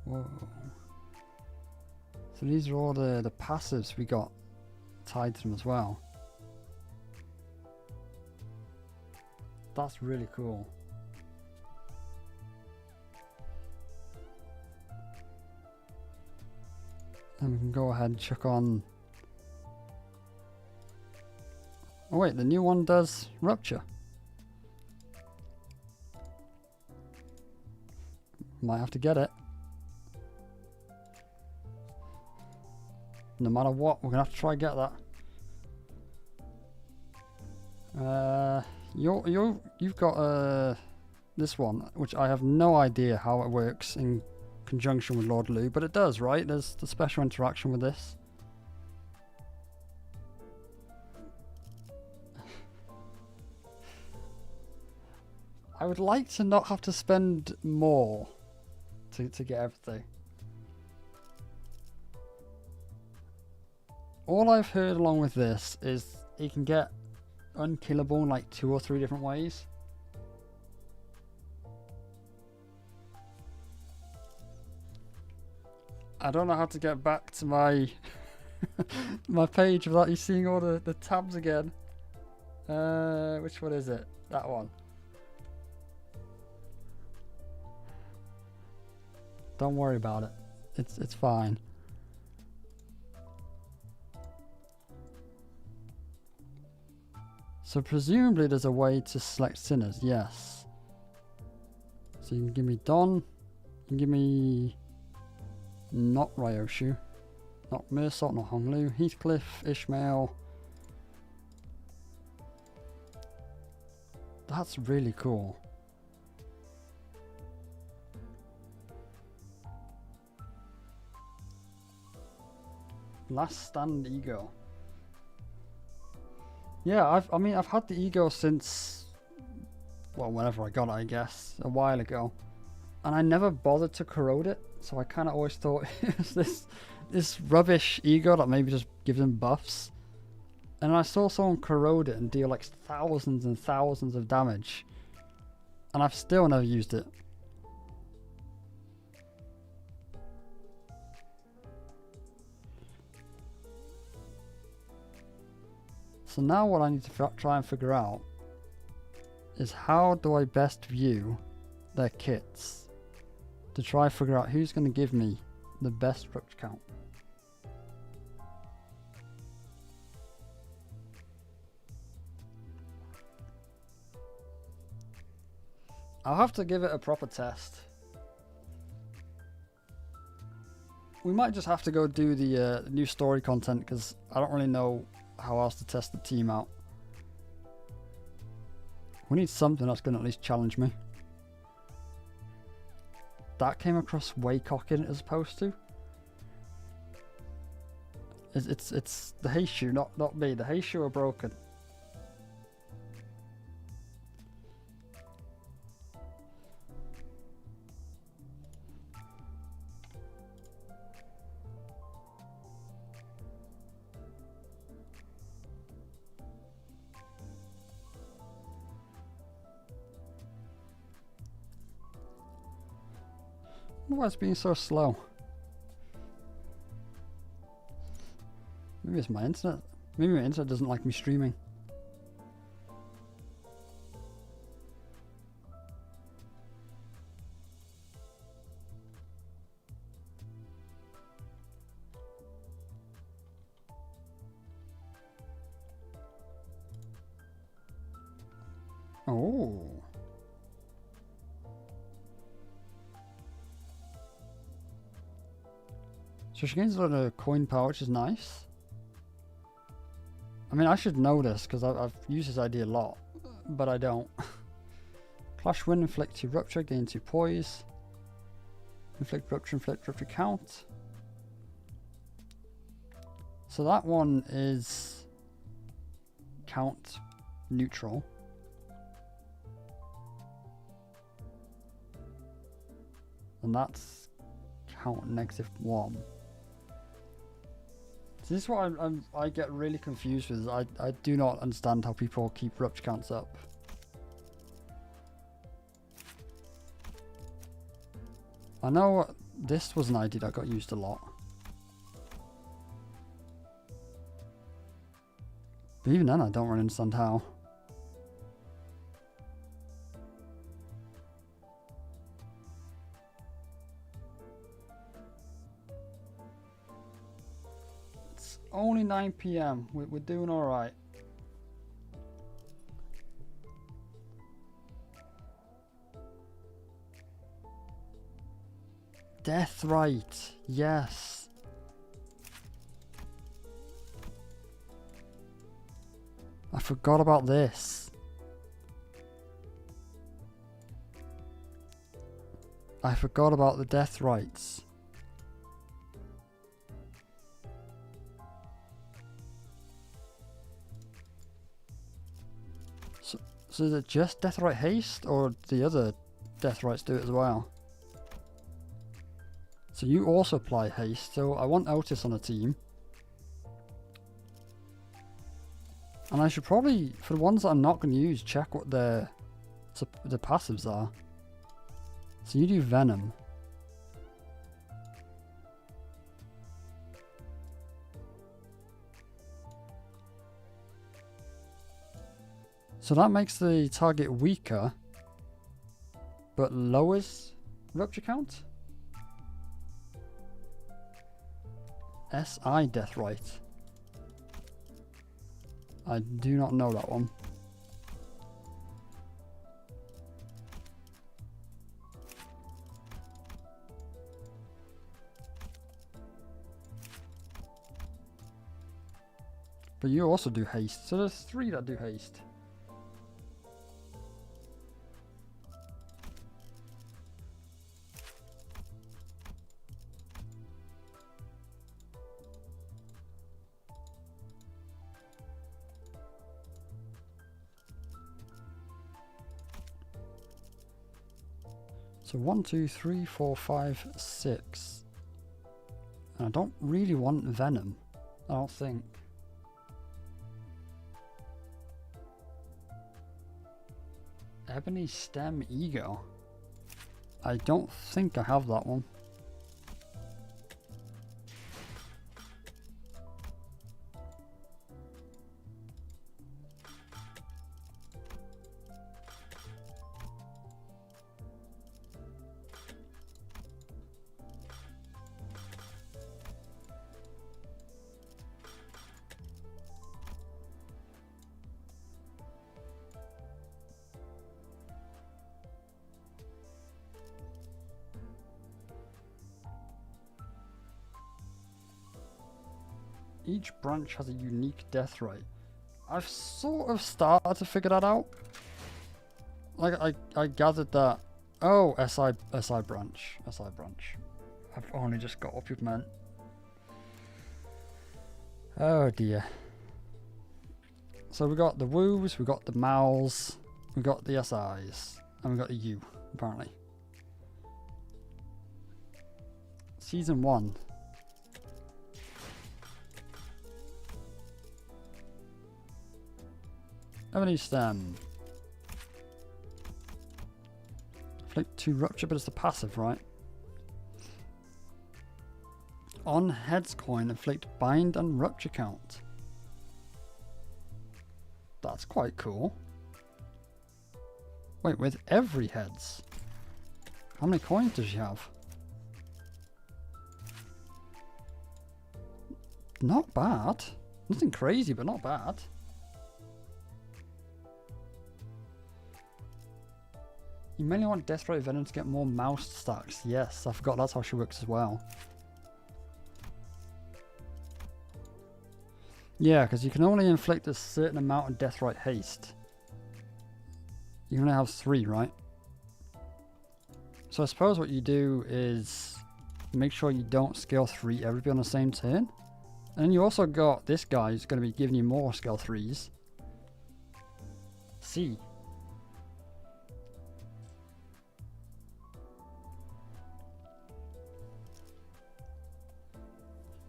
Whoa. So these are all the passives we got tied to them as well. That's really cool. And we can go ahead and check on... Oh wait, the new one does rupture. Might have to get it. No matter what, we're gonna have to try and get that. You've got this one, which I have no idea how it works in conjunction with Lord Lou, but it does, right? There's the special interaction with this. I would like to not have to spend more to get everything. All I've heard along with this is you can get unkillable in like 2 or 3 different ways. I don't know how to get back to my my page without you seeing all the tabs again. Which one is it? That one. Don't worry about it. It's fine. So presumably there's a way to select sinners, yes. So you can give me Don, you can give me not Ryoshu, not Mersot, not Honglu, Heathcliff, Ishmael. That's really cool. Last stand ego. Yeah, I've had the ego since, well, whenever I got it, I guess, a while ago. And I never bothered to corrode it, so I kind of always thought it was this rubbish ego that maybe just gives him buffs. And I saw someone corrode it and deal like thousands and thousands of damage. And I've still never used it. So now what I need to try and figure out is how do I best view their kits to try and figure out who's going to give me the best rupture count. I'll have to give it a proper test. We might just have to go do the new story content because I don't really know how else to test the team out. We need something that's going to at least challenge me. That came across way cocking as opposed to. It's the hay shoe, not me. The hay shoe are broken. Why it's being so slow? Maybe it's my internet. Maybe my internet doesn't like me streaming. Oh. So she gains a lot of coin power, which is nice. I mean, I should know this because I've used this idea a lot, but I don't. Clash win, inflict 2 rupture, gain 2 poise. Inflict rupture count. So that one is count neutral. And that's count -1. So this is what I get really confused with. I do not understand how people keep rupture counts up. I know this was an idea that got used a lot. But even then I don't really understand how. Only 9 PM. We're doing all right. Death right. Yes. I forgot about this. I forgot about the death rights. So is it just Death Right Haste, or the other Death Rights do it as well? So you also apply Haste, so I want Otis on the team. And I should probably, for the ones that I'm not going to use, check what the passives are. So you do Venom. So that makes the target weaker, but lowers rupture count? SI Death Right. I do not know that one. But you also do haste, so there's 3 that do haste. So 1, 2, 3, 4, 5, 6. And I don't really want venom, I don't think. Ebony Stem Ego. I don't think I have that one. Each branch has a unique death rate. I've sort of started to figure that out. Like I gathered that. Oh, SI branch. I've only just got up with men. Oh dear. So we got the woos, we got the mals, we got the SIs, and we got the U apparently. Season 1. Ebony Stem. Inflict 2 rupture, but it's the passive, right? On heads coin, inflict bind and rupture count. That's quite cool. Wait, with every heads? How many coins does she have? Not bad. Nothing crazy, but not bad. You mainly want Death Rate Venom to get more mouse stacks. Yes, I forgot that's how she works as well. Yeah, because you can only inflict a certain amount of Death Rate haste. You can only have 3, right? So I suppose what you do is make sure you don't scale 3 everybody on the same turn. And you also got this guy who's going to be giving you more scale 3s. C.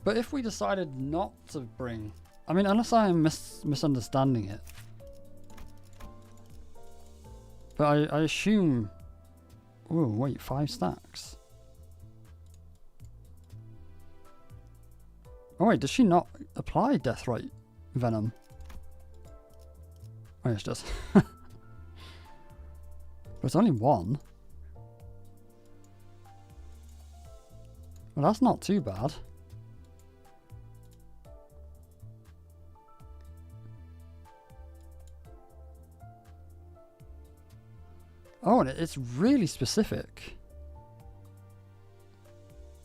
But if we decided not to bring... I mean, unless I am misunderstanding it. But I assume... Oh, wait, 5 stacks. Oh wait, does she not apply Death Rate Venom? Oh yeah, she does. But it's only 1. Well, that's not too bad. Oh, and it's really specific.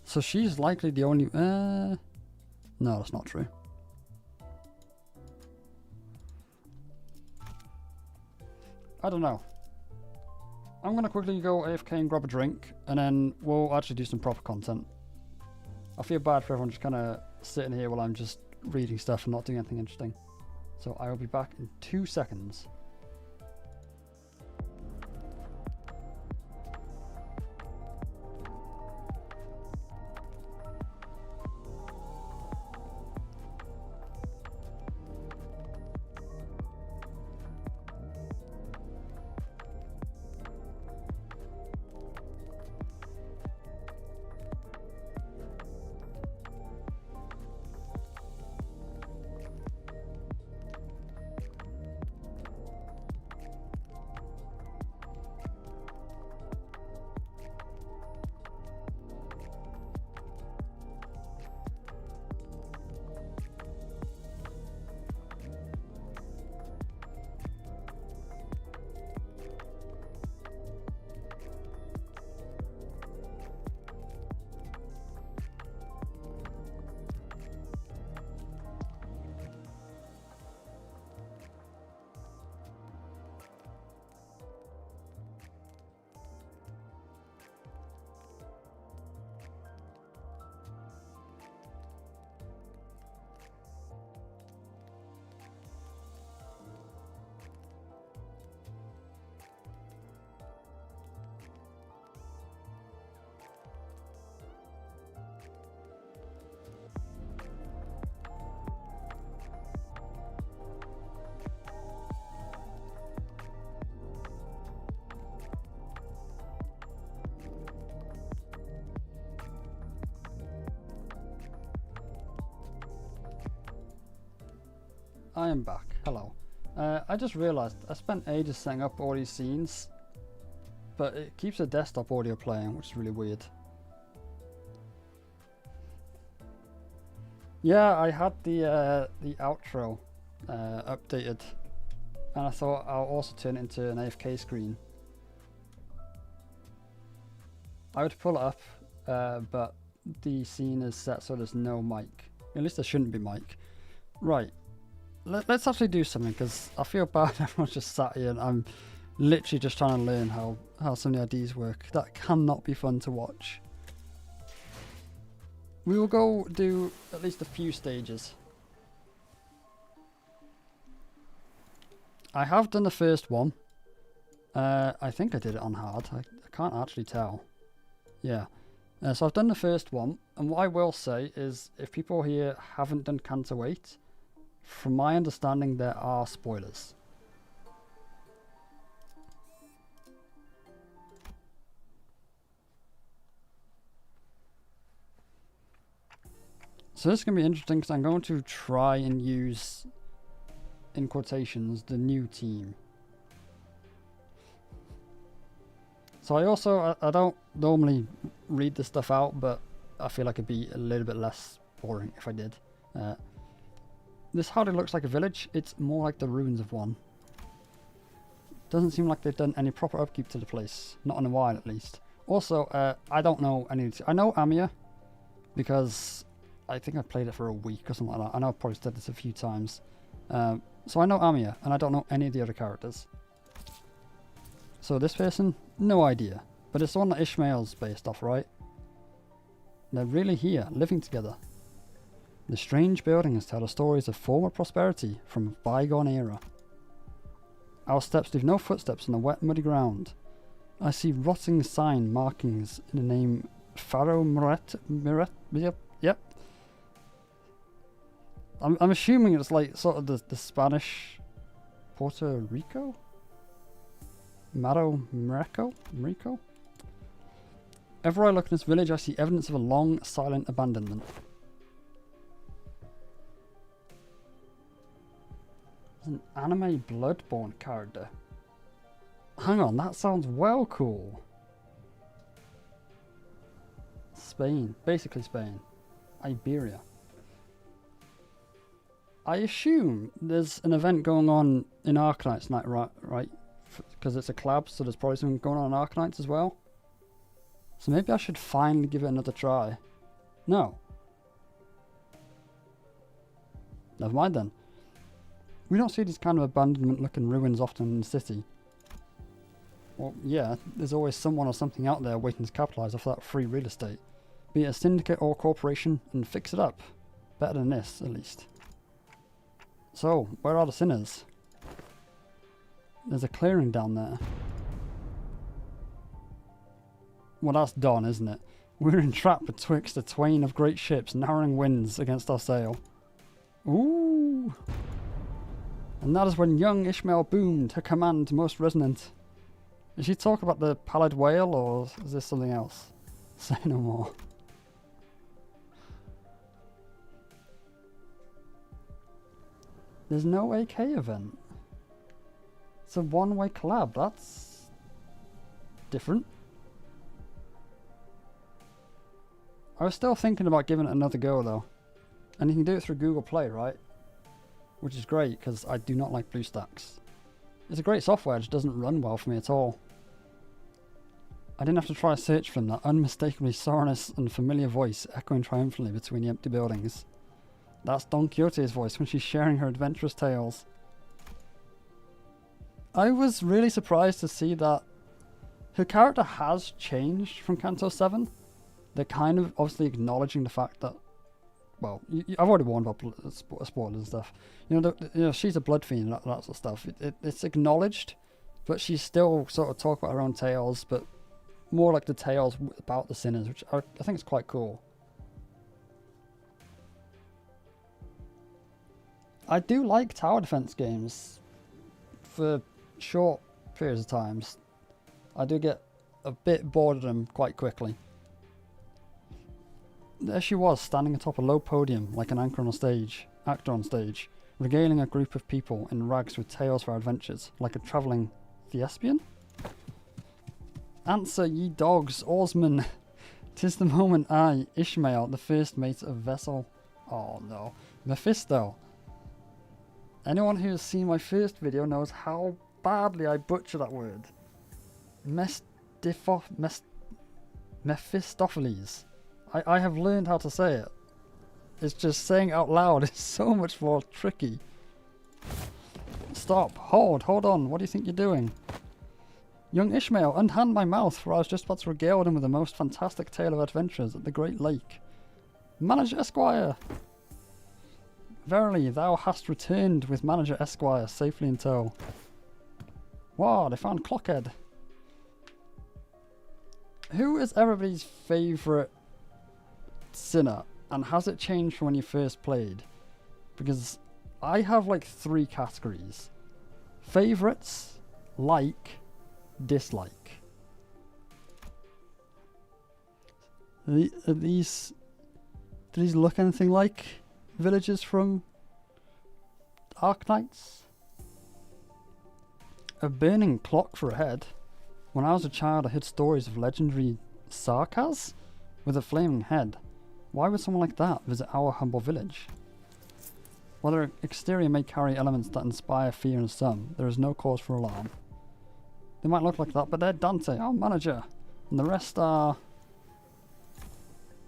So she's likely the only... No, that's not true. I don't know. I'm going to quickly go AFK and grab a drink, and then we'll actually do some proper content. I feel bad for everyone just kind of sitting here while I'm just reading stuff and not doing anything interesting. So I will be back in 2 seconds. I am back. Hello. I just realised I spent ages setting up all these scenes, but it keeps the desktop audio playing, which is really weird. Yeah, I had the outro updated, and I thought I'll also turn it into an AFK screen. I would pull it up, but the scene is set so there's no mic. At least there shouldn't be mic. Right. Let's actually do something, because I feel bad everyone's just sat here and I'm literally just trying to learn how some of the IDs work. That cannot be fun to watch. We will go do at least a few stages. I have done the first one. I think I did it on hard. I can't actually tell. Yeah. So I've done the first one, and what I will say is, if people here haven't done Canto 8, from my understanding there are spoilers. So this is going to be interesting, because I'm going to try and use, in quotations, the new team. So I don't normally read this stuff out, but I feel like it'd be a little bit less boring if I did. This hardly looks like a village, it's more like the ruins of one. Doesn't seem like they've done any proper upkeep to the place, not in a while at least. Also, I don't know any. I know Amia, because I think I played it for a week or something like that. I know I've probably said this a few times. So I know Amia, and I don't know any of the other characters. So this person, no idea. But it's the one that Ishmael's based off, right? They're really here, living together. The strange buildings tell the stories of former prosperity from a bygone era. Our steps leave no footsteps on the wet, muddy ground. I see rotting sign markings in the name Faro Miret. Yep. I'm assuming it's like sort of the Spanish Puerto Rico? Marico? Ever I look in this village, I see evidence of a long, silent abandonment. There's an anime Bloodborne character. Hang on, that sounds well cool. Spain. Basically Spain. Iberia. I assume there's an event going on in Arknight tonight, right? Because it's a collab, so there's probably something going on in Arknight as well. So maybe I should finally give it another try. No. Never mind then. We don't see these kind of abandonment-looking ruins often in the city. Well, yeah, there's always someone or something out there waiting to capitalise off that free real estate. Be it a syndicate or corporation, and fix it up. Better than this, at least. So, where are the sinners? There's a clearing down there. Well, that's done, isn't it? We're entrapped betwixt the twain of great ships, narrowing winds against our sail. Ooh! And that is when young Ishmael boomed, her command most resonant. Is she talking about the pallid whale, or is this something else? Say no more. There's no AK event. It's a one-way collab, that's different. I was still thinking about giving it another go though. And you can do it through Google Play, right? Which is great, because I do not like BlueStacks. It's a great software, it just doesn't run well for me at all. I didn't have to try a search for them, that unmistakably sonorous and familiar voice echoing triumphantly between the empty buildings. That's Don Quixote's voice when she's sharing her adventurous tales. I was really surprised to see that her character has changed from Canto 7. They're kind of obviously acknowledging the fact that, well, I've already warned about spoilers and stuff. You know, she's a blood fiend and that sort of stuff. It's acknowledged, but she's still sort of talking about her own tales, but more like the tales about the sinners, which I think is quite cool. I do like tower defense games for short periods of times. I do get a bit bored of them quite quickly. There she was, standing atop a low podium like an actor on stage, regaling a group of people in rags with tales for adventures, like a travelling thespian? Answer, ye dogs, oarsmen. 'Tis the moment I, Ishmael, the first mate of vessel. Oh no. Mephisto. Anyone who has seen my first video knows how badly I butcher that word. Mephistopheles. I have learned how to say it. It's just saying it out loud is so much more tricky. Stop. Hold on. What do you think you're doing? Young Ishmael, unhand my mouth, for I was just about to regale him with the most fantastic tale of adventures at the Great Lake. Manager Esquire! Verily, thou hast returned with Manager Esquire safely in tow. Wow, they found Clockhead. Who is everybody's favourite sinner? And has it changed from when you first played? Because I have like 3 categories. Favourites, like, dislike. Do these look anything like villagers from Arknights? A burning clock for a head. When I was a child, I heard stories of legendary Sarkas with a flaming head. Why would someone like that visit our humble village? While their exterior may carry elements that inspire fear in some, there is no cause for alarm. They might look like that, but they're Dante, our manager, and the rest are...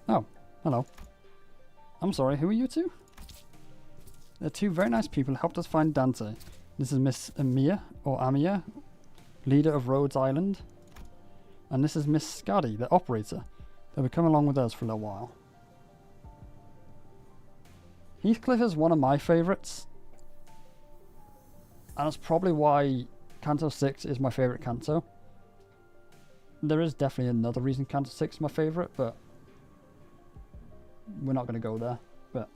Oh, hello. I'm sorry, who are you two? They're 2 very nice people who helped us find Dante. This is Miss Amia, leader of Rhodes Island. And this is Miss Scuddy, the operator. They'll be coming along with us for a little while. Heathcliff is one of my favourites. And that's probably why Canto 6 is my favourite Canto. There is definitely another reason Canto 6 is my favourite, but we're not going to go there. But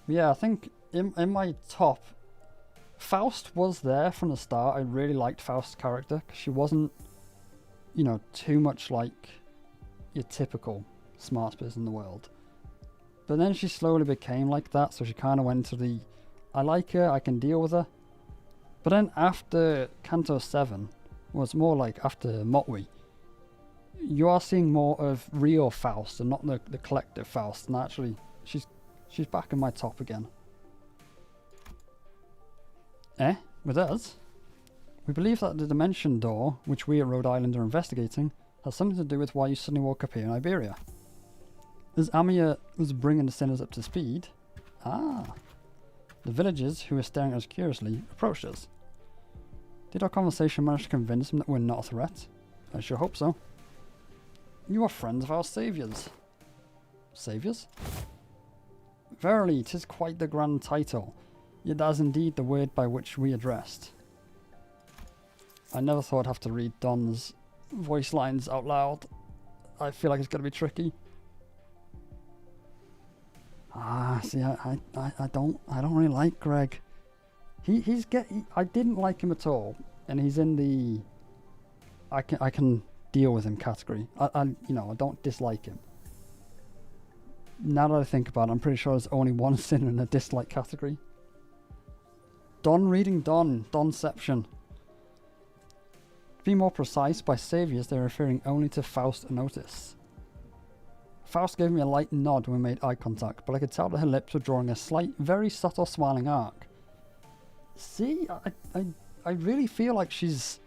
yeah, I think in my top, Faust was there from the start. I really liked Faust's character because she wasn't, you know, too much like your typical smartest person in the world. But then she slowly became like that, so she kind of went to the, I like her, I can deal with her. But then after Canto 7, was more like after Motwi, you are seeing more of real Faust and not the collective Faust, and actually she's back in my top again. With us? We believe that the Dimension Door, which we at Rhode Island are investigating, has something to do with why you suddenly woke up here in Iberia. As Amia was bringing the sinners up to speed, the villagers, who were staring at us curiously, approached us. Did our conversation manage to convince them that we're not a threat? I sure hope so. You are friends of our saviours. Saviours? Verily, 'tis quite the grand title, yet that is indeed the word by which we addressed. I never thought I'd have to read Don's voice lines out loud. I feel like it's going to be tricky. See, I don't really like Greg. I didn't like him at all, and he's in the I can deal with him category. I don't dislike him. Now that I think about it, I'm pretty sure there's only one sin in the dislike category. Don reading Donception. To be more precise, by saviours they're referring only to Faust and Otis. Faust gave me a light nod when we made eye contact, but I could tell that her lips were drawing a slight, very subtle smiling arc. See, I really feel like she's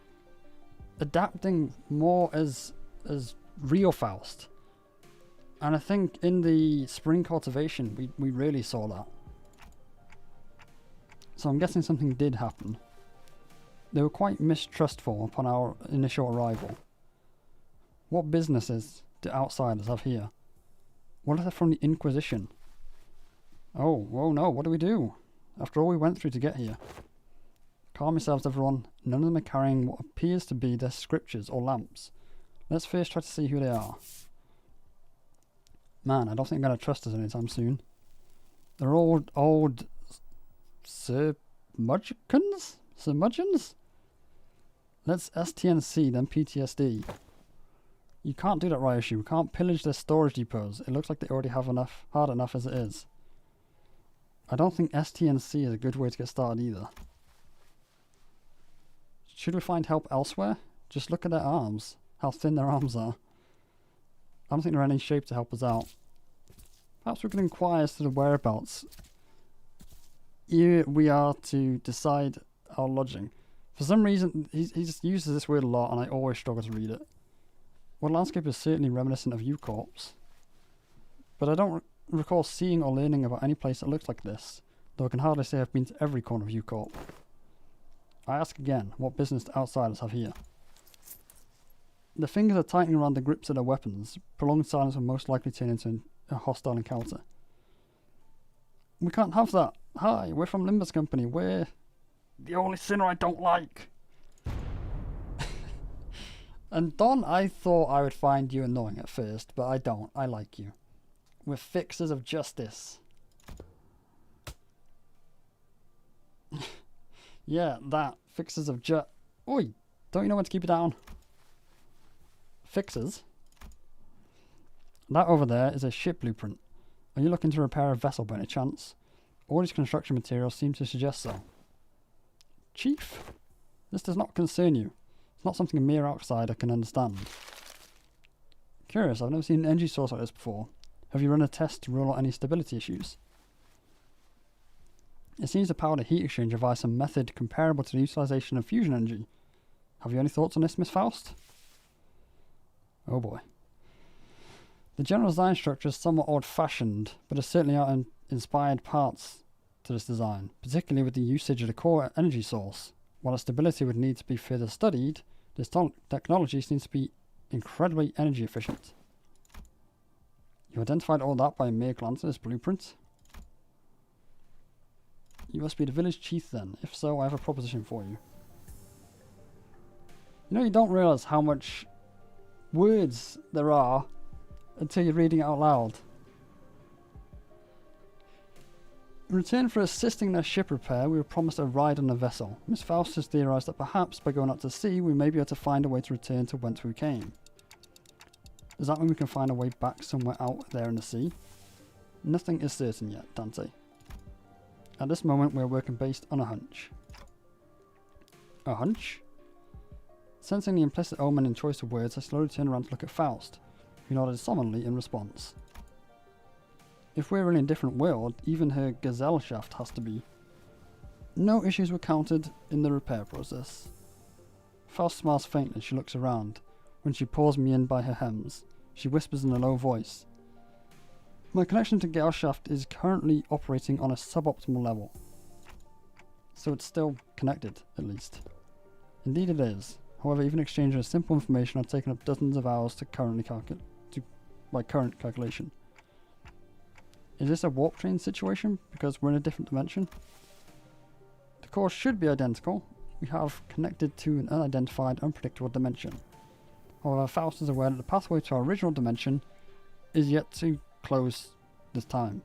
adapting more as real Faust. And I think in the spring cultivation, we really saw that. So I'm guessing something did happen. They were quite mistrustful upon our initial arrival. What businesses do outsiders have here? What if they're from the Inquisition? Oh no, what do we do? After all we went through to get here. Calm yourselves, everyone. None of them are carrying what appears to be their scriptures or lamps. Let's first try to see who they are. Man, I don't think I'm going to trust us anytime soon. They're all old Surmudgeons? Let's STNC, then PTSD. You can't do that, Ryoshi. We can't pillage their storage depots. It looks like they already have enough, hard enough as it is. I don't think STNC is a good way to get started either. Should we find help elsewhere? Just look at their arms. How thin their arms are. I don't think they're in any shape to help us out. Perhaps we can inquire as to the whereabouts. Here we are to decide our lodging. For some reason, he just uses this word a lot and I always struggle to read it. Well, landscape is certainly reminiscent of U-Corps. But I don't recall seeing or learning about any place that looks like this, though I can hardly say I've been to every corner of U-Corp. I ask again, what business do outsiders have here? The fingers are tightening around the grips of their weapons. Prolonged silence will most likely turn into a hostile encounter. We can't have that. Hi, we're from Limbus Company. We're the only sinner I don't like. And Don, I thought I would find you annoying at first, but I don't. I like you. We're fixers of justice. Yeah, that. Fixers of Oi! Don't you know when to keep it down? Fixers? That over there is a ship blueprint. Are you looking to repair a vessel by any chance? All these construction materials seem to suggest so. Chief, this does not concern you. It's not something a mere outsider can understand. Curious, I've never seen an energy source like this before. Have you run a test to rule out any stability issues? It seems the powered heat exchanger device some method comparable to the utilization of fusion energy. Have you any thoughts on this, Miss Faust? Oh boy. The general design structure is somewhat old-fashioned, but there certainly are inspired parts to this design, particularly with the usage of the core energy source. While the stability would need to be further studied, this technology seems to be incredibly energy efficient. You identified all that by a mere glance at this blueprint? You must be the village chief then. If so, I have a proposition for you. You know, you don't realise how much words there are until you're reading it out loud. In return for assisting their ship repair, we were promised a ride on a vessel. Miss Faust has theorised that perhaps by going out to sea, we may be able to find a way to return to whence we came. Does that mean we can find a way back somewhere out there in the sea? Nothing is certain yet, Dante. At this moment, we are working based on a hunch. A hunch? Sensing the implicit omen and choice of words, I slowly turned around to look at Faust, who nodded solemnly in response. If we're in a different world, even her gazelle shaft has to be. No issues were counted in the repair process. Faust smiles faintly as she looks around. When she pulls me in by her hems, she whispers in a low voice. My connection to Gale Shaft is currently operating on a suboptimal level. So it's still connected, at least. Indeed it is. However, even exchanging simple information has taken up dozens of hours by current calculation. Is this a warp train situation because we're in a different dimension? The course should be identical. We have connected to an unidentified, unpredictable dimension. However, Faust is aware that the pathway to our original dimension is yet to close this time.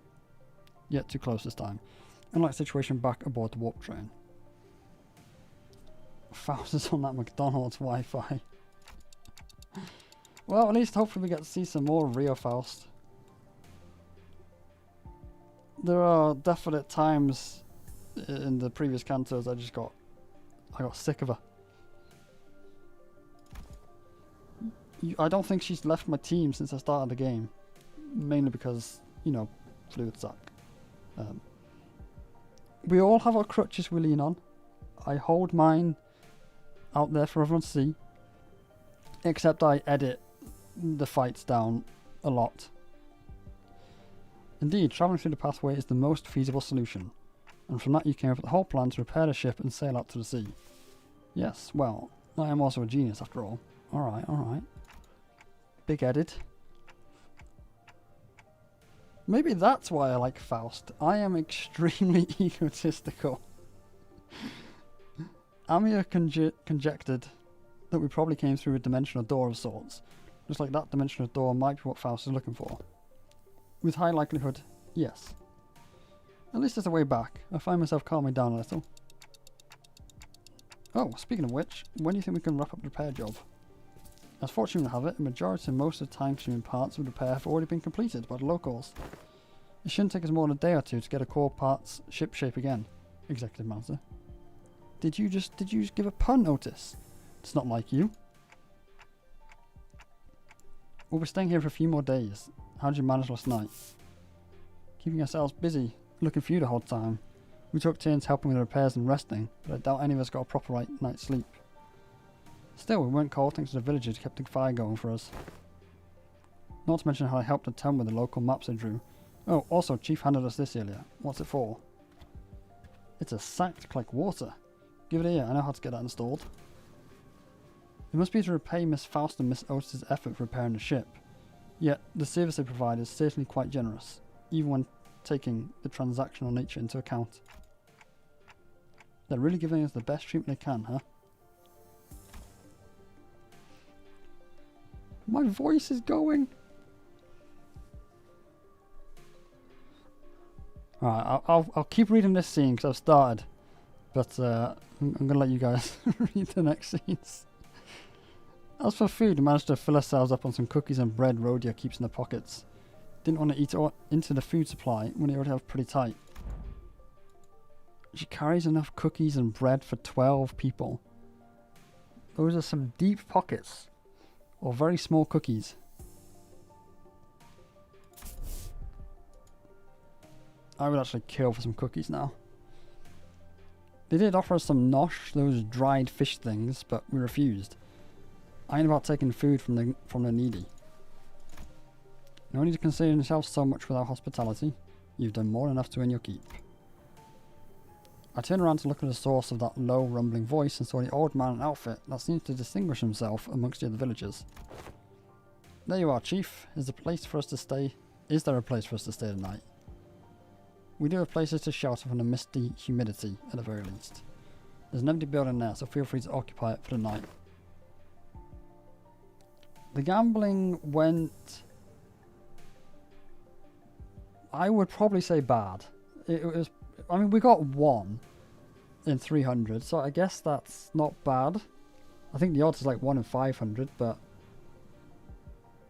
Unlike the situation back aboard the warp train. Faust is on that McDonald's Wi-Fi. Well, at least hopefully we get to see some more Rio Faust. There are definite times in the previous Cantos I got sick of her. I don't think she's left my team since I started the game. Mainly because, you know, fluid suck. We all have our crutches we lean on. I hold mine out there for everyone to see. Except I edit the fights down a lot. Indeed, travelling through the pathway is the most feasible solution. And from that you came up with the whole plan to repair the ship and sail out to the sea. Yes, well, I am also a genius after all. Alright. Big-headed. Maybe that's why I like Faust. I am extremely egotistical. Amir conjectured that we probably came through a dimensional door of sorts. Just like that dimensional door might be what Faust is looking for. With high likelihood, yes. At least there's a way back. I find myself calming down a little. Oh, speaking of which, when do you think we can wrap up the repair job? As fortune would have it, a majority and most of the time-consuming parts of the repair have already been completed by the locals. It shouldn't take us more than a day or two to get a core parts ship shape again, Executive Manager. Did you just give a pun, Otis? It's not like you. We'll be staying here for a few more days. How did you manage last night? Keeping ourselves busy, looking for you the whole time. We took turns helping with the repairs and resting, but I doubt any of us got a proper night's sleep. Still, we weren't cold thanks to the villagers who kept the fire going for us. Not to mention how I helped the town with the local maps I drew. Oh, also, Chief handed us this earlier. What's it for? It's a sack to collect water. Give it here, I know how to get that installed. It must be to repay Miss Faust and Miss Otis' effort for repairing the ship. Yet, the service they provide is certainly quite generous, even when taking the transactional nature into account. They're really giving us the best treatment they can, huh? My voice is going! Alright, I'll keep reading this scene because I've started. But I'm going to let you guys read the next scenes. As for food, we managed to fill ourselves up on some cookies and bread Rhodia keeps in her pockets. Didn't want to eat into the food supply when they already have pretty tight. She carries enough cookies and bread for 12 people. Those are some deep pockets. Or very small cookies. I would actually kill for some cookies now. They did offer us some nosh, those dried fish things, but we refused. I ain't about taking food from the needy. No need to concern yourself so much with our hospitality. You've done more than enough to earn your keep. I turned around to look at the source of that low rumbling voice and saw the old man in an outfit that seems to distinguish himself amongst the other villagers. There you are, Chief. Is there a place for us to stay tonight? We do have places to shelter from the misty humidity at the very least. There's an empty building there, so feel free to occupy it for the night. The gambling went... I would probably say bad. It was... I mean, we got 1 in 300, so I guess that's not bad. I think the odds is like 1 in 500, but...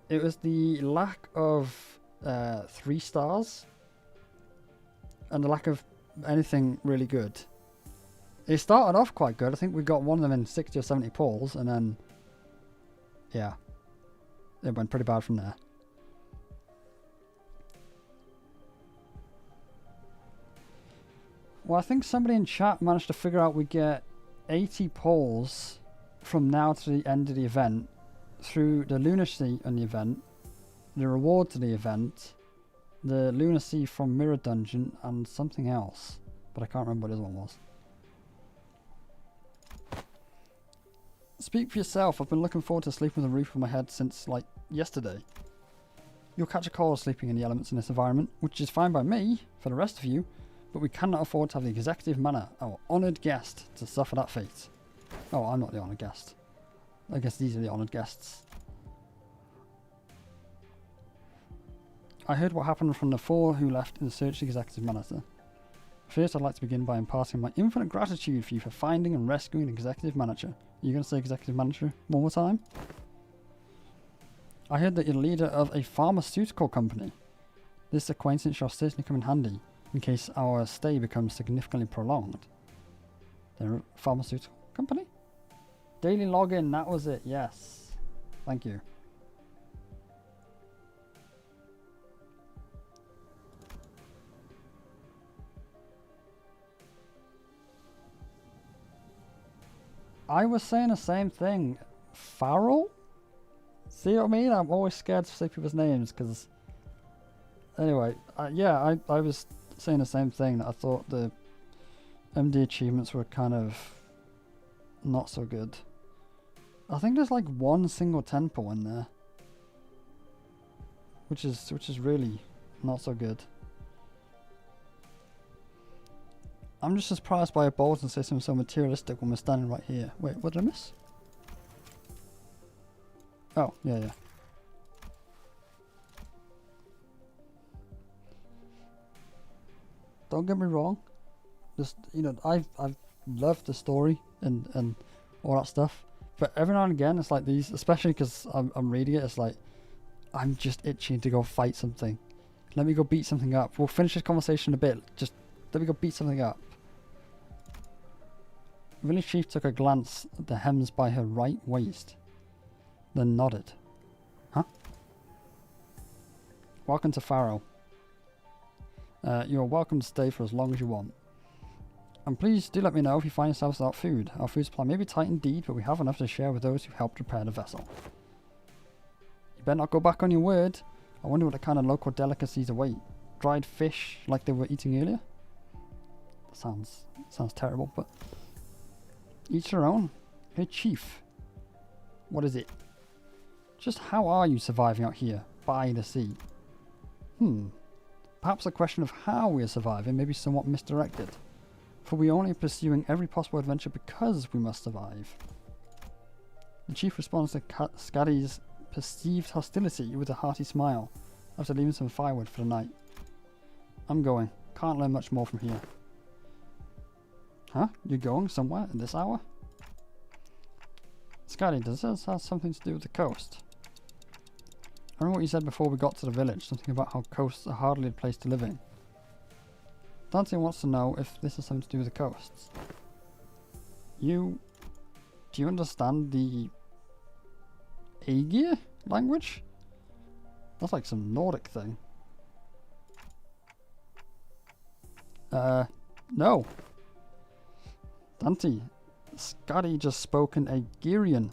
It was the lack of 3 stars. And the lack of anything really good. It started off quite good. I think we got one of them in 60 or 70 pulls, and then... Yeah. It went pretty bad from there. Well, I think somebody in chat managed to figure out we get 80 pulls from now to the end of the event through the lunacy on the event, the reward to the event, the lunacy from Mirror Dungeon, and something else. But I can't remember what the other one was. Speak for yourself. I've been looking forward to sleeping with a roof over my head since, like, yesterday. You'll catch a cold sleeping in the elements in this environment, which is fine by me, for the rest of you, but we cannot afford to have the executive manor, our honoured guest, to suffer that fate. Oh, I'm not the honoured guest. I guess these are the honoured guests. I heard what happened from the 4 who left in search of the executive manager. First, I'd like to begin by imparting my infinite gratitude for you for finding and rescuing the executive manager. Are you going to say executive manager one more time? I heard that you're the leader of a pharmaceutical company. This acquaintance shall certainly come in handy in case our stay becomes significantly prolonged. They're a pharmaceutical company? Daily login, that was it, yes. Thank you. I was saying the same thing. Farrell? See what I mean? I'm always scared to say people's names because... Anyway, yeah, I was saying the same thing, that I thought the MD achievements were kind of not so good. I think there's like 1 single 10 pull in there. Which is really not so good. I'm just surprised by a bold and say something so materialistic when we're standing right here. Wait, what did I miss? Oh, yeah. Don't get me wrong. Just, you know, I've loved the story and all that stuff. But every now and again, it's like these, especially because I'm reading it, it's like, I'm just itching to go fight something. Let me go beat something up. We'll finish this conversation in a bit. Just let me go beat something up. Village chief took a glance at the hems by her right waist, then nodded. Huh? Welcome to Faro. You're welcome to stay for as long as you want. And please do let me know if you find yourselves without food. Our food supply may be tight indeed, but we have enough to share with those who helped repair the vessel. You better not go back on your word. I wonder what kind of local delicacies await. Dried fish like they were eating earlier? Sounds terrible, but each their own. Hey chief, what is it? Just how are you surviving out here by the sea? Perhaps the question of how we are surviving may be somewhat misdirected, for we are only pursuing every possible adventure because we must survive. The chief responds to Skadi's perceived hostility with a hearty smile after leaving some firewood for the night. I'm going. Can't learn much more from here. Huh? You're going somewhere at this hour? Skadi, does this have something to do with the coast? I remember what you said before we got to the village, something about how coasts are hardly a place to live in. Dante wants to know if this has something to do with the coasts. Do you understand the Aegir language? That's like some Nordic thing. No. Dante, Skadi just spoke in Aegirian.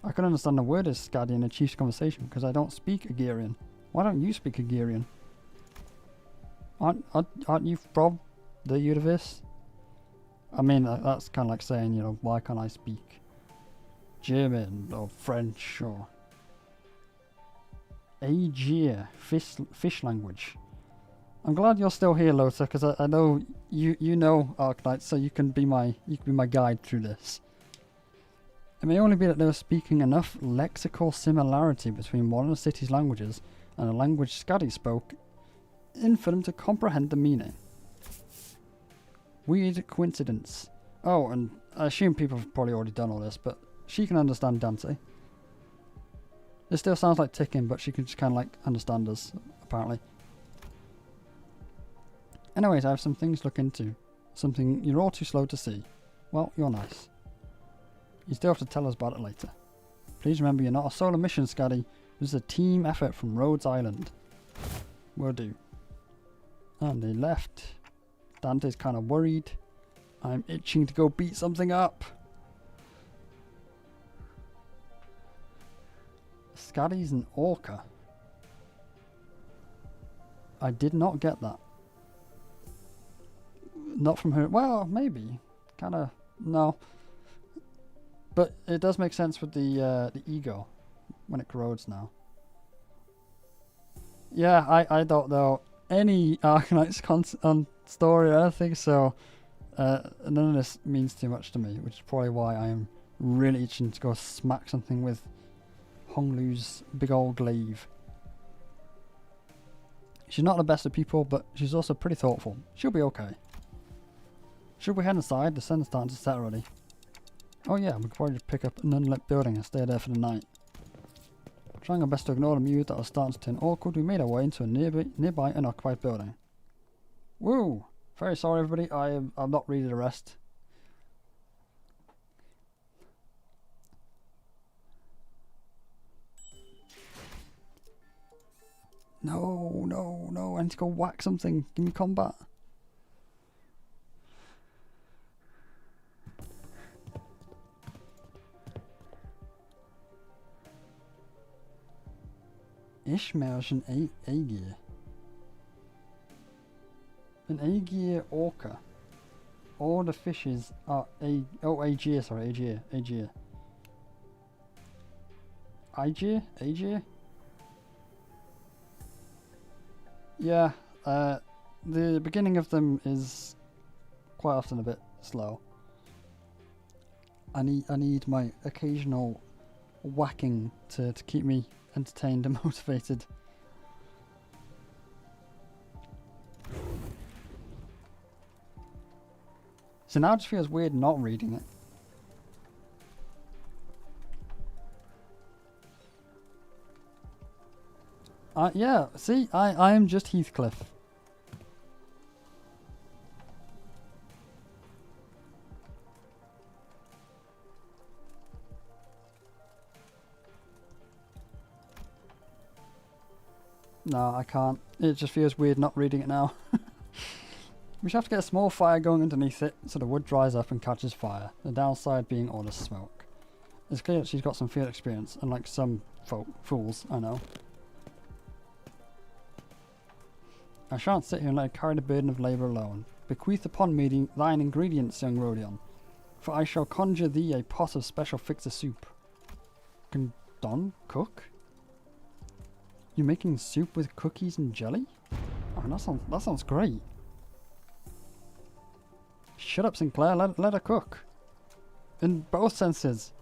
I can understand the word is Skadi in a chief's conversation because I don't speak Aegirian. Why don't you speak Aegirian? Aren't you from the universe? I mean, that's kind of like saying, you know, why can't I speak German or French or Aegir, fish language. I'm glad you're still here, Lota, because I know you know Arknight, so you can be my guide through this. It may only be that they were speaking enough lexical similarity between one of the city's languages and a language Skadi spoke for them to comprehend the meaning. Weird coincidence. Oh, and I assume people have probably already done all this, but she can understand Dante. It still sounds like ticking, but she can just kind of like understand us, apparently. Anyways, I have some things to look into. Something you're all too slow to see. Well, you're nice. You still have to tell us about it later. Please remember you're not a solo mission, Skadi. This is a team effort from Rhodes Island. Will do. And they left. Dante's kind of worried. I'm itching to go beat something up. Skadi's an orca. I did not get that. Not from her. Well, maybe. Kind of. No. But it does make sense with the ego when it corrodes now. Yeah, I don't know any Arknight story. I don't think so. None of this means too much to me, which is probably why I am really itching to go smack something with Honglu's big old glaive. She's not the best of people, but she's also pretty thoughtful. She'll be okay. Should we head inside? The sun's starting to set already. Oh yeah, we could probably just pick up an unlit building and stay there for the night. Trying our best to ignore the mood that was starting to turn awkward, we made our way into a nearby unoccupied building. Woo! Very sorry everybody, I'm not reading the rest. No, I need to go whack something. Give me combat. Ishmael's an Aegir. An Aegir orca. All the fishes are Aegir, sorry, Aegir. Aegir? Yeah, the beginning of them is quite often a bit slow. I need my occasional whacking to keep me entertained and motivated. So now it just feels weird not reading it. Yeah, see, I am just Heathcliff. No, I can't. It just feels weird not reading it now. We should have to get a small fire going underneath it so the wood dries up and catches fire. The downside being all the smoke. It's clear that she's got some field experience, unlike some fools I know. I shan't sit here and let her carry the burden of labour alone. Bequeath upon me thine ingredients, young Rodion, for I shall conjure thee a pot of special fixer soup. Can Don cook? You're making soup with cookies and jelly? Oh, that sounds great. Shut up, Sinclair. Let her cook. In both senses.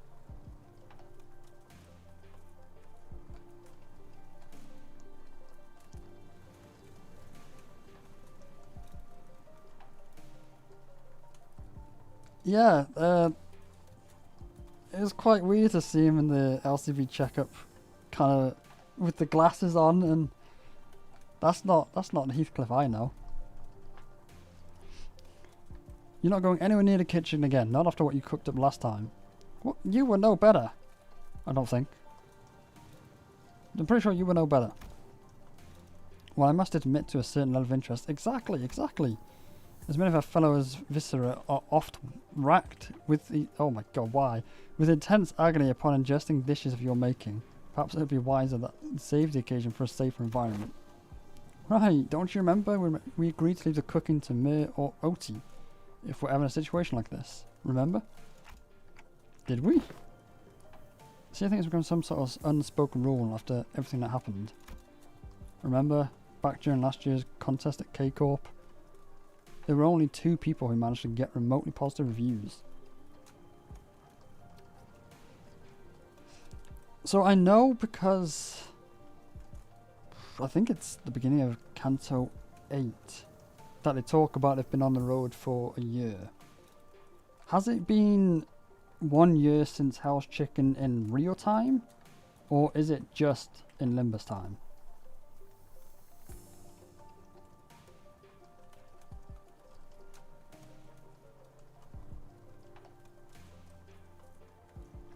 Yeah, it was quite weird to see him in the LCB checkup, kind of with the glasses on, and that's not the Heathcliff I know. You're not going anywhere near the kitchen again, not after what you cooked up last time. What? You were no better. I don't think. I'm pretty sure you were no better. Well, I must admit to a certain level of interest. Exactly. As many of our fellows viscera are oft racked with the... Oh my god, why? With intense agony upon ingesting dishes of your making. Perhaps it would be wiser that save the occasion for a safer environment. Right, don't you remember when we agreed to leave the cooking to Mir or Oti if we're ever in a situation like this? Remember? Did we? See, I think it's become some sort of unspoken rule after everything that happened. Remember, back during last year's contest at K-Corp? There were only 2 people who managed to get remotely positive reviews. So I know because... I think it's the beginning of Canto 8 that they talk about they've been on the road for a year. Has it been 1 year since Hell's Chicken in real time? Or is it just in Limbus time?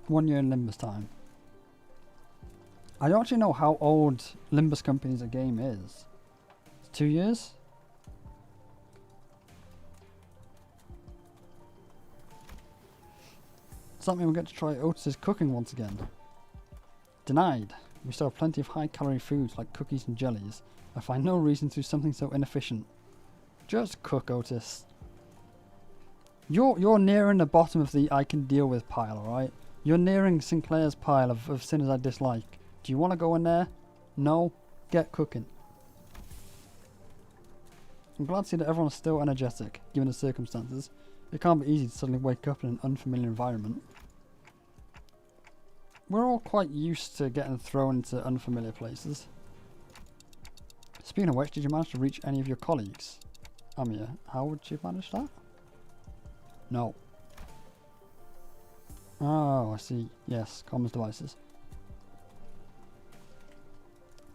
One year in Limbus time. I don't actually know how old Limbus Company's game is. It's 2 years? Does that mean we'll get to try Otis's cooking once again? Denied. We still have plenty of high-calorie foods like cookies and jellies. I find no reason to do something so inefficient. Just cook, Otis. You're nearing the bottom of the I can deal with pile, alright? You're nearing Sinclair's pile of sinners I dislike. Do you want to go in there? No? Get cooking. I'm glad to see that everyone's still energetic, given the circumstances. It can't be easy to suddenly wake up in an unfamiliar environment. We're all quite used to getting thrown into unfamiliar places. Speaking of which, did you manage to reach any of your colleagues? Amir, how would you manage that? No. Oh, I see. Yes, comms devices.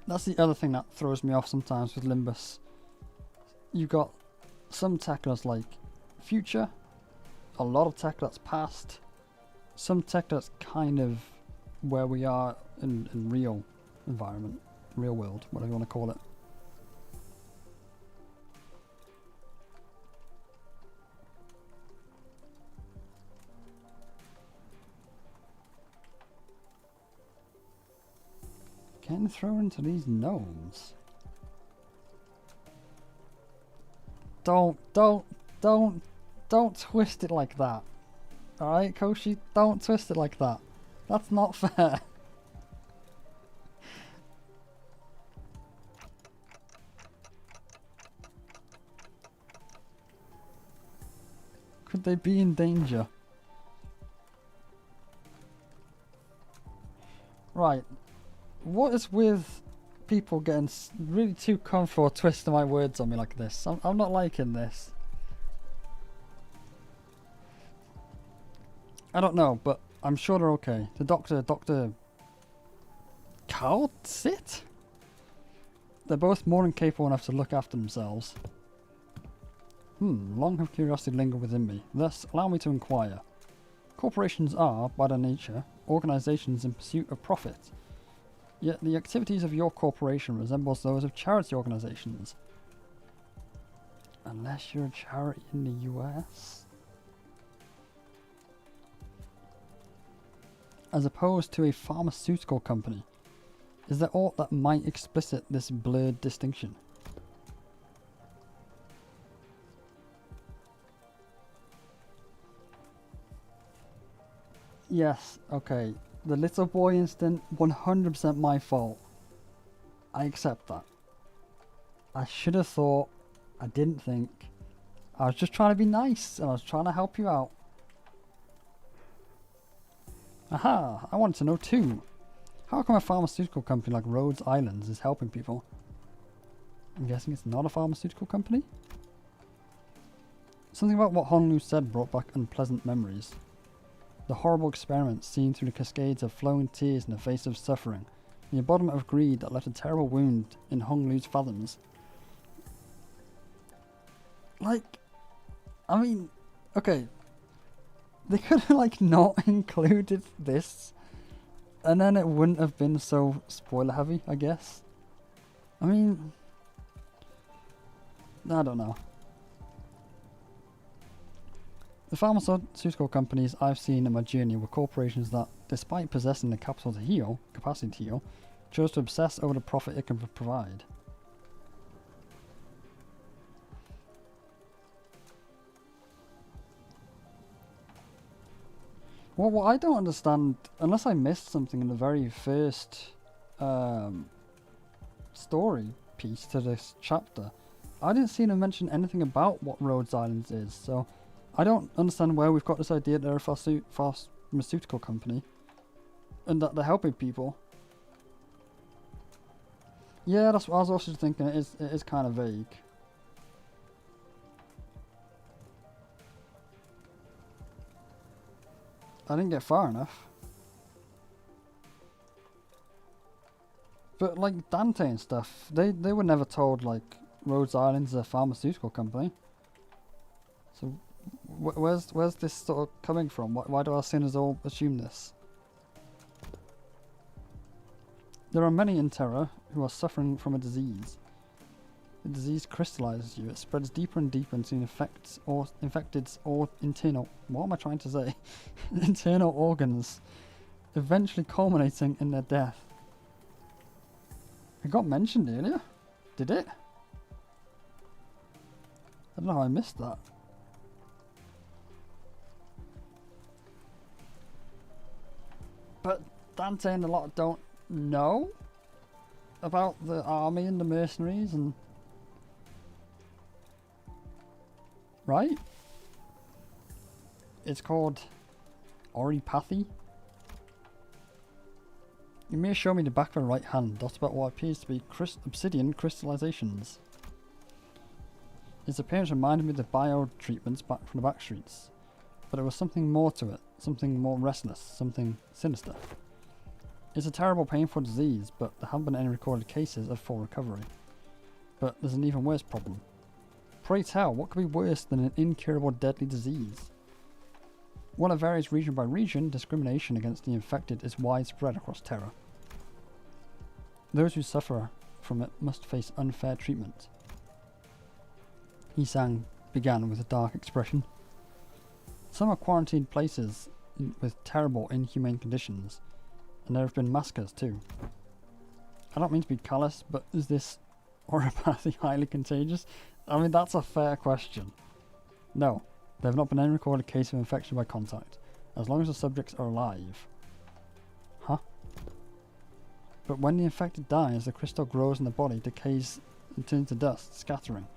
That's the other thing that throws me off sometimes with Limbus. You've got some tech that's like future, a lot of tech that's past, some tech that's kind of where we are in real environment, real world, whatever you want to call it. Getting thrown into these gnomes. Don't twist it like that. Alright, Koshi, don't twist it like that. That's not fair. Could they be in danger? Right. What is with people getting really too comfortable twisting my words on me like this? I'm not liking this. I don't know, but I'm sure they're okay. The Dr. Carl Sit? They're both more than capable enough to look after themselves. Long have curiosity lingered within me. Thus, allow me to inquire. Corporations are, by their nature, organizations in pursuit of profit. Yet the activities of your corporation resembles those of charity organizations. Unless you're a charity in the US. As opposed to a pharmaceutical company. Is there aught that might explicit this blurred distinction? Yes, okay. The little boy incident, 100% my fault. I accept that. I should have thought. I didn't think. I was just trying to be nice and I was trying to help you out. Aha! I wanted to know too. How come a pharmaceutical company like Rhodes Islands is helping people? I'm guessing it's not a pharmaceutical company? Something about what Honolulu said brought back unpleasant memories. The horrible experiments seen through the cascades of flowing tears in the face of suffering. The embodiment of greed that left a terrible wound in Honolulu's fathoms. Like, I mean, okay. They could have, like, not included this. And then it wouldn't have been so spoiler heavy, I guess. I mean, I don't know. The pharmaceutical companies I've seen in my journey were corporations that, despite possessing the capital to heal, capacity to heal, chose to obsess over the profit it can provide. Well, what I don't understand, unless I missed something in the very first story piece to this chapter, I didn't see them mention anything about what Rhodes Islands is, so I don't understand where we've got this idea that they're a pharmaceutical company and that they're helping people. Yeah, that's what I was also thinking. It is kind of vague. I didn't get far enough. But like Dante and stuff, they were never told like Rhodes Island's a pharmaceutical company. So where's this sort of coming from? Why do our sinners all assume this? There are many in Terra who are suffering from a disease. The disease crystallizes you. It spreads deeper and deeper into infected or internal. What am I trying to say? Internal organs, eventually culminating in their death. It got mentioned earlier. Did it? I don't know how I missed that. But Dante and a lot don't know about the army and the mercenaries and... Right? It's called Oripathy. You may show me the back of the right hand, dotted about what appears to be obsidian crystallizations. Its appearance reminded me of the bio treatments back from the back streets, but there was something more to it, something more restless, something sinister. It's a terrible, painful disease, but there haven't been any recorded cases of full recovery. But there's an even worse problem. Pray tell, what could be worse than an incurable deadly disease? While it varies region by region, discrimination against the infected is widespread across Terra. Those who suffer from it must face unfair treatment. Isang began with a dark expression. Some are quarantined places with terrible, inhumane conditions, and there have been massacres too. I don't mean to be callous, but is this oripathy highly contagious? I mean, that's a fair question. No, there have not been any recorded case of infection by contact, as long as the subjects are alive. Huh? But when the infected dies, the crystal grows in the body, decays and turns to dust, scattering,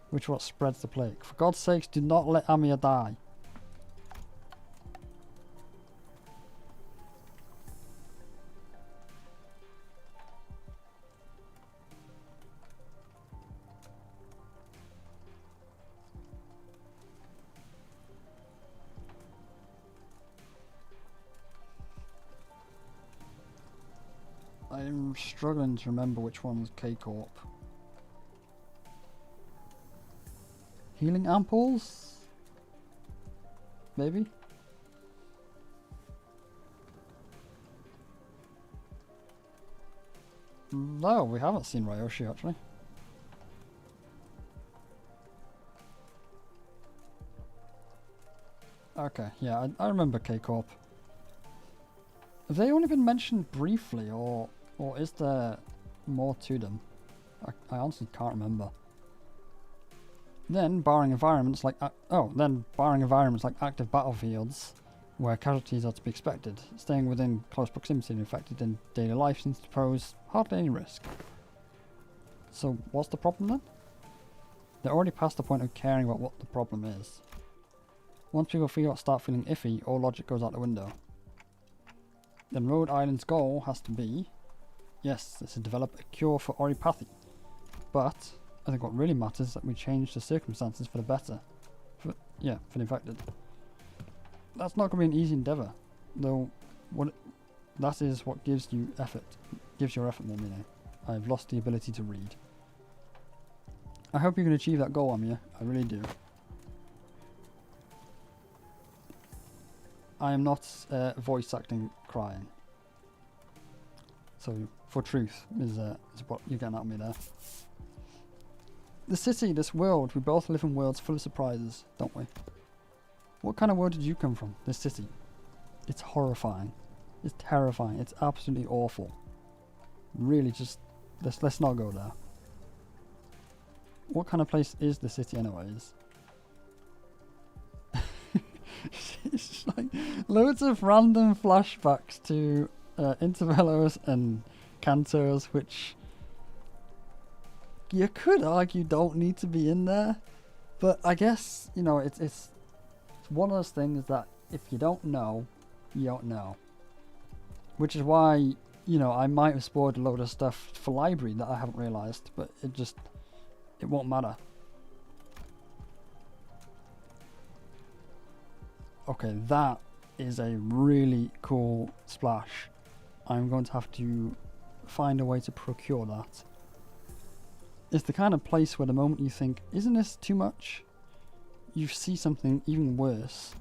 which is what spreads the plague. For God's sakes, do not let Amia die. I'm struggling to remember which one was K-Corp. Healing ampoules? Maybe? No, we haven't seen Ryoshi actually. Okay, yeah, I remember K-Corp. Have they only been mentioned briefly, or is there more to them? I honestly can't remember. Then, barring environments like active battlefields, where casualties are to be expected, staying within close proximity and infected in daily life seems to pose hardly any risk. So, what's the problem then? They're already past the point of caring about what the problem is. Once people start feeling iffy, all logic goes out the window. Then Rhode Island's goal has to be, yes, is to develop a cure for oropathy. But I think what really matters is that we change the circumstances for the better. For the infected. That's not going to be an easy endeavour, though. That is what gives you effort. Gives your effort more meaning. I've lost the ability to read. I hope you can achieve that goal, Amir. I really do. I am not voice acting crying. So, for truth is what you're getting at me there. The city, this world, we both live in worlds full of surprises, don't we? What kind of world did you come from? This city. It's horrifying. It's terrifying. It's absolutely awful. Really, just let's not go there. What kind of place is the city, anyways? It's just like loads of random flashbacks to intervallos and cantos, which you could argue don't need to be in there, but I guess, you know, it's one of those things that if you don't know, you don't know. Which is why, you know, I might have spoiled a load of stuff for library that I haven't realised, but it won't matter. Okay, that is a really cool splash. I'm going to have to find a way to procure that. It's the kind of place where the moment you think, isn't this too much? You see something even worse.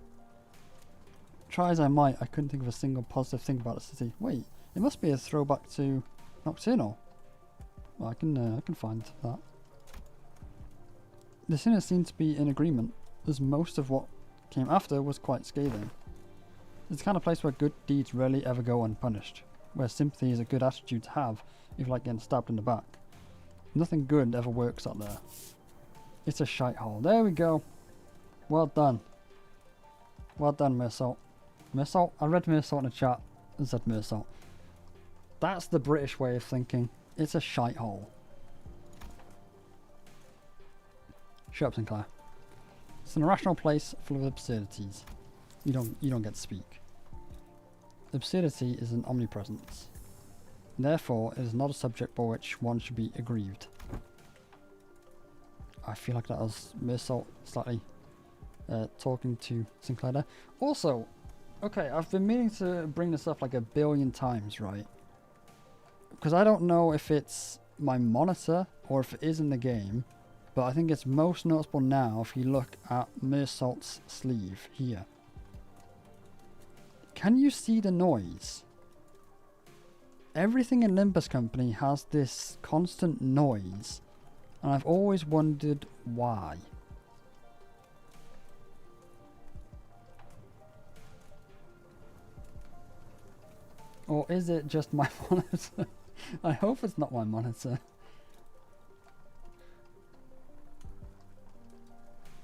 Try as I might, I couldn't think of a single positive thing about the city. Wait, it must be a throwback to Nocturnal. Well, I can find that. The sinners seem to be in agreement, as most of what came after was quite scathing. It's the kind of place where good deeds rarely ever go unpunished, where sympathy is a good attitude to have if you like getting stabbed in the back. Nothing good ever works out there. It's a shithole. There we go. Well done. Well done, Mersalt. Mersalt? I read Mersalt in the chat and said Mersalt. That's the British way of thinking. It's a shithole. Shut up, Sinclair. It's an irrational place full of absurdities. You don't get to speak. Absurdity is an omnipresence. Therefore, it is not a subject by which one should be aggrieved. I feel like that was Mersalt slightly talking to Sinclair there. Also, okay, I've been meaning to bring this up like a billion times, right? Because I don't know if it's my monitor or if it is in the game, but I think it's most noticeable now if you look at Mersalt's sleeve here. Can you see the noise? Everything in Limbus Company has this constant noise, and I've always wondered why. Or is it just my monitor? I hope it's not my monitor.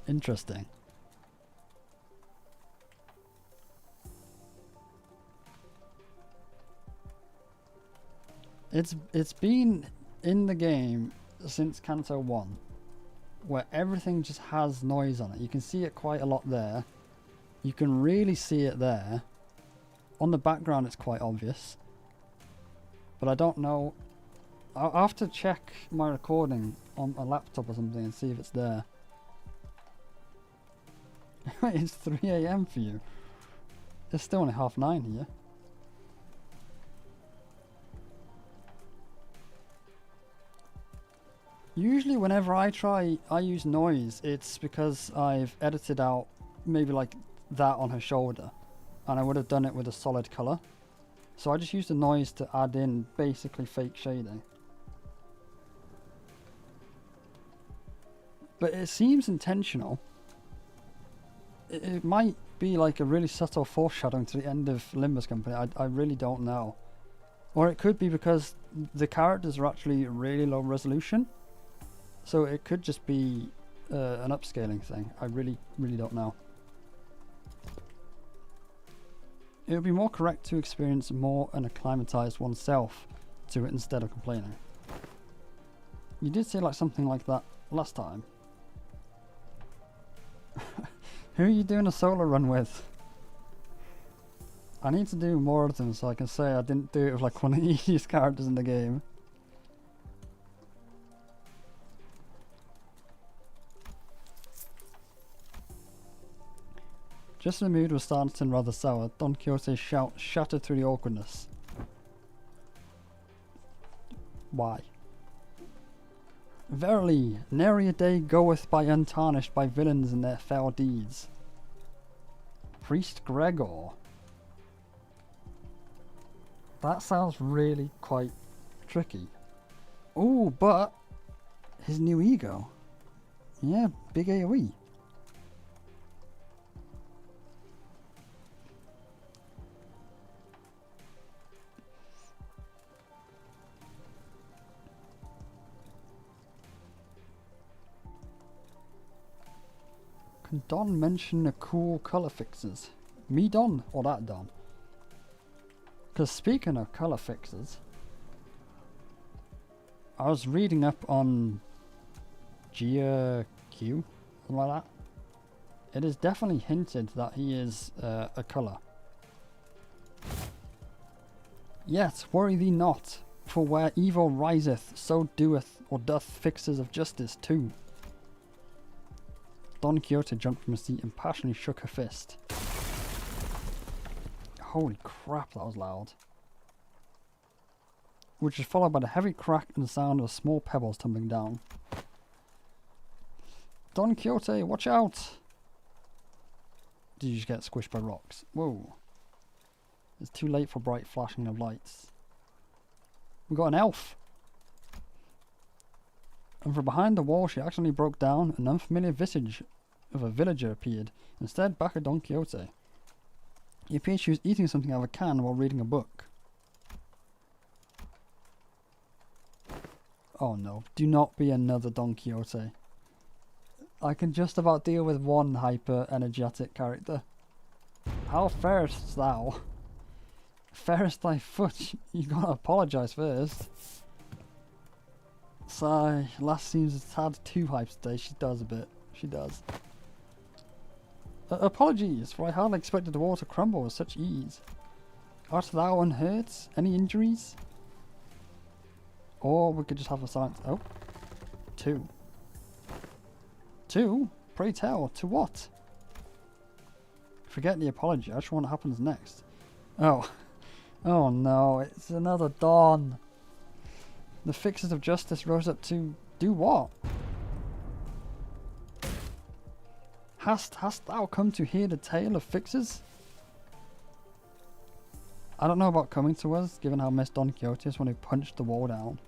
Interesting. It's been in the game since Canto 1, where everything just has noise on it. You can see it quite a lot there. You can really see it there. On the background it's quite obvious. But I don't know. I'll have to check my recording on a laptop or something and see if it's there. It's 3 AM for you. It's still only 9:30 here. Usually whenever I use noise, it's because I've edited out maybe like that on her shoulder, and I would have done it with a solid colour. So I just used the noise to add in basically fake shading. But it seems intentional. It might be like a really subtle foreshadowing to the end of Limbus Company. I really don't know. Or it could be because the characters are actually really low resolution. So it could just be an upscaling thing. I really don't know. It would be more correct to experience more and acclimatise oneself to it instead of complaining. You did say like something like that last time. Who are you doing a solo run with? I need to do more of them so I can say I didn't do it with like one of the easiest characters in the game. Just when the mood was starting to turn rather sour, Don Quixote's shout shattered through the awkwardness. Why? Verily, nary a day goeth by untarnished by villains and their foul deeds. Priest Gregor. That sounds really quite tricky. Oh, but his new ego. Yeah, big AoE. Can Don mention the cool colour fixes? Me Don or that Don? Because speaking of colour fixes, I was reading up on GQ, something like that. It is definitely hinted that he is a colour. Yet worry thee not, for where evil riseth, so doeth or doth fixers of justice too. Don Quixote jumped from his seat and passionately shook her fist. Holy crap, that was loud. Which is followed by the heavy crack and the sound of small pebbles tumbling down. Don Quixote, watch out! Did you just get squished by rocks? Whoa. It's too late for bright flashing of lights. We got an elf! And from behind the wall she accidentally broke down. An unfamiliar visage of a villager appeared, instead back at Don Quixote. It appeared she was eating something out of a can while reading a book. Oh no, do not be another Don Quixote. I can just about deal with one hyper energetic character. How farest thou? Fairest thy foot, you gotta apologise first. Sigh, lass seems a tad too hyped today. She does a bit. She does. Apologies, for I hardly expected the wall to crumble with such ease. Art thou unhurt? Any injuries? Or we could just have a silence. Oh. 2. 2? Pray tell, to what? Forget the apology, I just want what happens next. Oh. Oh no, it's another Dawn. The fixers of justice rose up to do what? Hast thou come to hear the tale of fixers? I don't know about coming to us, given how Miss Don Quixote is when he punched the wall down.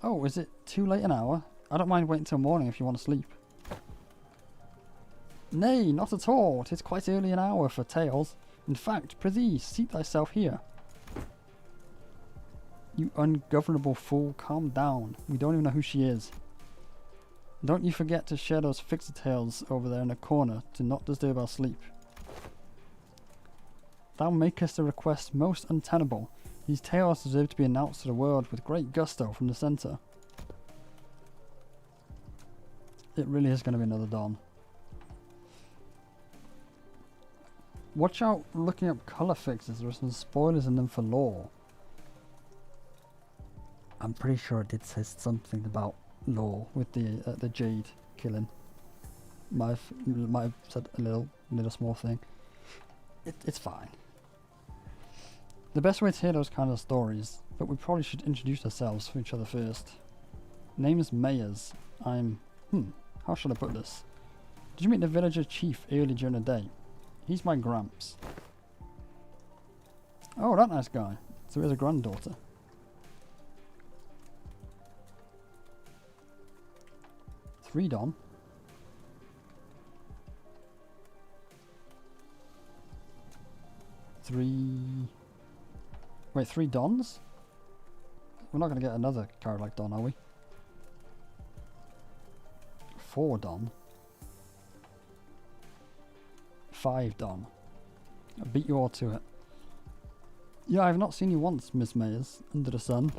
Oh, is it too late an hour? I don't mind waiting till morning if you want to sleep. Nay, not at all. 'Tis quite early an hour for tales. In fact, prithee, seat thyself here. You ungovernable fool, calm down. We don't even know who she is. Don't you forget to share those fixer tales over there in the corner to not disturb our sleep. Thou makest a request most untenable. These tales deserve to be announced to the world with great gusto from the centre. It really is going to be another Dawn. Watch out looking up colour fixes, there are some spoilers in them for lore. I'm pretty sure it did say something about lore with the Jade killing. Might have said a little small thing. It's fine. The best way to hear those kind of stories, but we probably should introduce ourselves to each other first. Name's Mayers. How should I put this? Did you meet the villager chief early during the day? He's my gramps. Oh, that nice guy. So he has a granddaughter. Three Don. Wait, 3 Dons? We're not going to get another character like Don, are we? 4 Don. 5 Don. I beat you all to it. Yeah, I've not seen you once, Miss Mayers, under the sun.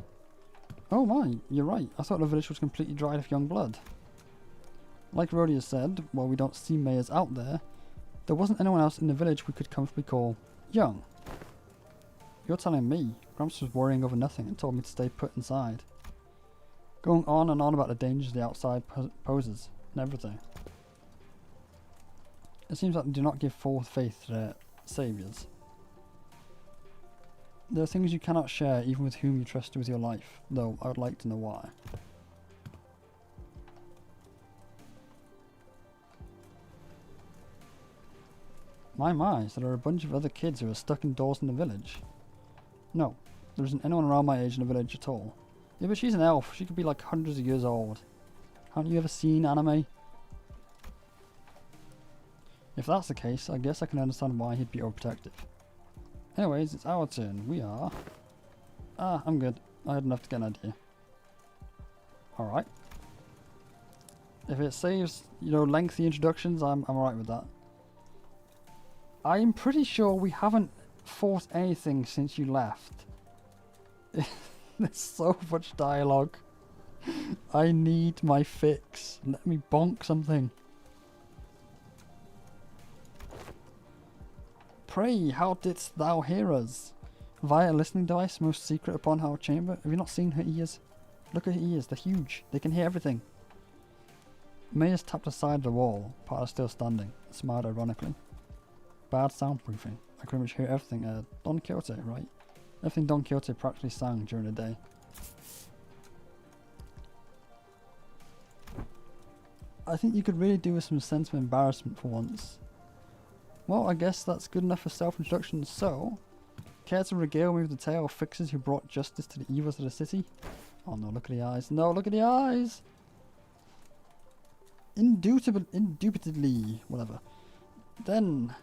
Oh my, you're right. I thought the village was completely dried of young blood. Like Rhodia said, while we don't see Mayers out there wasn't anyone else in the village we could comfortably call young. You're telling me Gramps was worrying over nothing and told me to stay put inside. Going on and on about the dangers the outside poses and everything. It seems like they do not give full faith to their saviours. There are things you cannot share even with whom you trust with your life, though I would like to know why. My, so there are a bunch of other kids who are stuck indoors in the village. No, there isn't anyone around my age in the village at all. Yeah, but she's an elf. She could be like hundreds of years old. Haven't you ever seen anime? If that's the case, I guess I can understand why he'd be overprotective. Anyways, it's our turn. We are... I'm good. I had enough to get an idea. Alright. If it saves, lengthy introductions, I'm alright with that. I'm pretty sure we haven't fought anything since you left. There's so much dialogue. I need my fix. Let me bonk something. Pray, how didst thou hear us? Via a listening device, most secret upon our chamber. Have you not seen her ears? Look at her ears, they're huge. They can hear everything. Mayers tapped aside the wall, part still standing, and smiled ironically. Bad soundproofing. I could pretty much hear everything. Don Quixote, right? Everything Don Quixote practically sang during the day. I think you could really do with some sense of embarrassment for once. Well, I guess that's good enough for self-introduction, so... Care to regale me with the tale of fixers who brought justice to the evils of the city? Oh no, look at the eyes. No, look at the eyes! Indubitably, whatever. Then,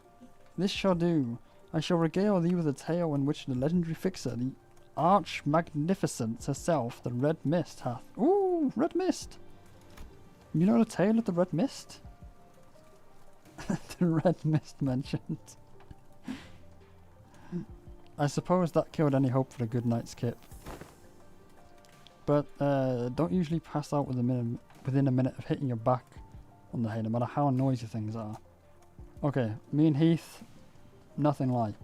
this shall do. I shall regale thee with a tale in which the legendary fixer, the arch-magnificence herself, the Red Mist, hath... Ooh, Red Mist! You know the tale of the Red Mist? The Red Mist mentioned. I suppose that killed any hope for a good night's kip. But don't usually pass out within a minute of hitting your back on the head, no matter how noisy things are. Okay, me and Heath, nothing like.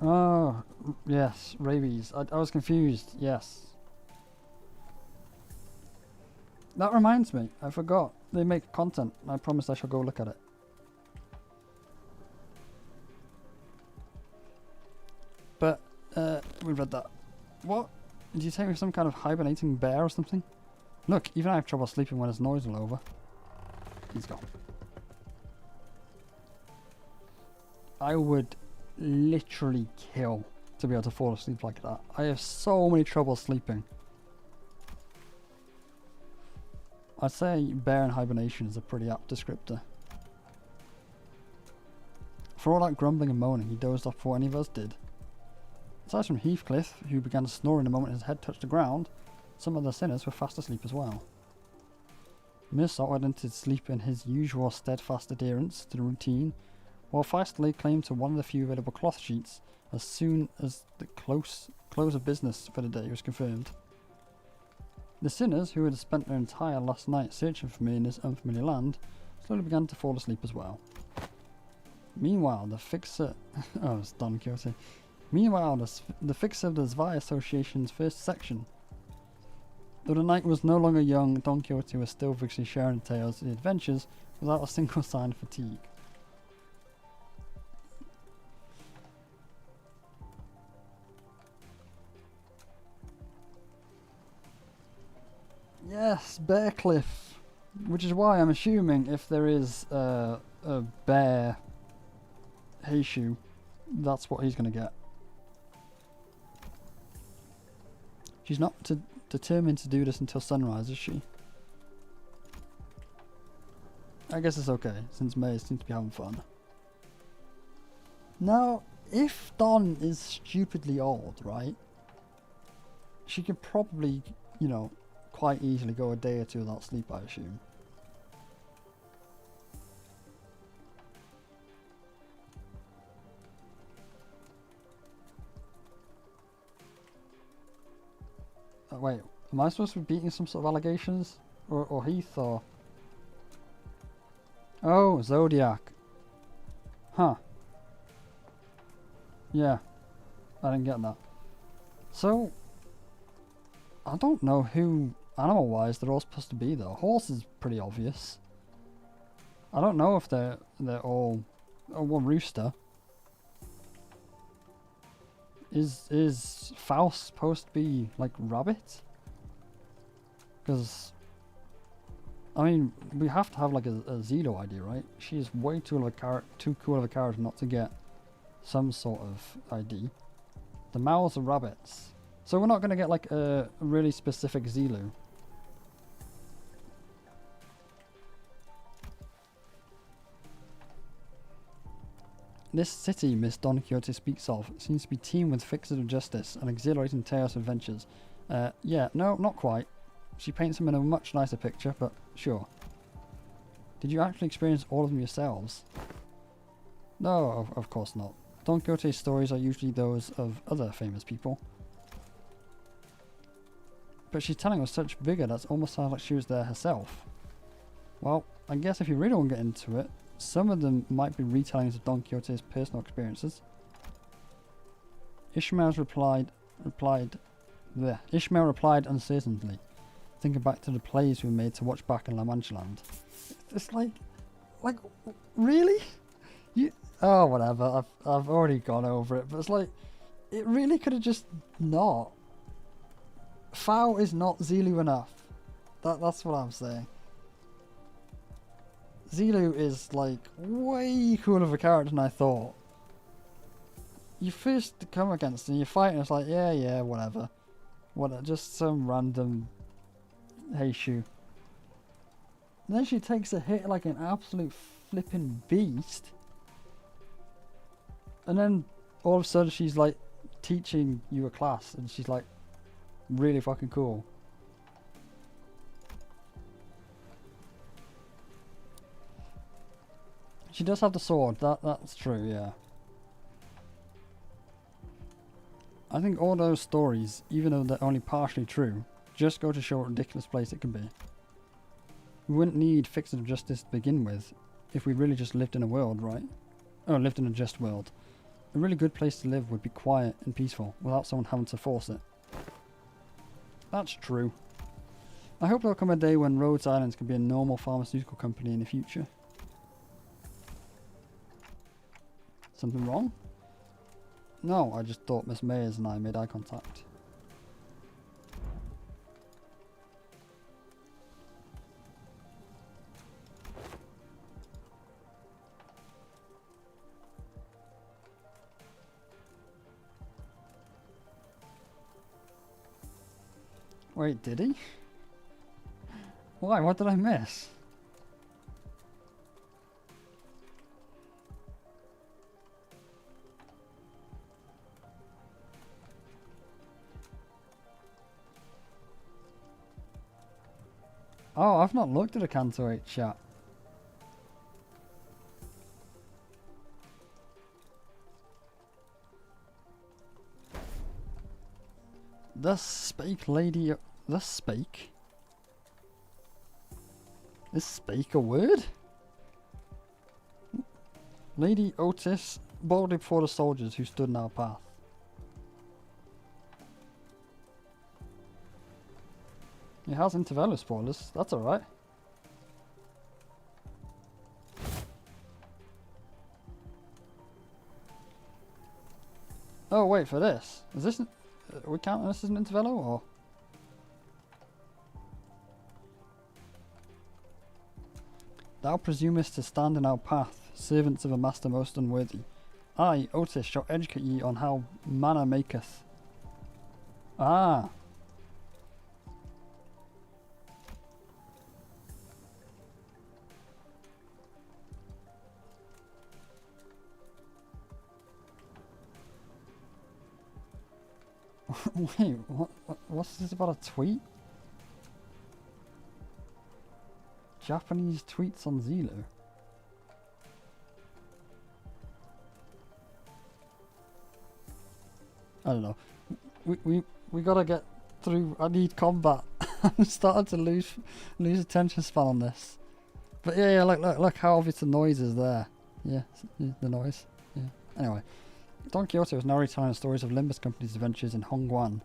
Oh, yes, rabies. I was confused, yes. That reminds me, I forgot. They make content. I promised I shall go look at it. But, we read that. What? Did you take me for some kind of hibernating bear or something? Look, even I have trouble sleeping when there's noise all over. He's gone. I would literally kill to be able to fall asleep like that. I have so many trouble sleeping. I'd say bear in hibernation is a pretty apt descriptor. For all that grumbling and moaning, he dozed off before any of us did. Aside from Heathcliff, who began snoring the moment his head touched the ground, some of the sinners were fast asleep as well. Mirsalt went into sleep in his usual steadfast adherence to the routine, while Feistly claimed to one of the few available cloth sheets as soon as the close of business for the day was confirmed. The sinners, who had spent their entire last night searching for me in this unfamiliar land, slowly began to fall asleep as well. Meanwhile, the fixer... oh, it's Don Quixote. Meanwhile, the fixer of the Zwei Association's first section. Though the knight was no longer young, Don Quixote was still vigorously sharing the tales of the adventures without a single sign of fatigue. Yes, Bear Cliff. Which is why I'm assuming if there is a bear Heishu, that's what he's going to get. She's not determined to do this until sunrise, is she? I guess it's okay, since May seems to be having fun. Now, if Dawn is stupidly old, right? She could probably, you know, quite easily go a day or two without sleep, I assume. Wait, am I supposed to be beating some sort of allegations? Or Heath, or... Oh, Zodiac. Huh. Yeah. I didn't get that. So... I don't know who, animal-wise, they're all supposed to be, though. Horse is pretty obvious. I don't know if they're all... Oh, well, Rooster. Is Faust supposed to be, like, rabbit? Because... I mean, we have to have, like, a Zelo ID, right? She is way too cool of a character not to get some sort of ID. The mouths are rabbits. So we're not going to get, like, a really specific Zelu. This city Miss Don Quixote speaks of seems to be teemed with fixers of justice and exhilarating tales of adventures. Yeah, no, not quite. She paints them in a much nicer picture, but sure. Did you actually experience all of them yourselves? No, of course not. Don Quixote's stories are usually those of other famous people. But she's telling us such vigor that it almost sounds like she was there herself. Well, I guess if you really want to get into it, some of them might be retellings of Don Quixote's personal experiences. Ishmael replied uncertainly, thinking back to the plays we made to watch back in La Mancha Land. It's like, really? Oh, whatever. I've already gone over it, but it's like, it really could have just not. Fao is not Zelu enough. That's what I'm saying. Zelu is, like, way cooler of a character than I thought. You first come against and you fight and it's like, yeah, whatever. Just some random Heishu. Then she takes a hit like an absolute flipping beast. And then all of a sudden she's like teaching you a class and she's like really fucking cool. She does have the sword, that's true, yeah. I think all those stories, even though they're only partially true, just go to show what a ridiculous place it can be. We wouldn't need fixers of justice to begin with if we really just lived in a world, right? Oh, lived in a just world. A really good place to live would be quiet and peaceful without someone having to force it. That's true. I hope there'll come a day when Rhodes Islands can be a normal pharmaceutical company in the future. Something wrong? No, I just thought Miss Mayers and I made eye contact. Wait, did he? Why? What did I miss? Oh, I've not looked at a Canto 8 chat. The Spake Lady... The Spake? Is Spake a word? Lady Otis boldly before the soldiers who stood in our path. It has intervallos spoilers, that's alright. Oh wait, for this. Is this... we counting this as an intervallo or... thou presumest to stand in our path, servants of a master most unworthy. I, Otis, shall educate ye on how manna maketh. Ah. Wait, what's this about a tweet? Japanese tweets on Zelo. I don't know. We gotta get through. I need combat. I'm starting to lose attention span on this. But yeah, look how obvious the noise is there. Yeah, the noise. Yeah. Anyway, Don Quixote was now retelling the stories of Limbus Company's adventures in Hongguan.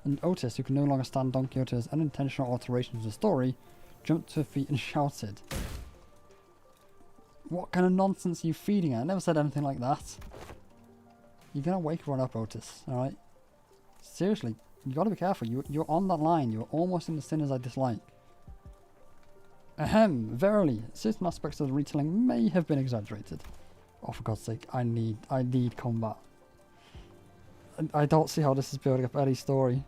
And Otis, who could no longer stand Don Quixote's unintentional alterations of the story, jumped to her feet and shouted. What kind of nonsense are you feeding her? I never said anything like that. You're gonna wake everyone up, Otis, alright? Seriously, you gotta be careful. You're on that line. You're almost in the sinners I dislike. Ahem, verily, certain aspects of the retelling may have been exaggerated. Oh, for God's sake, I need combat. I don't see how this is building up Eddie's story.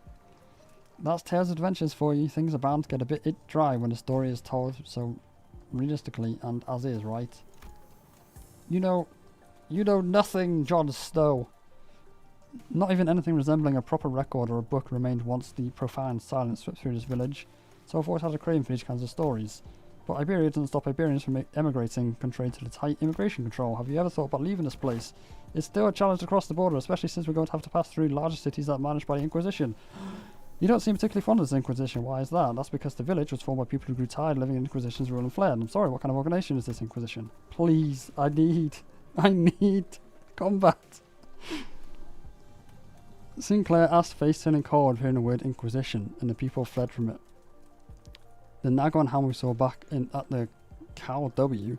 That's Tales of Adventures for you. Things are bound to get a bit dry when the story is told so realistically and as is, right? You know nothing, Jon Snow. Not even anything resembling a proper record or a book remained once the profound silence swept through this village, so I've always had a craving for these kinds of stories. But Iberia doesn't stop Iberians from emigrating, contrary to the tight immigration control. Have you ever thought about leaving this place? It's still a challenge to cross the border, especially since we're going to have to pass through larger cities that are managed by the Inquisition. You don't seem particularly fond of this Inquisition. Why is that? That's because the village was formed by people who grew tired of living in Inquisition's rule and flair. And I'm sorry, what kind of organisation is this Inquisition? Please, I need combat. Sinclair asked, face turning cold, hearing the word Inquisition, and the people fled from it. The Nagon Ham we saw back at the Cal W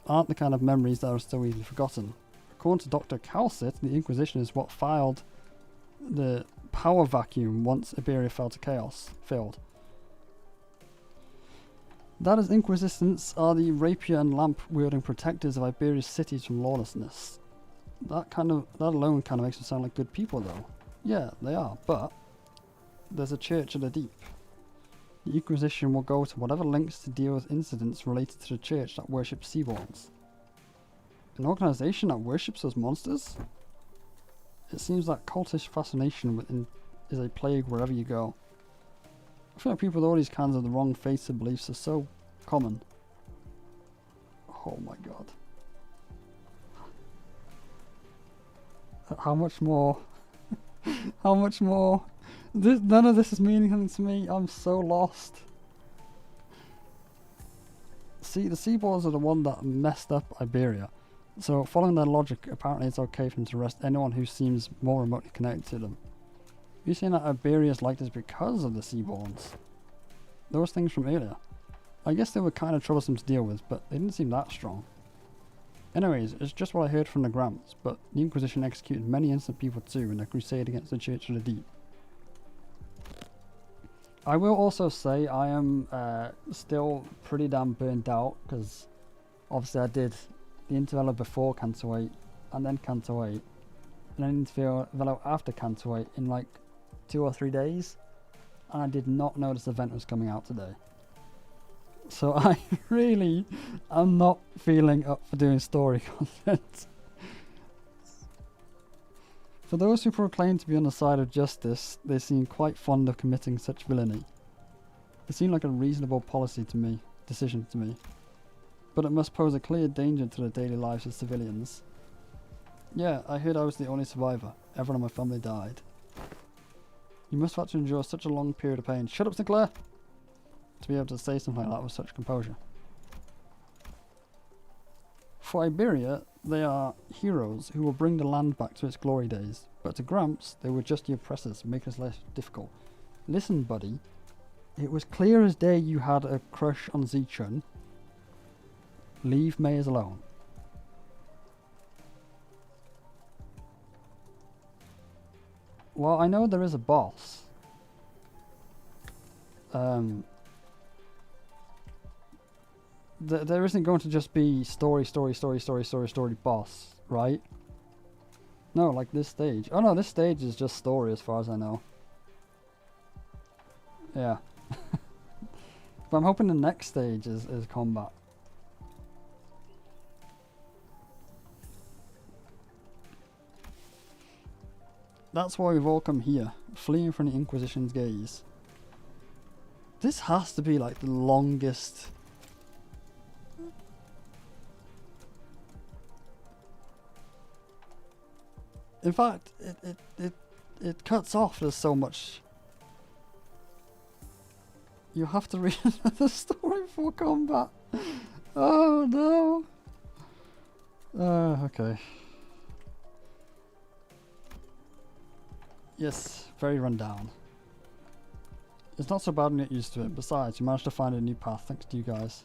aren't the kind of memories that are so easily forgotten. According to Dr. Calcit, the Inquisition is what filled the power vacuum once Iberia fell to chaos. That is, Inquisitants are the rapier and lamp wielding protectors of Iberia's cities from lawlessness. That alone kind of makes them sound like good people, though. Yeah, they are, but there's a church of the deep. The Inquisition will go to whatever lengths to deal with incidents related to the church that worships Seaborns. An organisation that worships those monsters? It seems that cultish fascination is a plague wherever you go. I feel like people with all these kinds of the wrong faiths and beliefs are so common. Oh my god. How much more? How much more? None of this is meaning anything to me. I'm so lost. See, the Seaborns are the one that messed up Iberia. So, following their logic, apparently it's okay for them to arrest anyone who seems more remotely connected to them. You're saying that Iberia is like this because of the Seaborns? Those things from earlier. I guess they were kind of troublesome to deal with, but they didn't seem that strong. Anyways, it's just what I heard from the Gramps, but the Inquisition executed many innocent people too in their crusade against the Church of the Deep. I will also say I am still pretty damn burnt out, because obviously I did the intervallo before Canto 8, and then Canto 8, and then intervallo after Canto 8 in like 2 or 3 days, and I did not know this event was coming out today. So I really am not feeling up for doing story content. For those who proclaim to be on the side of justice, they seem quite fond of committing such villainy. It seemed like a reasonable decision to me. But it must pose a clear danger to the daily lives of civilians. Yeah, I heard I was the only survivor. Everyone in my family died. You must have had to endure such a long period of pain. Shut up, Sinclair! To be able to say something like that with such composure. For Iberia, they are heroes who will bring the land back to its glory days. But to Gramps, they were just the oppressors, making us less difficult. Listen, buddy. It was clear as day you had a crush on Zichun. Leave Mayors alone. Well, I know there is a boss. there isn't going to just be story, boss, right? No, like this stage. Oh no, this stage is just story as far as I know. Yeah. But I'm hoping the next stage is combat. That's why we've all come here, fleeing from the Inquisition's gaze. This has to be like the longest... In fact, it cuts off. There's so much. You have to read another story before combat. Oh no. Okay. Yes, very run down. It's not so bad when you get used to it. Besides, you managed to find a new path thanks to you guys.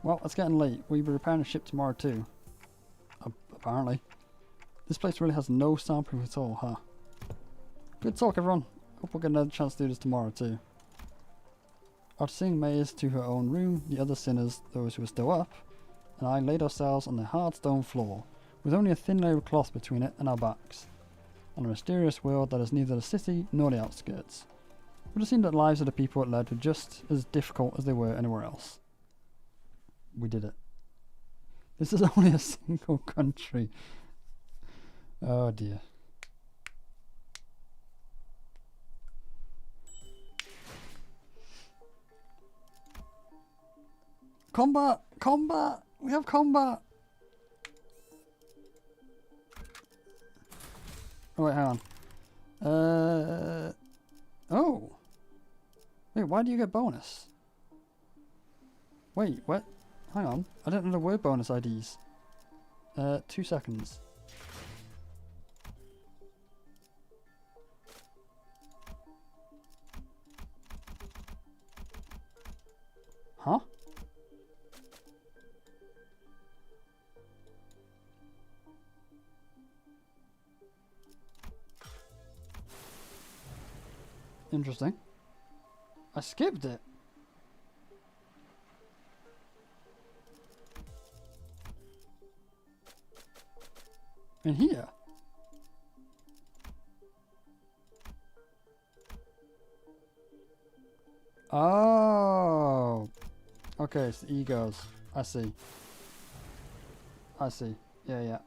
Well, it's getting late. We'll be repairing a ship tomorrow too. Apparently. This place really has no soundproof at all, huh? Good talk, everyone. Hope we'll get another chance to do this tomorrow too. After seeing Maze to her own room, the other sinners, those who were still up, and I laid ourselves on the hard stone floor, with only a thin layer of cloth between it and our backs, on a mysterious world that is neither the city nor the outskirts. It would have seemed that lives of the people it led were just as difficult as they were anywhere else. We did it. This is only a single country. Oh dear. Combat! Combat! We have combat! Oh wait, hang on. Oh! Wait, why do you get bonus? Wait, what? Hang on. I don't know the word bonus IDs. 2 seconds. Huh? Interesting. I skipped it. In here. Oh. Okay, it's the egos. I see. I see. Yeah, yeah.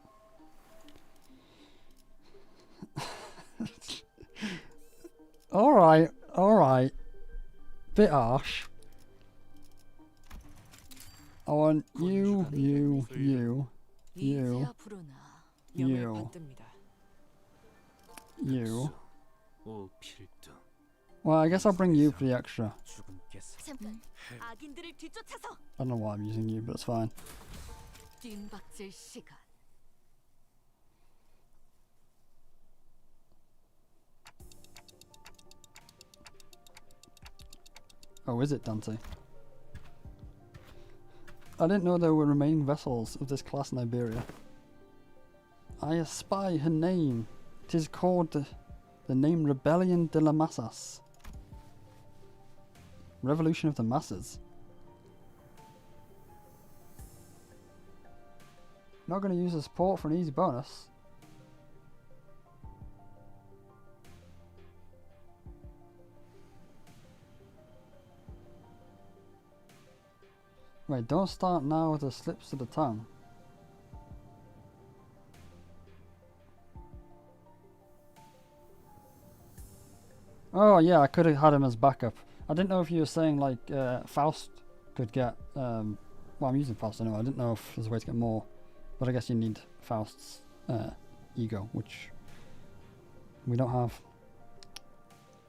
Alright, alright. Bit harsh. I want you. Well, I guess I'll bring you for the extra. I don't know why I'm using you, but it's fine. Oh, is it Dante? I didn't know there were remaining vessels of this class in Iberia. I espy her name. 'Tis called the name Rebellion de la Masas. Revolution of the Masses. Not going to use the support for an easy bonus. Wait, don't start now with the slips of the tongue. Oh yeah, I could have had him as backup. I didn't know if you were saying like Faust could get... well, I'm using Faust anyway. I didn't know if there's a way to get more. But I guess you need Faust's ego, which we don't have.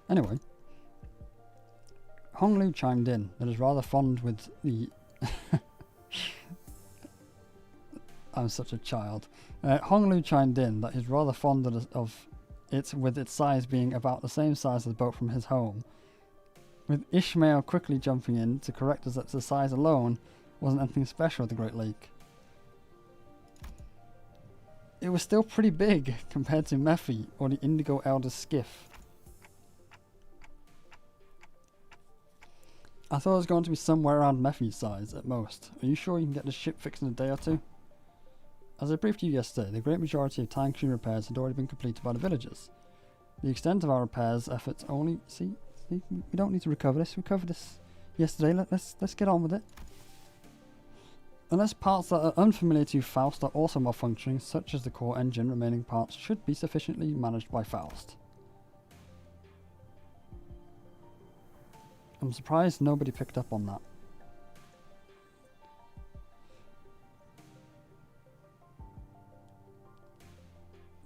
Anyway. Hong Lu chimed in that is rather fond with the... I'm such a child. Hong Lu chimed in that he's rather fond of it, with its size being about the same size as the boat from his home. With Ishmael quickly jumping in to correct us that the size alone wasn't anything special at the Great Lake. It was still pretty big compared to Mephi or the Indigo Elder's skiff. I thought it was going to be somewhere around Mephi's size at most. Are you sure you can get the ship fixed in a day or two? As I briefed you yesterday, the great majority of time-consuming repairs had already been completed by the villagers. The extent of our repairs efforts only... See, we don't need to recover this. We covered this yesterday. Let's get on with it. Unless parts that are unfamiliar to Faust are also malfunctioning, such as the core engine, remaining parts should be sufficiently managed by Faust. I'm surprised nobody picked up on that.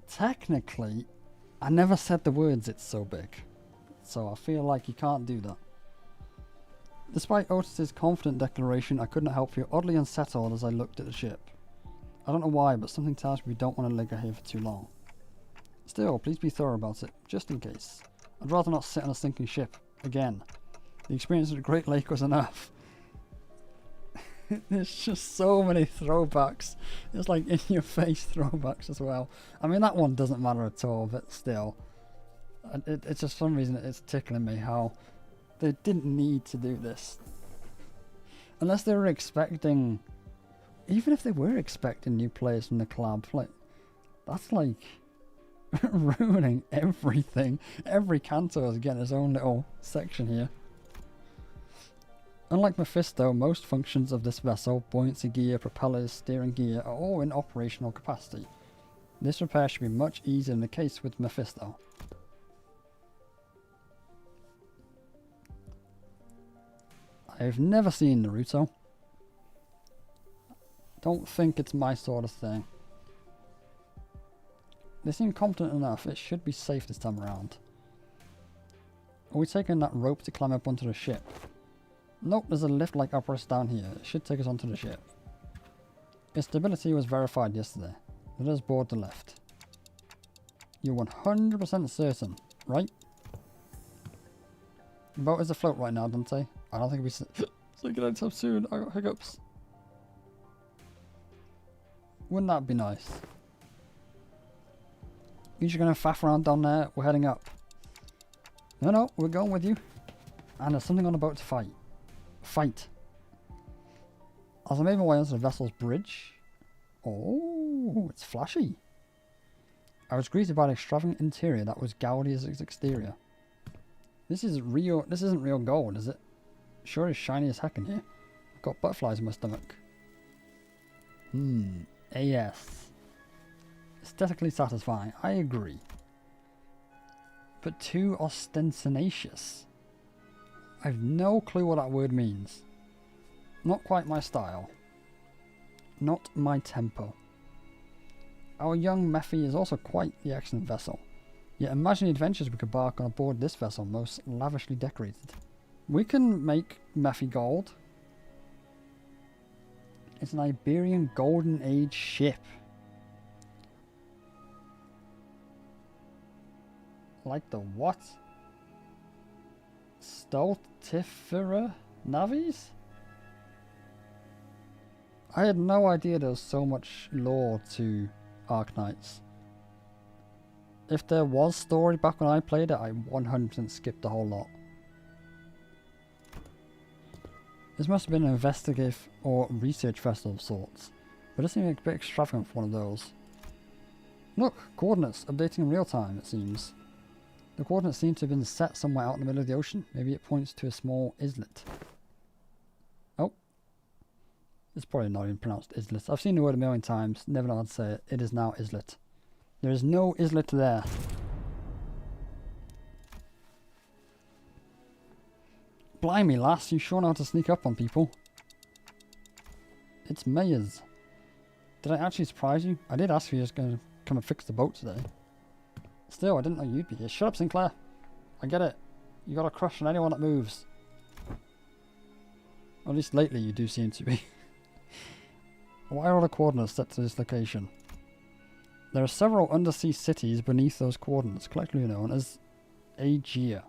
Technically, I never said the words "it's so big," so I feel like you can't do that. Despite Otis's confident declaration, I couldn't help feel oddly unsettled as I looked at the ship. I don't know why, but something tells me we don't want to linger here for too long. Still, please be thorough about it, just in case. I'd rather not sit on a sinking ship, again. The experience of the Great Lake was enough. There's just so many throwbacks. It's like in-your-face throwbacks as well. I mean, that one doesn't matter at all, but still. It's just for some reason it's tickling me how they didn't need to do this. Unless they were expecting... Even if they were expecting new players from the collab, like, that's like ruining everything. Every Canto is getting his own little section here. Unlike Mephisto, most functions of this vessel, buoyancy gear, propellers, steering gear, are all in operational capacity. This repair should be much easier than the case with Mephisto. I've never seen Naruto. Don't think it's my sort of thing. They seem competent enough, it should be safe this time around. Are we taking that rope to climb up onto the ship? Nope, there's a lift-like apparatus down here. It should take us onto the ship. Its stability was verified yesterday. Let us board the lift. You're 100% certain, right? The boat is afloat right now, Dante. I don't think we so get out so soon. I got hiccups. Wouldn't that be nice? You're just gonna faff around down there. We're heading up. No, we're going with you. And there's something on the boat to fight. As I made my way onto the vessel's bridge. Oh, it's flashy. I was greeted by an extravagant interior that was gaudy as its exterior. This isn't real gold, is it? Sure is shiny as heck in here. I've got butterflies in my stomach. AS. Aesthetically satisfying, I agree. But too ostentatious. I've no clue what that word means. Not quite my style. Not my tempo. Our young Mephi is also quite the excellent vessel. Yet imagine the adventures we could embark on aboard this vessel, most lavishly decorated. We can make Mephi gold. It's an Iberian Golden Age ship. Like the what? Stultifera navies? I had no idea there was so much lore to Arknights. If there was story back when I played it, I 100% skipped the whole lot. This must have been an investigative or research vessel of sorts, but it seems a bit extravagant for one of those. Look, coordinates updating in real time, it seems. The coordinates seem to have been set somewhere out in the middle of the ocean. Maybe it points to a small islet. Oh. It's probably not even pronounced islet. I've seen the word a million times, never know how to say it. It is now islet. There is no islet there. Blimey, lass, you sure know how to sneak up on people. It's Mayers. Did I actually surprise you? I did ask if you were just going to come and fix the boat today. Still, I didn't know you'd be here. Shut up, Sinclair. I get it. You got a crush on anyone that moves. Or at least lately you do seem to be. Why are all the coordinates set to this location? There are several undersea cities beneath those coordinates, collectively known as Aegea.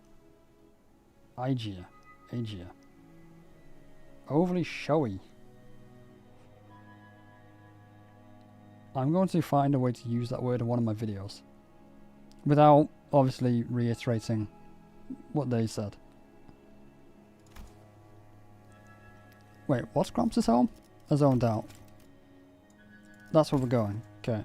Overly showy. I'm going to find a way to use that word in one of my videos. Without, obviously, reiterating what they said. Wait, what's Gramps' home? I zoned out. That's where we're going. Okay.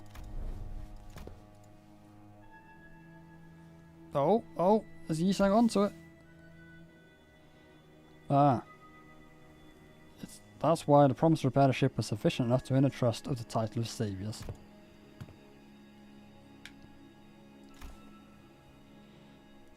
Oh, is he hang on to it? Ah. That's why the promise to repair the ship was sufficient enough to earn the trust of the title of Saviours.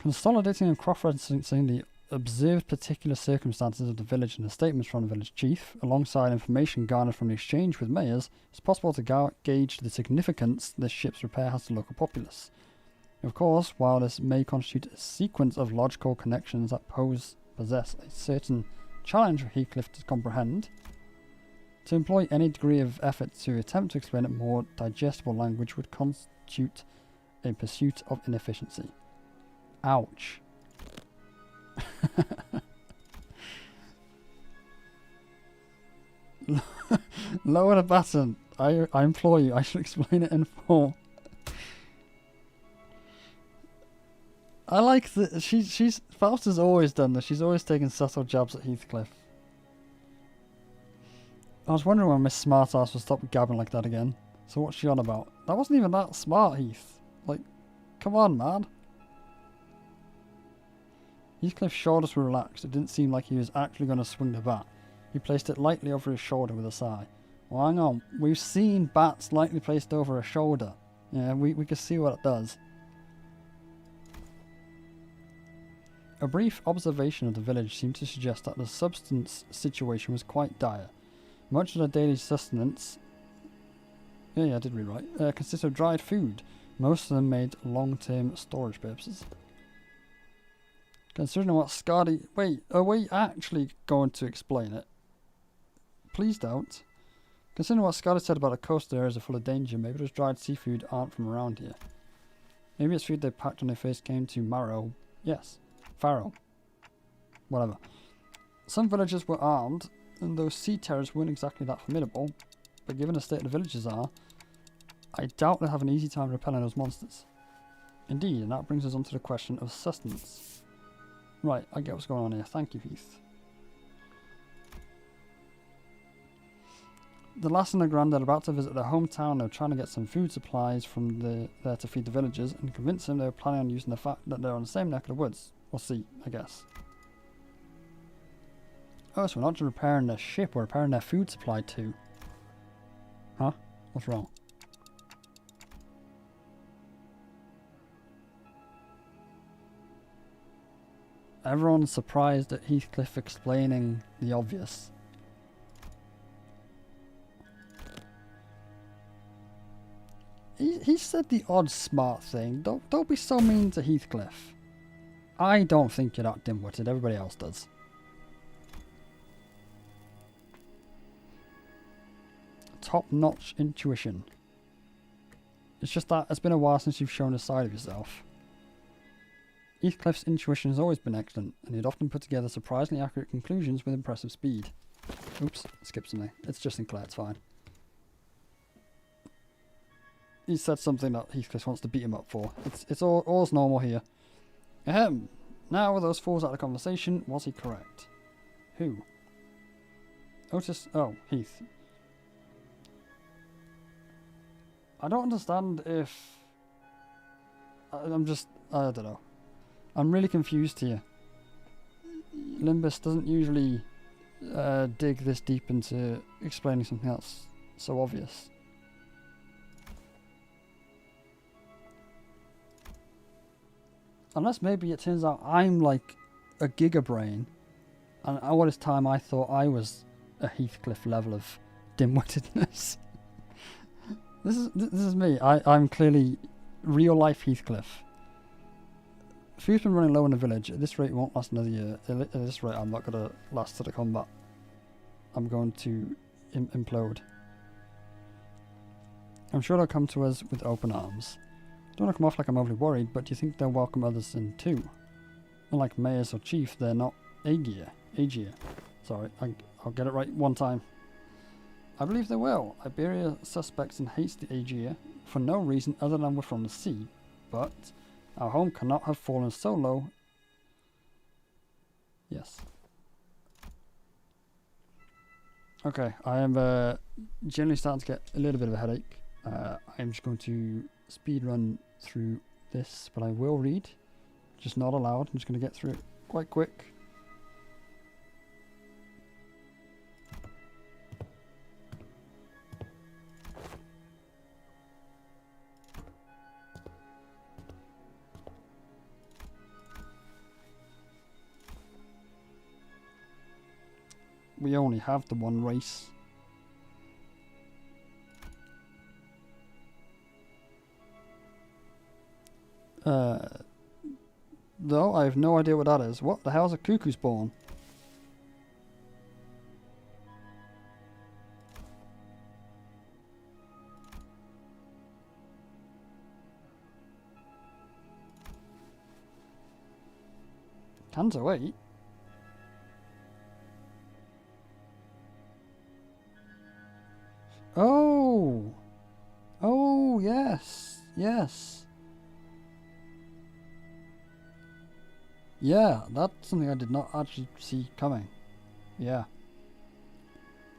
Consolidating and cross-referencing the observed particular circumstances of the village and the statements from the village chief, alongside information garnered from the exchange with mayors, it's possible to gauge the significance this ship's repair has to the local populace. Of course, while this may constitute a sequence of logical connections that possess a certain challenge for Heathcliff to comprehend, to employ any degree of effort to attempt to explain it more digestible language would constitute a pursuit of inefficiency. Ouch. Lower the button. I implore you. I should explain it in full. I like that she's Faust has always done this. She's always taken subtle jabs at Heathcliff. I was wondering when Miss Smartass would stop gabbing like that again. So what's she on about? That wasn't even that smart, Heath. Like, come on, man. Heathcliff's shoulders were relaxed. It didn't seem like he was actually going to swing the bat. He placed it lightly over his shoulder with a sigh. Well, hang on. We've seen bats lightly placed over a shoulder. Yeah, we can see what it does. A brief observation of the village seemed to suggest that the substance situation was quite dire. Much of their daily sustenance... Yeah, I did read right. Consisted of dried food. Most of them made long-term storage purposes. Considering what Scotty... Wait, are we actually going to explain it? Please don't. Considering what Scotty said about the coastal areas are full of danger, maybe those dried seafood aren't from around here. Maybe it's food they packed when they first came to Marrow. Yes. Farrow. Whatever. Some villagers were armed, and those sea terrors weren't exactly that formidable, but given the state the villagers are, I doubt they'll have an easy time repelling those monsters. Indeed, and that brings us on to the question of sustenance. Right, I get what's going on here. Thank you, Heath. The lass and the granddad are about to visit their hometown. They're trying to get some food supplies from there to feed the villagers, and convince them they were planning on using the fact that they're on the same neck of the woods. Or sea, I guess. Oh, so we're not just repairing their ship, we're repairing their food supply too. Huh? What's wrong? Everyone's surprised at Heathcliff explaining the obvious. He said the odd smart thing. Don't be so mean to Heathcliff. I don't think you're that dim-witted. Everybody else does. Top-notch intuition. It's just that it's been a while since you've shown a side of yourself. Heathcliff's intuition has always been excellent, and he'd often put together surprisingly accurate conclusions with impressive speed. Oops, skipped something. It's just Sinclair, it's fine. He said something that Heathcliff wants to beat him up for. It's all's normal here. Ahem. Now with those fools out of the conversation, was he correct? Who? Otis... Oh, Heath. I don't understand if... I don't know. I'm really confused here. Limbus doesn't usually dig this deep into explaining something else so obvious. Unless maybe it turns out I'm like a gigabrain, and all this time I thought I was a Heathcliff level of dim-wittedness. This is me. I'm clearly real life Heathcliff. Food's been running low in the village. At this rate, it won't last another year. At this rate, I'm not going to last to the combat. I'm going to implode. I'm sure they'll come to us with open arms. Don't want to come off like I'm overly worried, but do you think they'll welcome others in too? Unlike mayors or chief, they're not Aegir. Sorry, I'll get it right one time. I believe they will. Iberia suspects and hates the Aegir for no reason other than we're from the sea, but our home cannot have fallen so low. Yes. Okay, I am generally starting to get a little bit of a headache. I'm just going to speed run through this, but I will read. Just not allowed. I'm just going to get through it quite quick. We only have the one race. Though I have no idea what that is. What the hell's a cuckoo spawn? Canto 8? Oh! Oh, yes! Yes! Yeah, that's something I did not actually see coming. Yeah.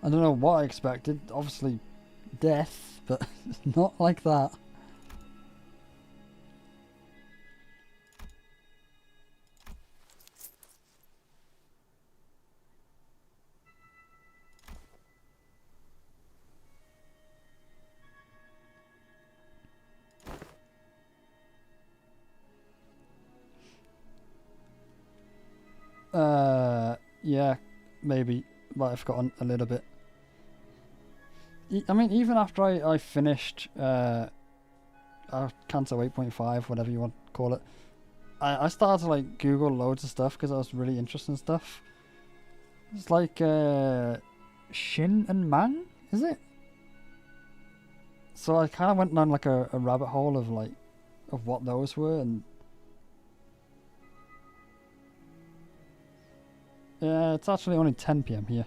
I don't know what I expected. Obviously, death, but not like that. Yeah, maybe, but I've forgotten a little bit. I mean, even after I finished Canto 8.5, whatever you want to call it, I started to like Google loads of stuff because I was really interested in stuff. It's like Shin and Mang, is it? So I kind of went down like a rabbit hole of like of what those were, and yeah, it's actually only 10 PM here.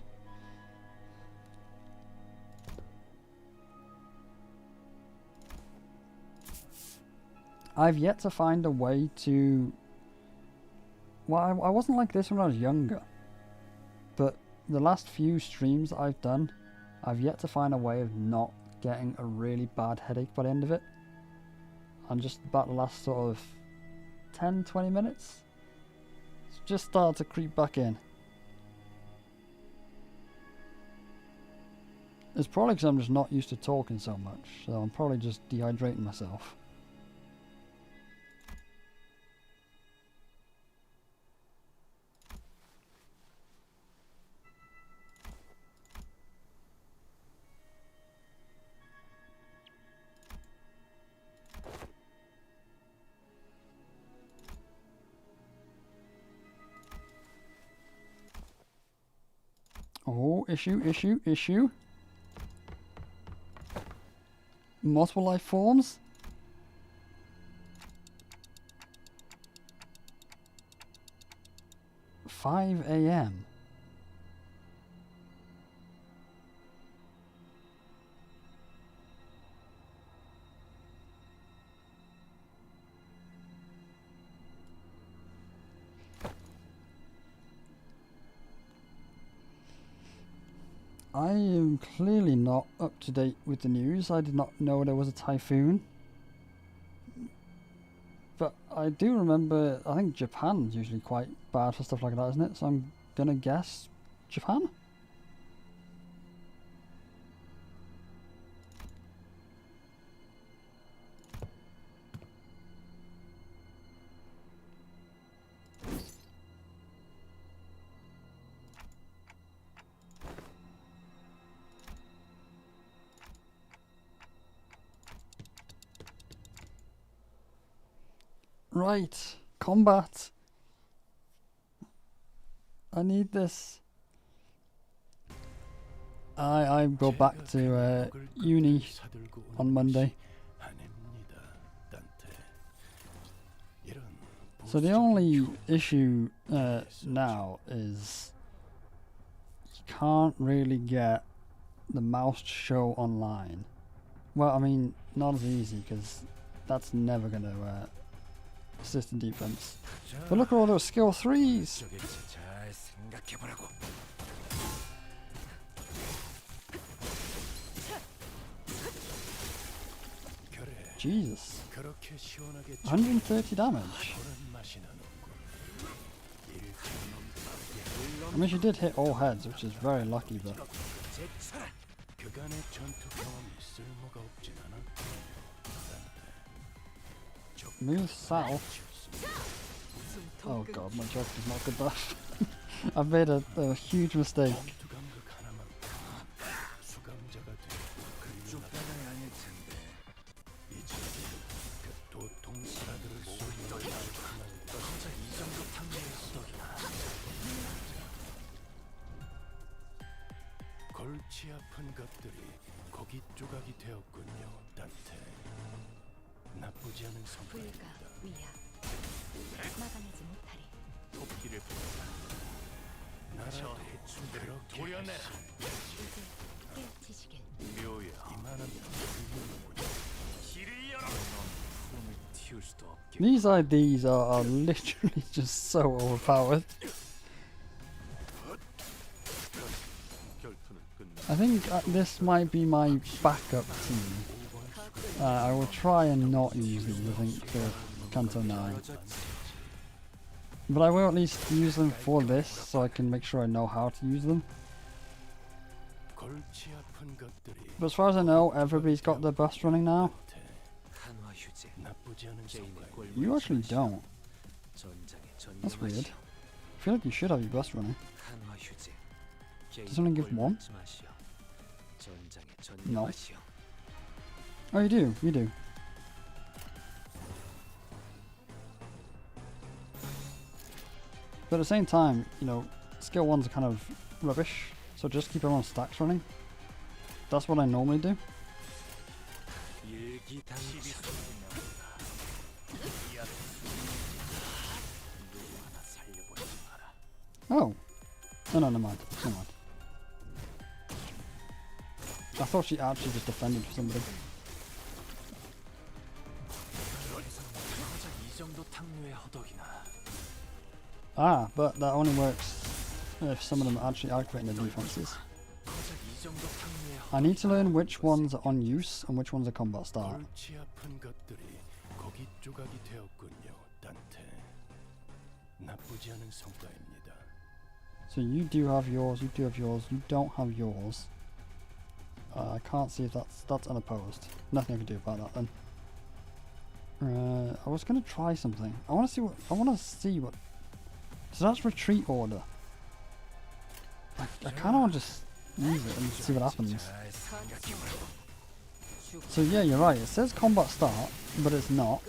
I've yet to find a way to... Well, I wasn't like this when I was younger, but the last few streams that I've done, I've yet to find a way of not getting a really bad headache by the end of it. And just about the last sort of 10-20 minutes, it's just started to creep back in. It's probably because I'm just not used to talking so much, so I'm probably just dehydrating myself. Oh, issue. Multiple life forms? $5 AM. I am clearly not up to date with the news. I did not know there was a typhoon. But I do remember, I think Japan's usually quite bad for stuff like that, isn't it? So I'm gonna guess Japan? Right, combat. I need this. I go back to uni on Monday. So the only issue now is you can't really get the mouse to show online. Well, I mean, not as easy because that's never going to assist in defense. But look at all those skill 3s! Jesus. 그렇게 시원하게 130 damage. 그런 맛이 나는군. 일처럼 빠르게 I mean, she did hit all heads, which is very lucky, but 제차라. 그간의 전투 경험이 쓸모가 없진 않아. smooth saddle. Oh god, my joke is not good enough. I've made a huge mistake. 전투 감각 하나만 수감자가 돼. 그림은 아닐 텐데. 이제 그 도통사들을 쏘는 진짜 이 정도 탕면했어. 골치 아픈 것들이 고기 조각이 되었군요, 단테. 나쁘지 않은 성과입니다. 불가 위야 막아내지 못하리. 토끼를 보라. 저 해충들을 도려내라. 이제 깨치시길. 묘야. 이만한 길을 열어. 놈을 틔울 수도 없게. These IDs are literally just so overpowered. I think this might be my backup team. I will try and not use them, I think, for Canto 9. But I will at least use them for this, so I can make sure I know how to use them. 골치 아픈 것들이 But as far as I know, everybody's got their bus running now. 한화 휴재. 나쁘지 않은 성과입니다. You actually don't. That's weird. I feel like you should have your bus running. 한화 휴재. Does only give one? No. Oh, you do. You do. But at the same time, you know, skill ones are kind of rubbish, so just keep everyone's stacks running. That's what I normally do. Oh. No, never mind. Never mind. I thought she actually just defended for somebody. Ah, but that only works if some of them are actually activating the defenses. I need to learn which ones are on use and which ones are combat start. 골치 아픈 것들이 고기 조각이 되었군요, 단테. 나쁘지 않은 성과입니다. So you do have yours, you do have yours, you don't have yours. I can't see if that's unopposed. Nothing I can do about that then. I was gonna try something. I wanna see what so that's retreat order. I kinda wanna just use it and see what happens. So yeah, you're right, it says combat start, but it's not.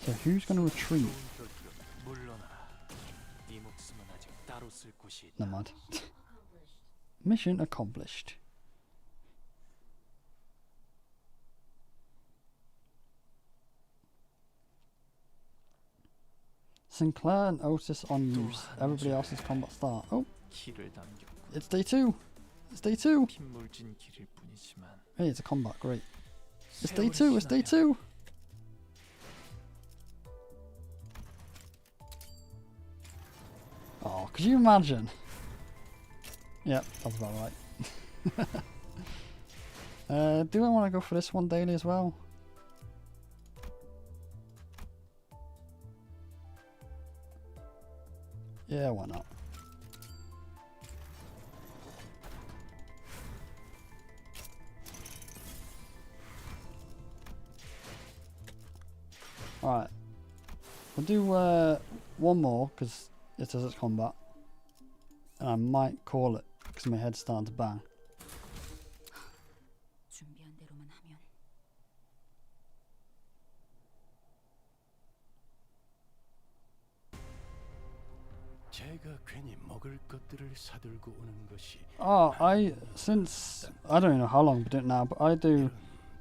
So who's gonna retreat? Never mind. Mission accomplished. Sinclair and Otis on use. Everybody else is combat start. Oh, it's day 2. It's day 2. Hey, it's a combat. Great. It's day 2. It's day 2. Oh, could you imagine? Yep, that's about right. Do I want to go for this one daily as well? Yeah, why not? Alright. We'll do one more because it says it's combat. And I might call it because my head's starting to bang. 준비한 대로만 하면 제가 괜히 먹을 것들을 사들고 오는 것이 Oh, I don't even know how long I've been doing it now, but I do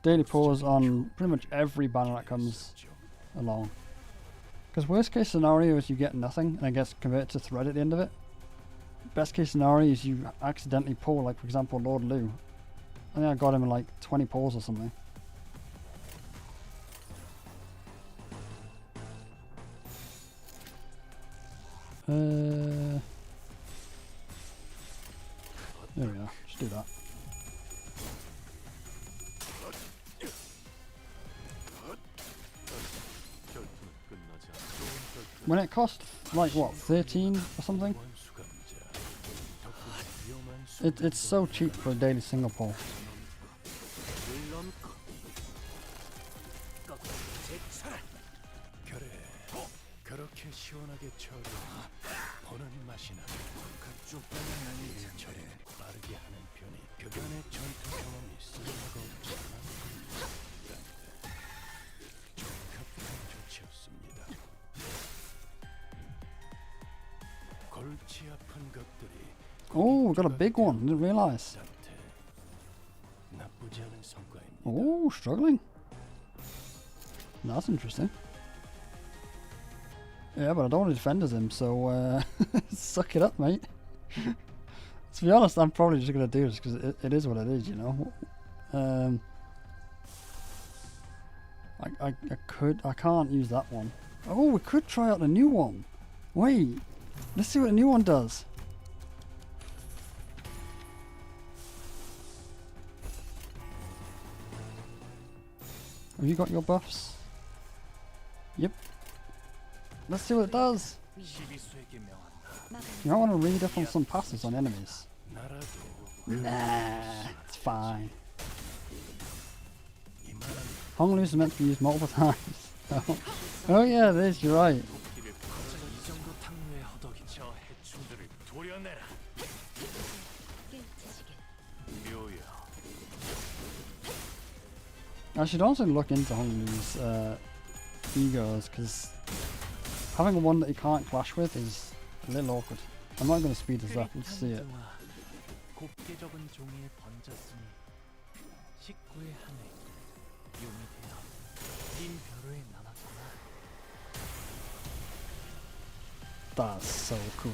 daily pause on pretty much every banner that comes along. Because worst case scenario is you get nothing and it gets converted to thread at the end of it. Best case scenario is you accidentally pull, like for example Lord Lu. I think I got him in like 20 pulls or something. There we are. Just do that. When it cost like what, 13 or something? It's so cheap for a daily single pull. 그렇게 시원하게 쳐도 보는 맛이 나. 그쪽 방향이 저를 빠르게 하는 편이 그간의 전투 경험이 쓸모가 없지만 적합한 조치였습니다. 골치 아픈 것들이 Oh, we got a big one. Didn't realize. 나쁘지 않은 성과입니다. Oh, struggling. That's interesting. Yeah, but I don't want to defend as him, so suck it up, mate. To be honest, I'm probably just going to do this because it is what it is, you know. I can't use that one. Oh, we could try out the new one. Wait, let's see what the new one does. Have you got your buffs? Yep. Let's see what it does. You might want to read up on some passes on enemies. Nah, it's fine. Hong is meant to be used multiple times. Oh yeah, it is, you're right. I should also look into Hong Li's egos, because having one that you can't clash with is a little awkward. I'm not going to speed this up, let's see it. That's so cool.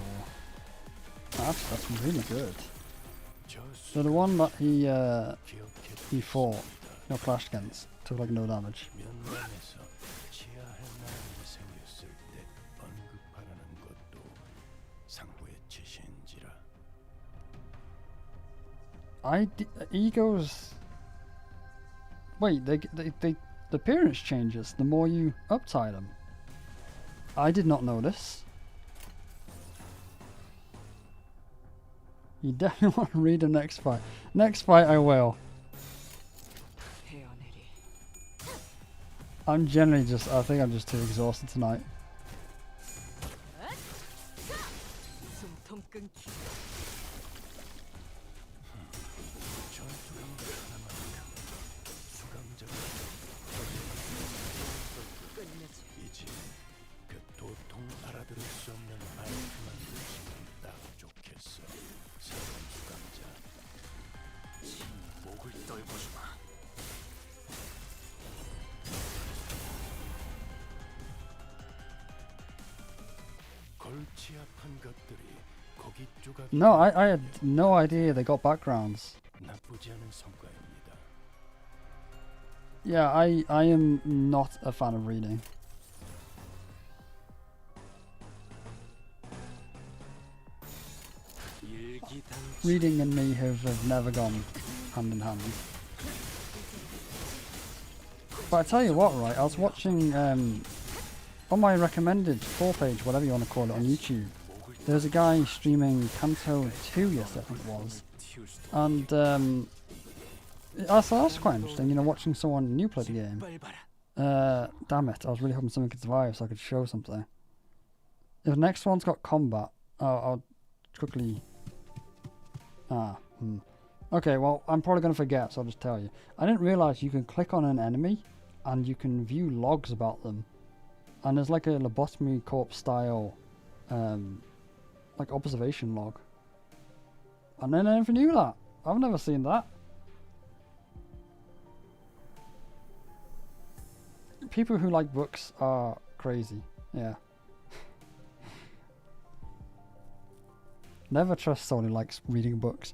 That's really good. So the one that he fought, clashed against, took like no damage. Egos. Wait, the appearance changes the more you uptie them. I did not know this. You definitely want to read the next fight. Next fight I will. I'm generally just, I think I'm just too exhausted tonight. No, I had no idea they got backgrounds. Yeah, I am not a fan of reading. Reading and me have never gone hand in hand. But I tell you what, right, I was watching on my recommended 4-page, whatever you want to call it, on YouTube. There was a guy streaming Canto 2 yesterday, I think it was. And I thought that's quite interesting, you know, watching someone new play the game. Damn it, I was really hoping someone could survive so I could show something. If the next one's got combat, I'll quickly... Okay, well, I'm probably going to forget, so I'll just tell you. I didn't realise you can click on an enemy and you can view logs about them. And there's like a lobotomy corpse style like observation log. And then I never knew that. I've never seen that. People who like books are crazy. Yeah. Never trust someone who likes reading books.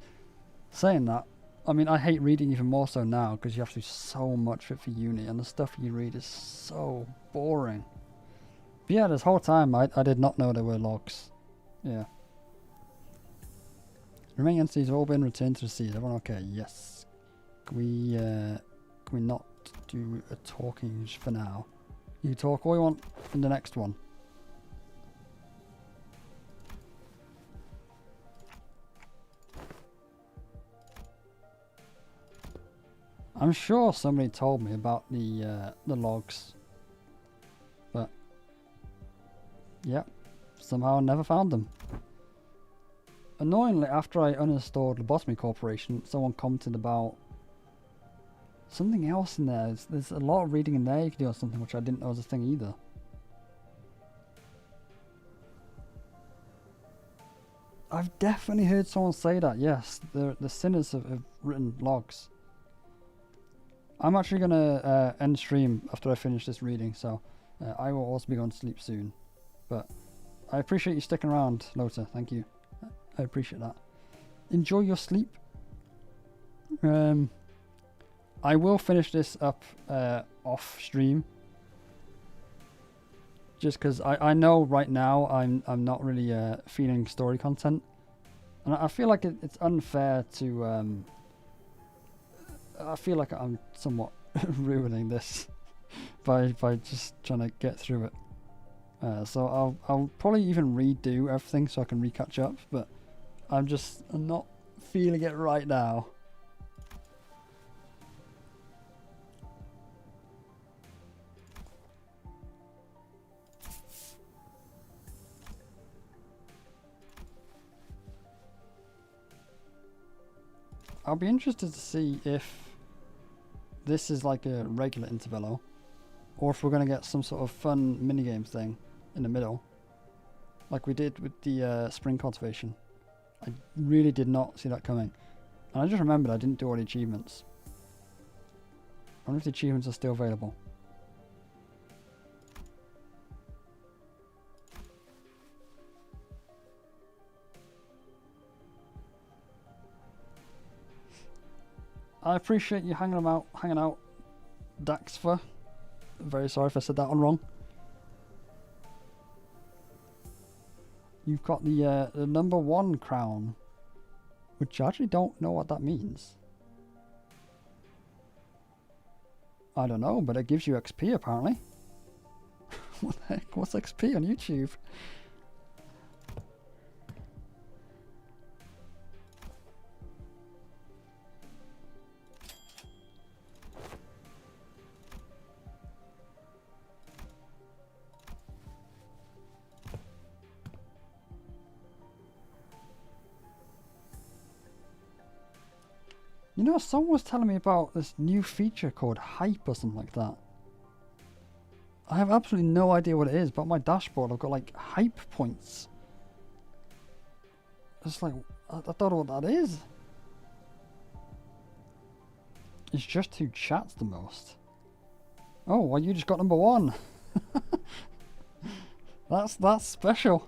Saying that, I mean, I hate reading even more so now because you have to do so much for uni and the stuff you read is so boring. But yeah, this whole time I did not know there were logs. Yeah. Remaining entities have all been returned to the sea. Is everyone okay? Yes. Can we not do a talking for now? You can talk all you want in the next one. I'm sure somebody told me about the logs, but yep, somehow I never found them. Annoyingly, after I uninstalled Lobotomy Corporation, someone commented about something else in there. There's a lot of reading in there you can do on something which I didn't know was a thing either. I've definitely heard someone say that. Yes, the sinners have written logs. I'm actually going to end stream after I finish this reading, so I will also be going to sleep soon. But I appreciate you sticking around, Lota. Thank you. I appreciate that. Enjoy your sleep. I will finish this up off stream. Just because I know right now I'm not really feeling story content. And I feel like it's unfair to... I feel like I'm somewhat ruining this by just trying to get through it. So I'll probably even redo everything so I can catch up, but I'm not feeling it right now. I'll be interested to see if this is like a regular intervallo, or if we're going to get some sort of fun minigame thing in the middle, like we did with the spring cultivation. I really did not see that coming. And I just remembered I didn't do all the achievements. I wonder if the achievements are still available. I appreciate you hanging out, Daxfer. Very sorry if I said that one wrong. You've got the #1 crown, which I actually don't know what that means. I don't know, but it gives you XP apparently. What the heck? What's XP on YouTube? You know, someone was telling me about this new feature called Hype or something like that. I have absolutely no idea what it is, but on my dashboard I've got like hype points. It's like, I don't know what that is. It's just who chats the most. Oh, well, you just got #1. That's special.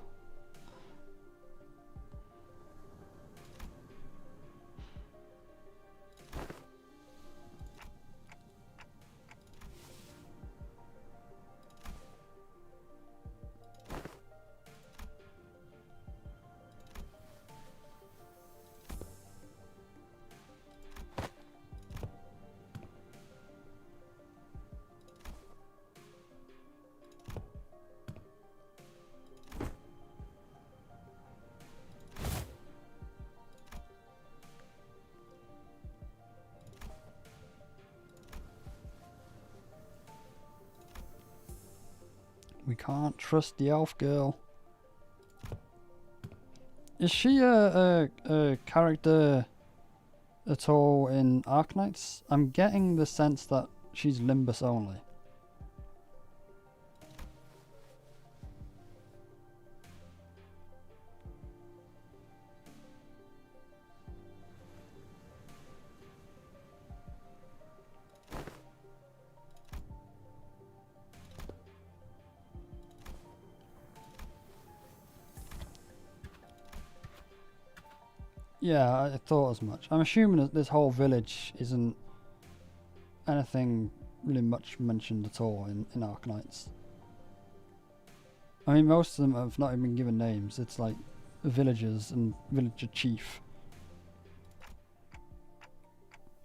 We can't trust the elf girl. Is she a character at all in Arknights? I'm getting the sense that she's Limbus only. Yeah, I thought as much. I'm assuming that this whole village isn't anything really much mentioned at all in Arknights. I mean, most of them have not even been given names. It's like villagers and villager chief.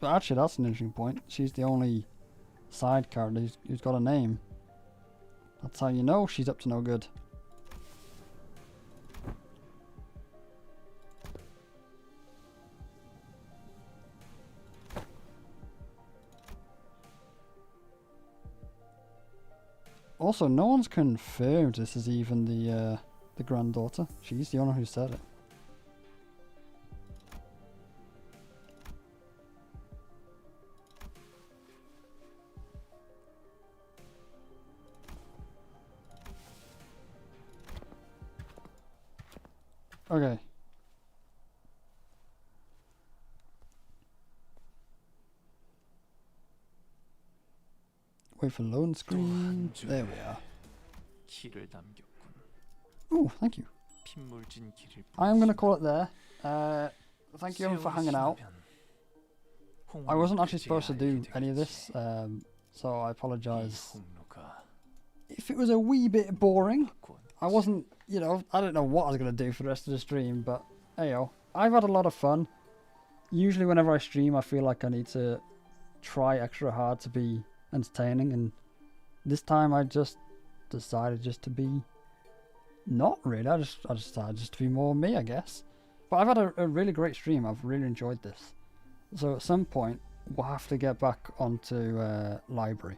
But actually, that's an interesting point. She's the only side character who's got a name. That's how you know she's up to no good. Also, no one's confirmed this is even the granddaughter. She's the one who said it. Okay. Wait for loading screen. There we are. 길을 남겼군. Ooh, thank you. 핏물진 길을 I am going to call it there. Thank you everyone for hanging out. I wasn't actually supposed to do any of this, so I apologise. If it was a wee bit boring, I wasn't, you know, I don't know what I was going to do for the rest of the stream, but hey yo, I've had a lot of fun. Usually whenever I stream, I feel like I need to try extra hard to be entertaining, and this time I just decided just to be not really. I just decided just to be more me, I guess. But I've had a really great stream. I've really enjoyed this. So at some point we'll have to get back onto library.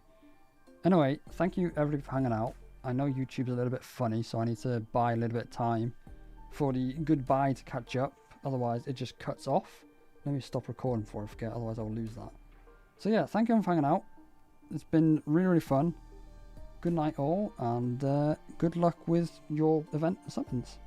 Anyway, thank you everybody for hanging out. I know YouTube's a little bit funny, so I need to buy a little bit of time for the goodbye to catch up. Otherwise it just cuts off. Let me stop recording before I forget, otherwise I'll lose that. So yeah, thank you for hanging out. It's been really, really fun. Good night all, and good luck with your event summons.